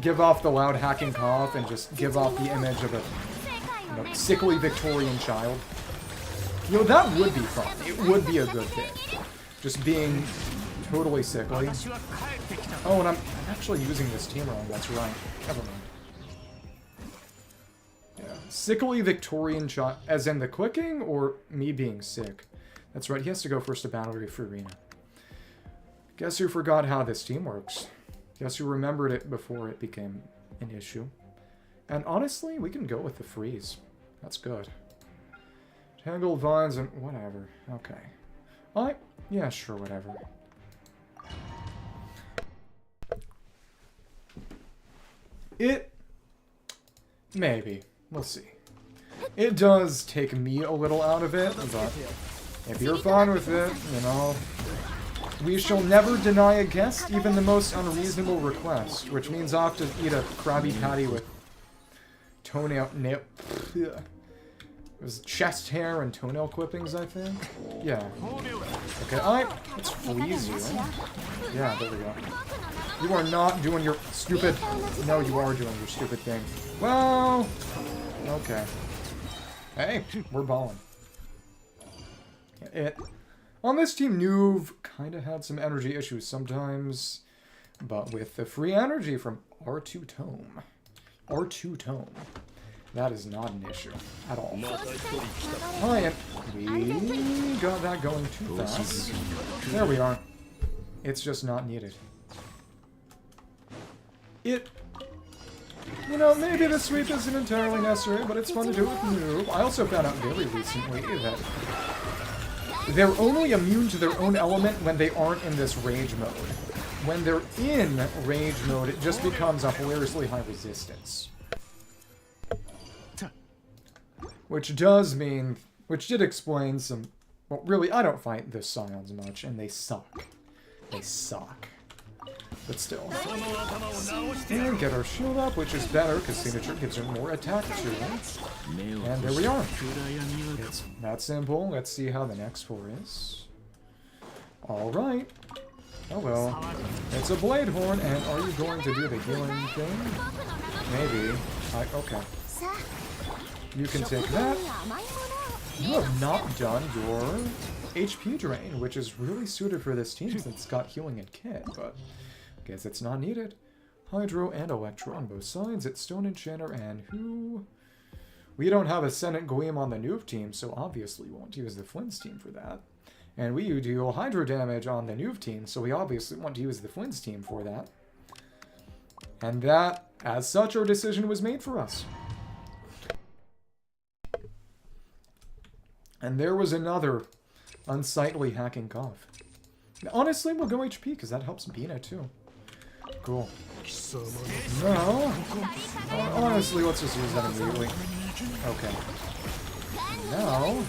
give off the loud hacking cough and just give off the image of a sickly Victorian child. You know, that would be fun. It would be a good thing. Just being totally sickly. Oh, and I'm actually using this team wrong. That's right. Never mind. Yeah. Sickly Victorian child. As in the clicking, or me being sick? That's right. He has to go first to battle for Arena. Guess who forgot how this team works? Guess who remembered it before it became an issue? And honestly, we can go with the freeze. That's good. Tangled vines and whatever. Okay. Yeah, sure, whatever. Maybe. We'll see. It does take me a little out of it, but if you're fine with it, you know, we shall never deny a guest even the most unreasonable request, which means I'll have to eat a Krabby Patty with toenail... It was chest hair and toenail clippings, I think? Yeah. Okay, let's freeze you. Yeah, there we go. You are not doing your stupid... No, you are doing your stupid thing. Well... Okay. Hey, we're balling. On this team, Neuv kind of had some energy issues sometimes, but with the free energy from R2 Tome, that is not an issue at all. Alright, we got that going too fast. There we are. It's just not needed. You know, maybe the sweep isn't entirely necessary, but it's fun to do with Neuv. I also found out very recently that they're only immune to their own element when they aren't in this rage mode. When they're in rage mode, it just becomes a hilariously high resistance. Which does mean... Which did explain some... Well, really, I don't fight the Scions much, and they suck. They suck. But still. And get our shield up, which is better, because Signature gives her more attack to it. And there we are. It's that simple. Let's see how the next 4 is. Alright. Oh well. It's a Blade Horn, and are you going to do the healing thing? Maybe. Okay. You can take that. You have not done your HP drain, which is really suited for this team since it's got healing and kit, but guess it's not needed. Hydro and Electro on both sides. It's Stone Enchanter and who? We don't have a Senate Gleam on the Neuv team, so obviously we won't use the Flynn's team for that. And we deal Hydro damage on the Neuv team, so we obviously want to use the Flynn's team for that. And that, as such, our decision was made for us. And there was another unsightly hacking cough. Honestly, we'll go HP, because that helps Bina, too. Cool. No. Honestly, let's just use that immediately. Okay. Now,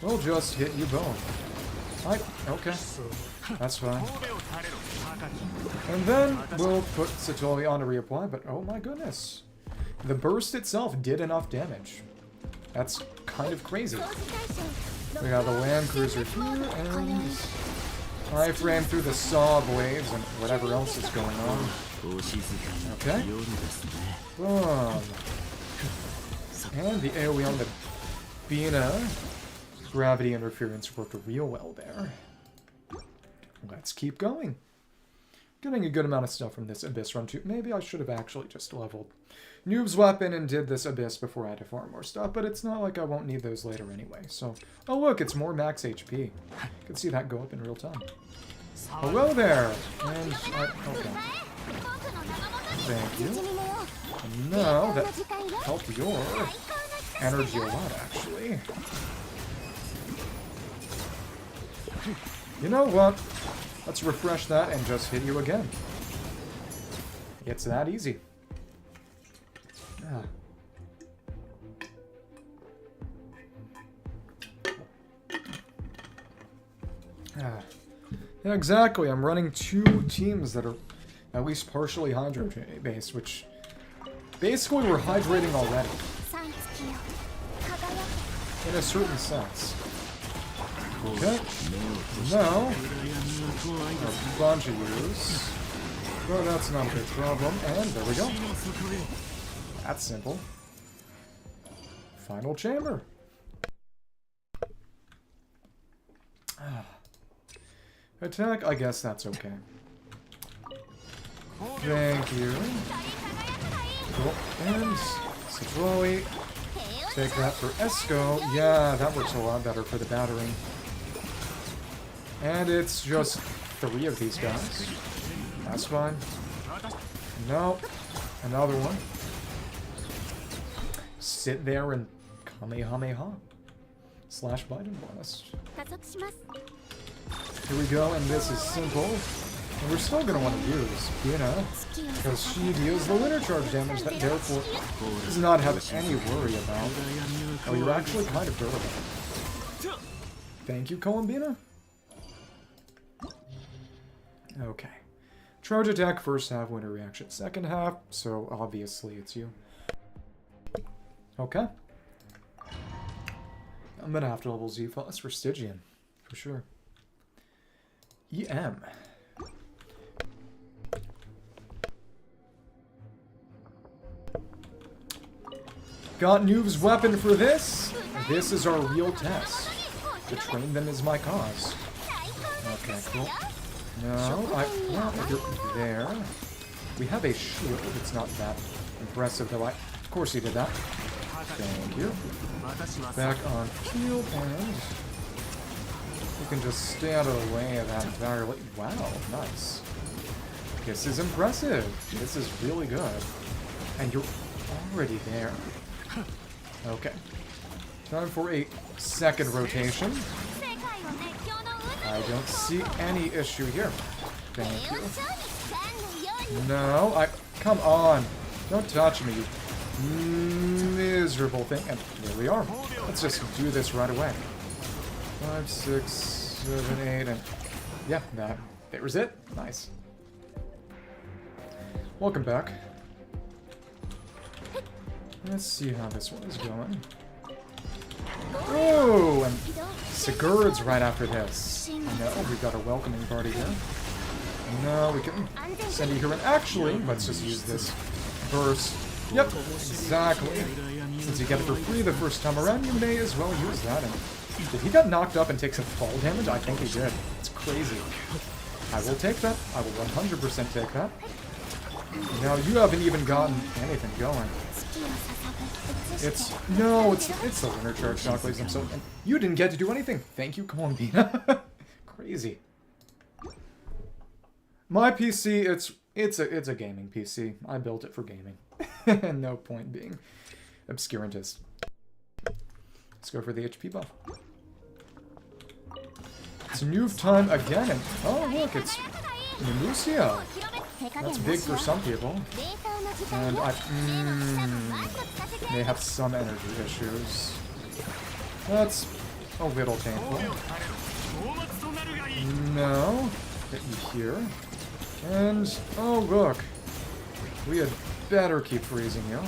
we'll just hit you both. Okay. That's fine. And then we'll put Satori on to reapply, but oh my goodness. The burst itself did enough damage. That's kind of crazy. We got the Land Cruiser here, and I frame through the saw blades and whatever else is going on. Okay. Boom. And the AoE on the Bina gravity interference worked real well there. Let's keep going. Getting a good amount of stuff from this Abyss run too. Maybe I should have actually just leveled Neuv's weapon and did this Abyss before I had to farm more stuff, but it's not like I won't need those later anyway. So, oh look, it's more max HP. You can see that go up in real time. Hello there! And, okay. Thank you. No, that helped your energy a lot, actually. You know what? Let's refresh that and just hit you again. It's that easy. Yeah. Yeah, exactly. I'm running 2 teams that are at least partially hydro-based, which basically we're hydrating already. In a certain sense. Okay. Now, a bunch of use. Well, that's not a big problem. And there we go. That's simple. Final chamber. Attack, I guess that's okay. Thank you. Cool. And Satori. Take that for Esco. Yeah, that works a lot better for the battery. And it's just 3 of these guys. That's fine. No. Another one. Sit there and Kamehameha. Slash Biden bonus. Here we go, and this is simple. And we're still going to want to use Bina, because she deals the linear charge damage that therefore does not have any worry about. Oh, you're actually kind of durable. Thank you, Columbina. Okay. Charge attack, first half, winter reaction, second half, so obviously it's you. Okay. I'm going to have to level Z plus for Stygian, for sure. EM. Got Neuv's weapon for this. This is our real test. To train them is my cause. Okay, cool. No, you're there. We have a shield. It's not that impressive, though. Of course he did that. Thank you. Back on field, and you can just stay out of the way of that entirely. Wow, nice. This is impressive. This is really good. And you're already there. Okay. Time for a second rotation. I don't see any issue here. Thank you. No, come on. Don't touch me, you miserable thing. And there we are. Let's just do this right away. 5, 6, 7, 8, and yeah, there's it. Nice. Welcome back. Let's see how this one is going. Oh, and Sigurd's right after this. No, we've got a welcoming party here. No, we can send you here. And actually, let's just use this burst. Yep, exactly. Since you get it for free the first time around, you may as well use that. And did he get knocked up and take some fall damage? I think he did. It's crazy. I will take that. I will 100% take that. Now, you haven't even gotten anything going. It's the winter charge shockwave. I'm so, and you didn't get to do anything. Thank you, Columbina. Crazy. My PC, it's a gaming PC. I built it for gaming. No point being obscurantist. Let's go for the HP buff. It's Neuv time again, and oh look, it's Nemusia. That's big for some people. And they have some energy issues. That's a little painful. No. Get you here. And, oh look. We had better keep freezing you.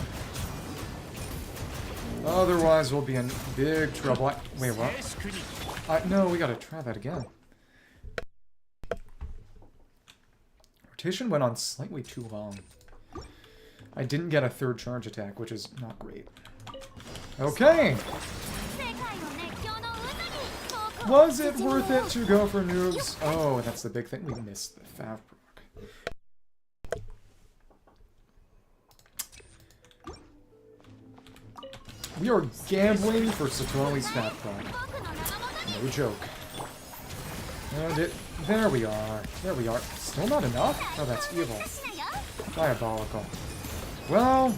Otherwise we'll be in big trouble. Wait, what? No, we gotta try that again. Rotation went on slightly too long. I didn't get a third charge attack, which is not great. Okay! Was it worth it to go for noobs? Oh, that's the big thing. We missed the Fav proc. We are gambling for Satori's Fav proc. No joke. And there we are. There we are. Still not enough? Oh, that's evil. Diabolical. Well,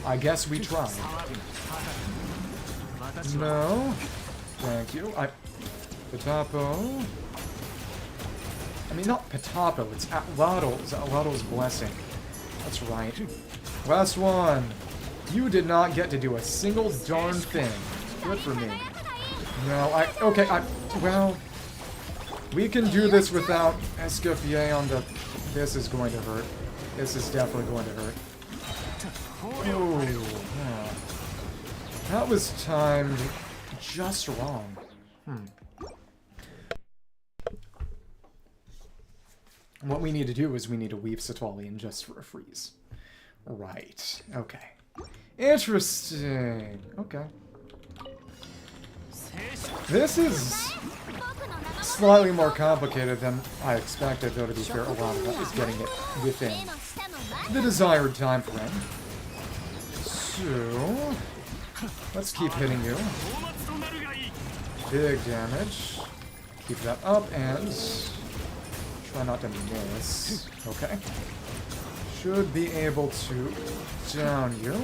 I guess we tried. No. Thank you. Patapo. I mean, not Patapo, it's Atlatls. Atlatls Blessing. That's right. Last one. You did not get to do a single darn thing. Good for me. No, okay, well, we can do this without Escoffier on the... This is going to hurt. This is definitely going to hurt. Oh, yeah. That was timed just wrong. What we need to do is we need to weave Satwalian just for a freeze. Right. Okay. Interesting. Okay. This is slightly more complicated than I expected, though, to be fair. A lot of that is getting it within the desired time frame. So, let's keep hitting you. Big damage. Keep that up and try not to miss. Okay. Should be able to down you.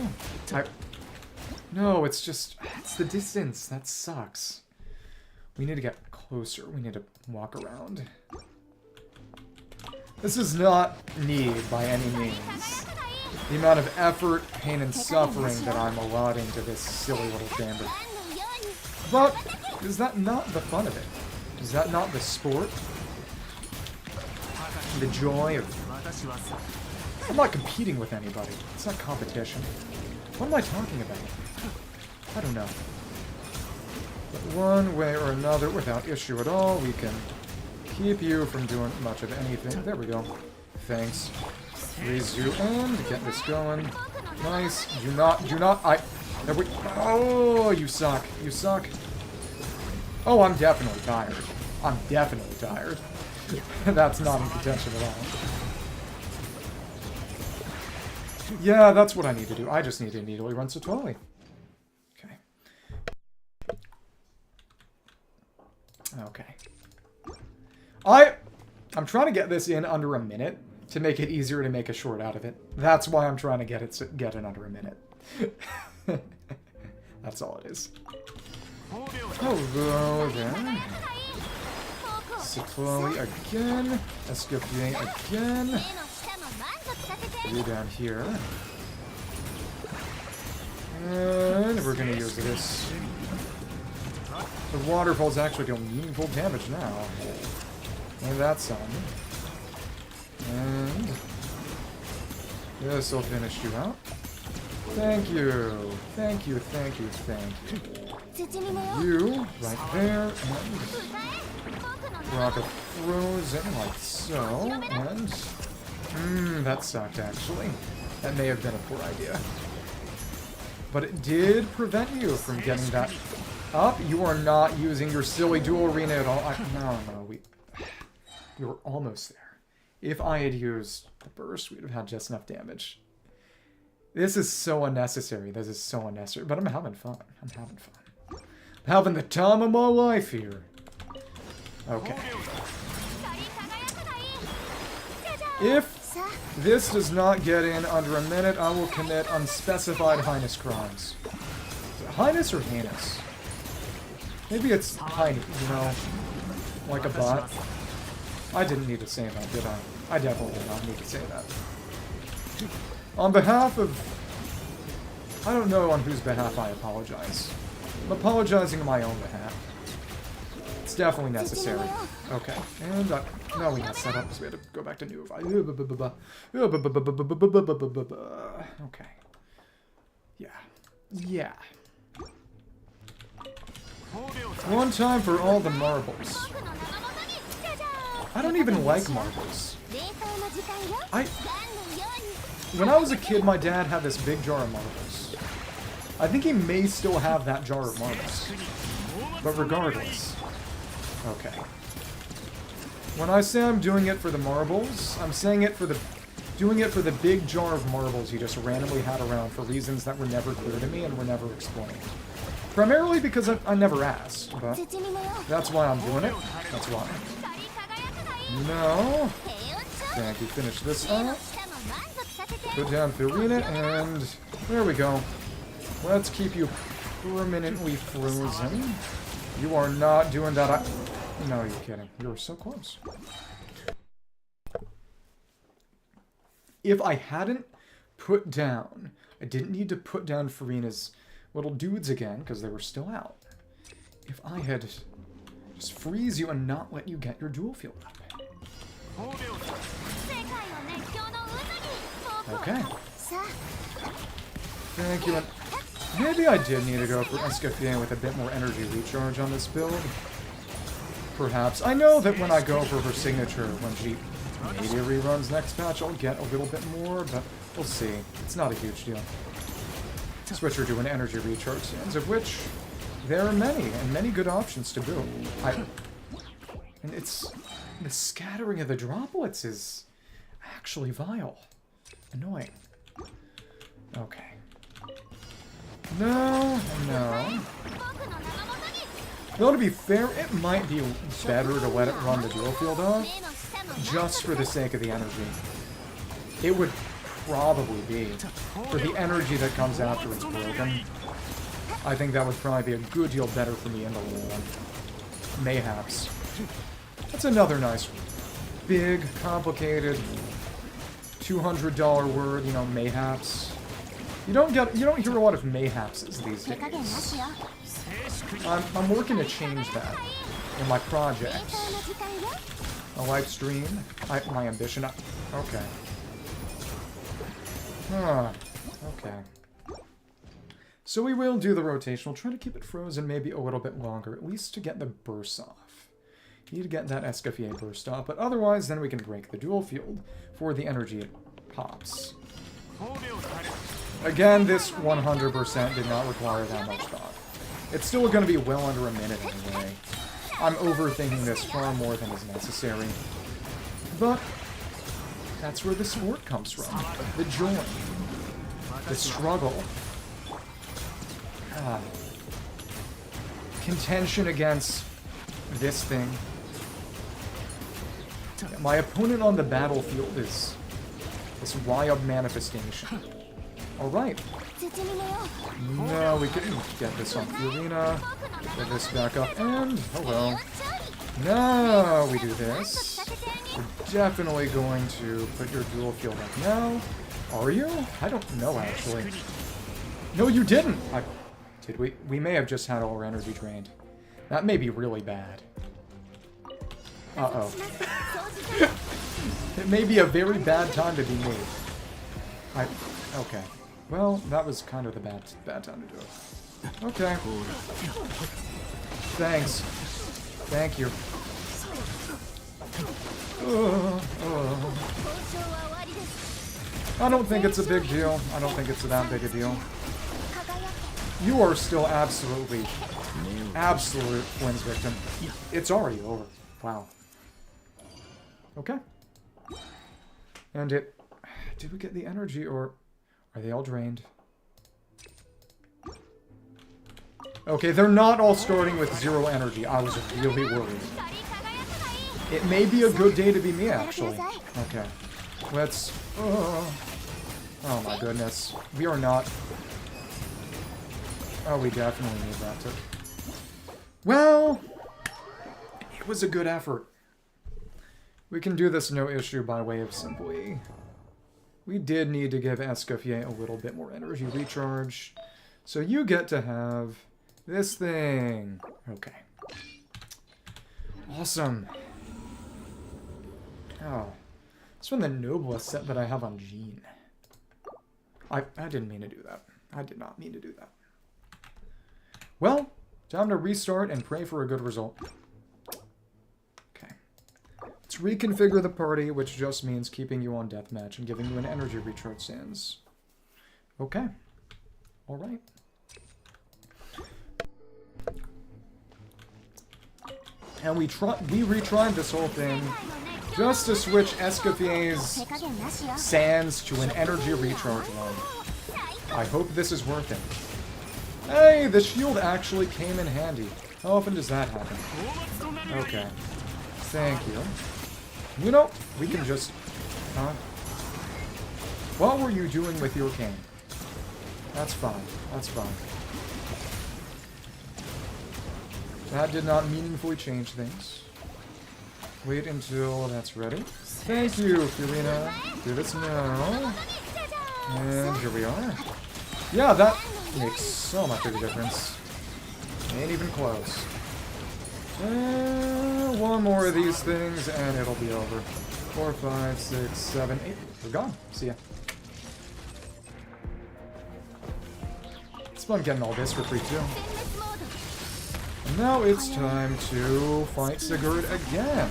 No, it's the distance. That sucks. We need to get closer. We need to walk around. This is not need by any means. The amount of effort, pain, and suffering that I'm allotting to this silly little chamber. But is that not the fun of it? Is that not the sport? The joy of... I'm not competing with anybody. It's not competition. What am I talking about? I don't know. But one way or another, without issue at all, we can keep you from doing much of anything. There we go. Thanks. Freeze you and get this going. Nice. Do not, there we, oh, you suck. You suck. Oh, I'm definitely tired. I'm definitely tired. That's not in contention at all. Yeah, that's what I need to do. I just need to immediately run Satwali. Okay. I'm trying to get this in under a minute to make it easier to make a short out of it. That's why I'm trying to get in under a minute. That's all it is. Hello there. Satwali again. Escoffier again. You down here. And we're gonna use this. The waterfalls actually deal meaningful damage now. And that's some. And this will finish you out. Thank you. Thank you, thank you, thank you. You, right there, and rock a frozen like so, and that sucked actually. That may have been a poor idea. But it did prevent you from getting that up. You are not using your silly dual arena at all. No, we were almost there. If I had used the burst, we'd have had just enough damage. This is so unnecessary. This is so unnecessary. But I'm having fun. I'm having fun. I'm having the time of my life here. Okay. If this does not get in under a minute, I will commit unspecified heinous crimes. Is it heinous or heinous? Maybe it's heinous, you know, like a bot. I didn't need to say that, did I? I definitely did not need to say that. On behalf of... I don't know on whose behalf I apologize. I'm apologizing on my own behalf. It's definitely necessary. Okay, and now we got set up because we had to go back to Neuv. Okay. Yeah. One time for all the marbles. I don't even like marbles. When I was a kid, my dad had this big jar of marbles. I think he may still have that jar of marbles. But regardless. Okay. When I say I'm doing it for the marbles, I'm saying it for doing it for the big jar of marbles he just randomly had around for reasons that were never clear to me and were never explained. Primarily because I never asked, but that's why I'm doing it. That's why. No. Thank you. Finish this up. Put down Farina, and there we go. Let's keep you permanently frozen. You are not doing that. No, you're kidding. You were so close. If I hadn't put down... I didn't need to put down Farina's little dudes again, because they were still out. If I had just freeze you and not let you get your dual field up. Okay. Thank you. And maybe I did need to go for Escoffier with a bit more energy recharge on this build. Perhaps. I know that when I go for her signature, when she maybe reruns next patch, I'll get a little bit more, but we'll see. It's not a huge deal. Switch her to an energy recharge sands, of which there are many, and many good options to build. And it's... the scattering of the droplets is actually vile. Annoying. Okay. No, no. Though to be fair, it might be better to let it run the dual field off, just for the sake of the energy. It would probably be, for the energy that comes after it's broken. I think that would probably be a good deal better for me in the long run. Mayhaps. That's another nice, big, complicated, $200 word, you know, mayhaps. You don't hear a lot of mayhapses these days. I'm working to change that in my projects. A live stream, my ambition. Okay. Okay. So we will do the rotation. We'll try to keep it frozen maybe a little bit longer, at least to get the bursts off. Need to get that Escoffier burst off, but otherwise then we can break the dual field for the energy it pops. Again, this 100% did not require that much thought. It's still going to be well under a minute anyway. I'm overthinking this far more than is necessary. But that's where the sport comes from. The joy. The struggle. Contention against this thing. My opponent on the battlefield is this wild manifestation. Alright. No, we can get this on Farina. Get this back up, and hello. Now we do this. We're definitely going to put your dual field up now. Are you? I don't know, actually. No, you didn't! Did we? We may have just had all our energy drained. That may be really bad. Uh-oh. It may be a very bad time to be me. Okay. Well, that was kind of the bad time to do it. Okay. Thanks. Thank you. I don't think it's a big deal. I don't think it's that big a deal. You are still absolute wins victim. It's already over. Wow. Okay. And it... Did we get the energy, or... Are they all drained? Okay, they're not all starting with 0 energy. I was really worried. It may be a good day to be me, actually. Okay. Let's... Oh my goodness. We are not... Oh, we definitely need that to... Well... It was a good effort. We can do this no issue by way of simply... We did need to give Escoffier a little bit more energy recharge. So you get to have this thing. Okay. Awesome. Oh. It's from the noblest set that I have on Jean. I didn't mean to do that. I did not mean to do that. Well, time to restart and pray for a good result. Okay. Let's reconfigure the party, which just means keeping you on deathmatch and giving you an energy recharge sands. Okay. Alright. And we retried this whole thing just to switch Escoffier's sands to an energy recharge one. I hope this is worth it. Hey, the shield actually came in handy. How often does that happen? Okay. Thank you. You know, we can just... What were you doing with your cane? That's fine. That's fine. That did not meaningfully change things. Wait until that's ready. Thank you, Fiorina. Do this now. And here we are. Yeah, that makes so much of a difference. Ain't even close. One more of these things and it'll be over. 4, 5, 6, 7, 8. We're gone. See ya. It's fun getting all this for free too. And now it's time to fight Sigurd again.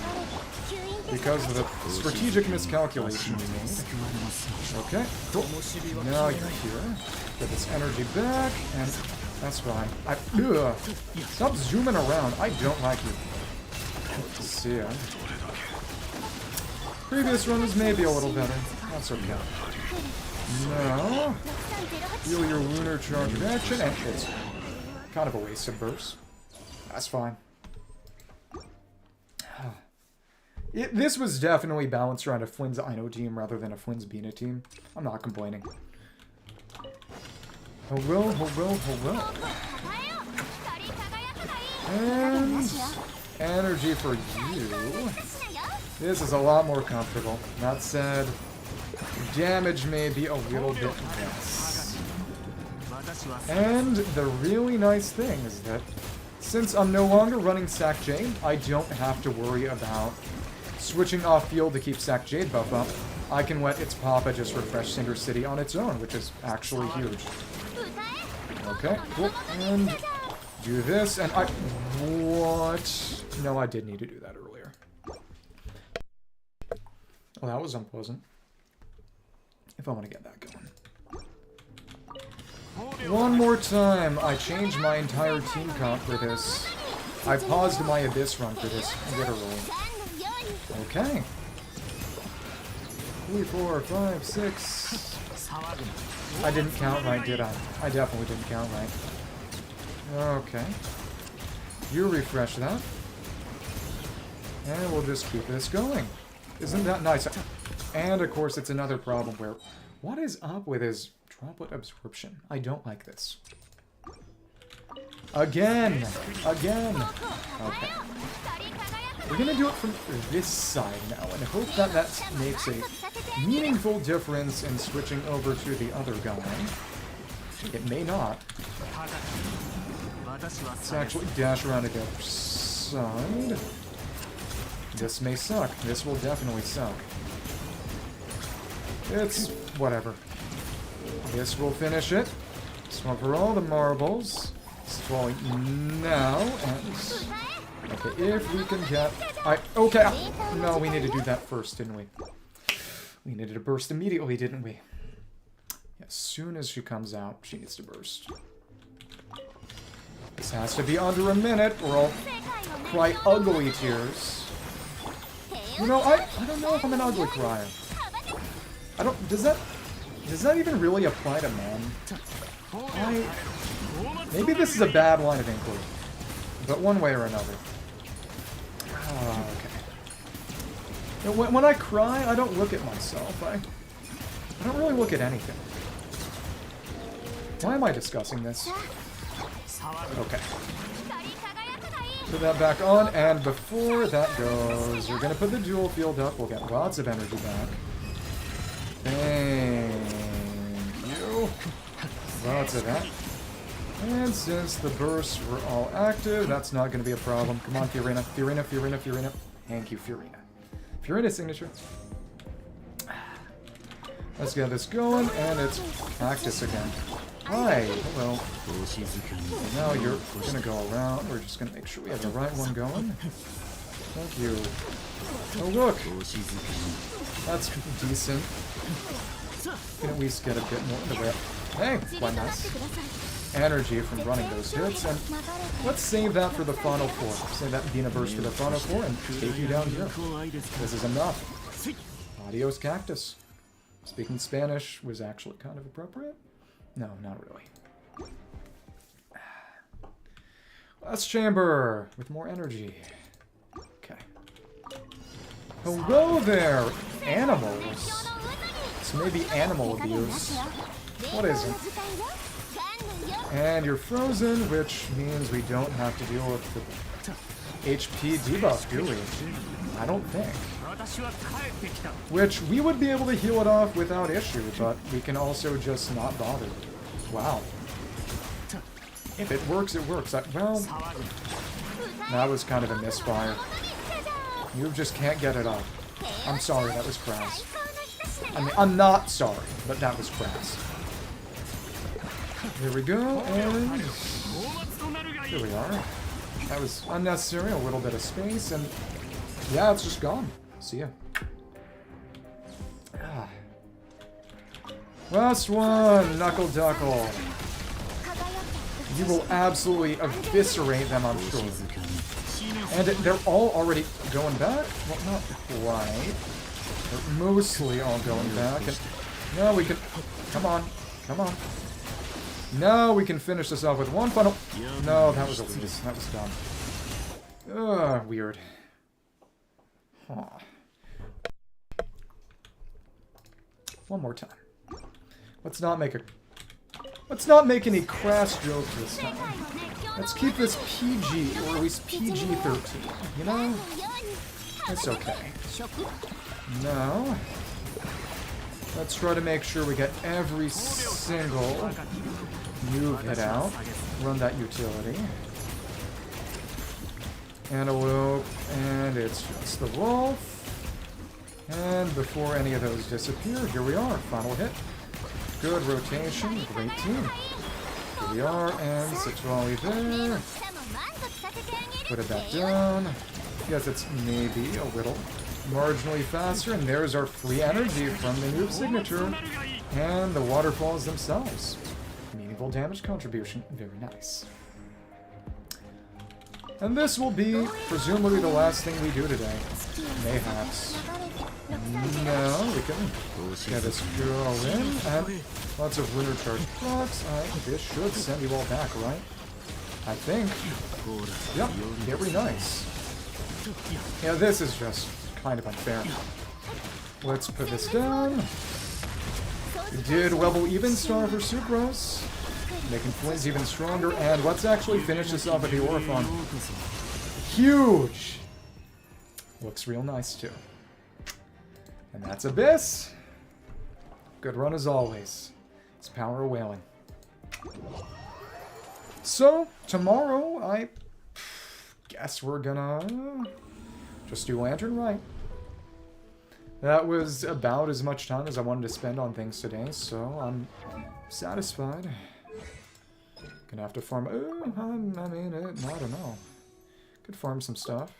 Because of the strategic miscalculation we made. Okay, cool. Now you're here. Get this energy back, and that's fine. Ugh. Stop zooming around. I don't like you. See ya. Previous run was maybe a little better. That's okay. Now, feel your lunar charge of action, and it's kind of a waste of burst. That's fine. This was definitely balanced around a Flynn's Ino team rather than a Flynn's Bina team. I'm not complaining. Hello, hello, hello. And energy for you. This is a lot more comfortable. That said, damage may be a little bit less. And the really nice thing is that since I'm no longer running Sack Jade, I don't have to worry about switching off field to keep Sack Jade buff up. I can let its Papa just refresh Cinder City on its own, which is actually huge. Okay, cool. And do this, and what? No, I did need to do that earlier. Well, that was unpleasant. If I want to get that going. One more time. I changed my entire team comp for this. I paused my Abyss run for this, literally. Okay. 3, 4, 5, 6. I didn't count right, did I? I definitely didn't count right. Okay. You refresh that. And we'll just keep this going. Isn't that nice? And of course, it's another problem where... What is up with his droplet absorption? I don't like this. Again! Again! Okay. We're gonna do it from this side now, and hope that that makes a meaningful difference in switching over to the other guy. It may not. Let's actually dash around to the other side. This may suck. This will definitely suck. It's whatever. This will finish it. Swap for all the marbles. Swallow now, and... Okay, if we can get... Okay, no, we need to do that first, didn't we? We needed to burst immediately, didn't we? As soon as she comes out, she needs to burst. This has to be under a minute, or I'll cry ugly tears. You know, I don't know if I'm an ugly crier. I don't... Does that even really apply to men? Maybe this is a bad line of inquiry. But one way or another. Oh, okay. When I cry, I don't look at myself. I don't really look at anything. Why am I discussing this? Okay. Put that back on, and before that goes, you're gonna put the dual field up. We'll get lots of energy back. Thank you. Lots of that. And since the bursts were all active, that's not going to be a problem. Come on, Fiorina. Fiorina, Fiorina, Fiorina. Thank you, Fiorina. Fiorina signature. Let's get this going, and it's Cactus again. Hi, hello. And now you're going to go around. We're just going to make sure we have the right one going. Thank you. Oh, look. That's decent. We can at least get a bit more in the way. Hey, quite nice. Energy from running those hits, and let's save that for the final four. Save that Dina burst for the final four and take you down here. This is enough. Adios, Cactus. Speaking Spanish was actually kind of appropriate? No, not really. Last chamber with more energy. Okay. Hello there, animals. So maybe animal abuse. What isn't? And you're frozen, which means we don't have to deal with the HP debuff, do we? I don't think. Which, we would be able to heal it off without issue, but we can also just not bother. Wow. If it works, it works. Well, that was kind of a misfire. You just can't get it up. I'm sorry, that was crass. I mean, I'm not sorry, but that was crass. Here we go, and here we are. That was unnecessary, a little bit of space, and yeah, it's just gone. See ya. Ah. Last one, Knuckle Duckle. You will absolutely eviscerate them, I'm sure. And they're all already going back? Well, not quite. They're mostly all going back. And now we can... Come on. Come on. Now we can finish this off with one final... No, that was a waste. That was dumb. Ugh, weird. Huh. One more time. Let's not make any crass jokes this time. Let's keep this PG, or at least PG-13. You know? It's okay. Now, let's try to make sure we get every single Neuv hit out. Run that utility. Antelope, and it's just the wolf. And before any of those disappear, here we are. Final hit. Good rotation. Great team. Here we are, and Citrali there. Put it back down. Yes, it's maybe a little marginally faster, and there's our free energy from the Neuv signature. And the waterfalls themselves. Meaningful damage contribution. Very nice. And this will be, presumably, the last thing we do today. Mayhaps. No, we can get this girl in, and lots of lunar charge procs. This should send you all back, right? I think. Yep, very nice. Yeah, this is just kind of unfair. Let's put this down. We did level even star for Sucrose, making Flynn's even stronger, and let's actually finish this off with the Orifon. Huge! Looks real nice, too. And that's Abyss. Good run as always. It's power of whaling. So, tomorrow, I guess we're gonna just do Lantern Right. That was about as much time as I wanted to spend on things today, so I'm satisfied. Gonna have to farm... I mean, I don't know. Could farm some stuff.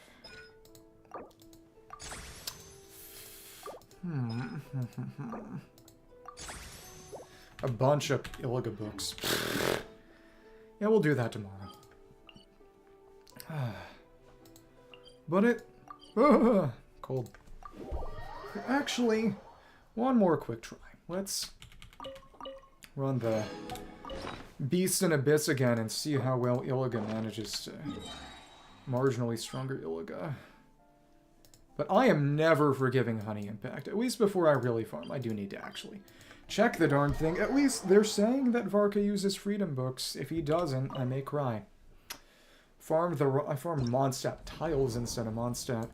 A bunch of Illuga books. Yeah, we'll do that tomorrow. But it... cold. Actually, one more quick try. Let's run the Beast and Abyss again and see how well Illuga manages to... Marginally stronger Illuga. But I am never forgiving Honey Impact. At least before I really farm, I do need to actually check the darn thing. At least they're saying that Varka uses Freedom Books. If he doesn't, I may cry. I farmed Mondstadt Tiles instead of Mondstadt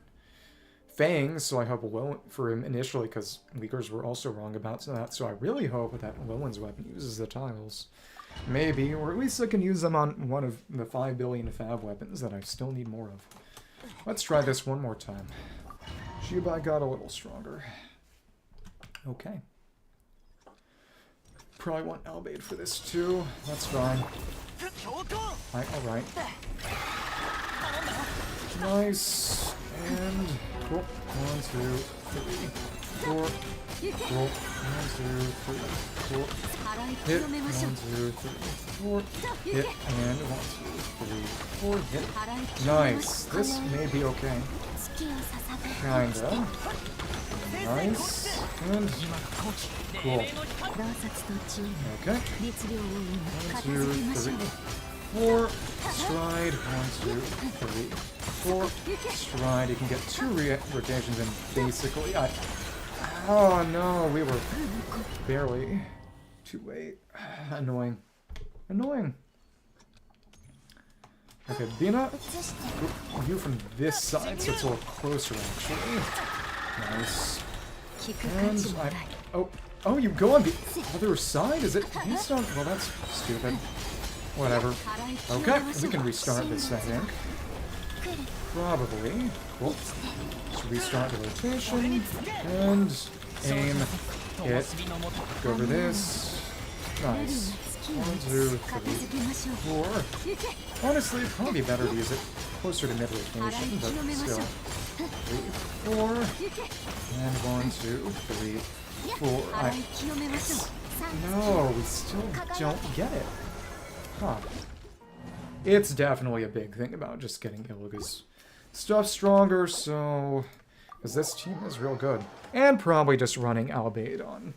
Fangs, so I hope well for him initially, because leakers were also wrong about that. So I really hope that Lowen's weapon uses the tiles. Maybe, or at least I can use them on one of the 5 billion fab weapons that I still need more of. Let's try this one more time. Zibai got a little stronger. Okay. Probably want albeit for this too. That's fine. Alright. Nice. And cool. 1, 2, 3, 4. Cool. 1, 2, 3, 4. Hit. 1, 2, 3, 4. Hit. And 1, 2, 3, 4. Hit. Nice. This may be okay. Kinda. Nice. And cool. Okay. 1, 2, 3, 4. Stride. 1, 2, 3, 4. Stride. You can get 2 rotations in basically. Oh no, we were barely too late. Annoying. Annoying. Okay, Bina, you from this side, so it's a little closer actually. Nice. And oh, you go on the other side? Is it based on? Well, that's stupid. Whatever. Okay, we can restart this, I think. Probably. Cool. Let's restart the rotation. And aim. Hit. Go over this. Nice. 1, 2, 3, 4. Honestly, it'd probably be better to use it closer to mid-rotation, but still. 3, 4. And 1, 2, 3, 4. No, we still don't get it. Huh. It's definitely a big thing about just getting Illuga's stuff stronger, so... Because this team is real good. And probably just running albeit on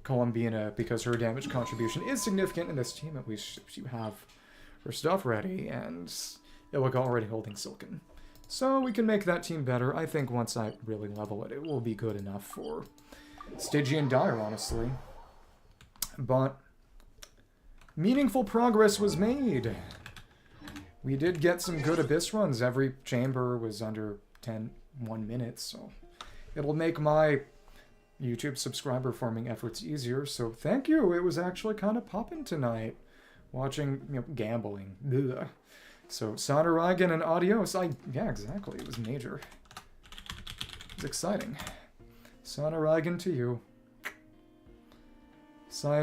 Columbina, because her damage contribution is significant in this team. At least you have her stuff ready, and Illuga already holding Silken. So we can make that team better. I think once I really level it, it will be good enough for Stygian Dire, honestly. But meaningful progress was made. We did get some good Abyss runs. Every chamber was under 1 minute, so it'll make my YouTube subscriber farming efforts easier, so thank you. It was actually kind of popping tonight, watching, you know, gambling. Ugh. So, Sonorigan and Adios, yeah, exactly, it was major. It's exciting. Sonorigan to you. Sign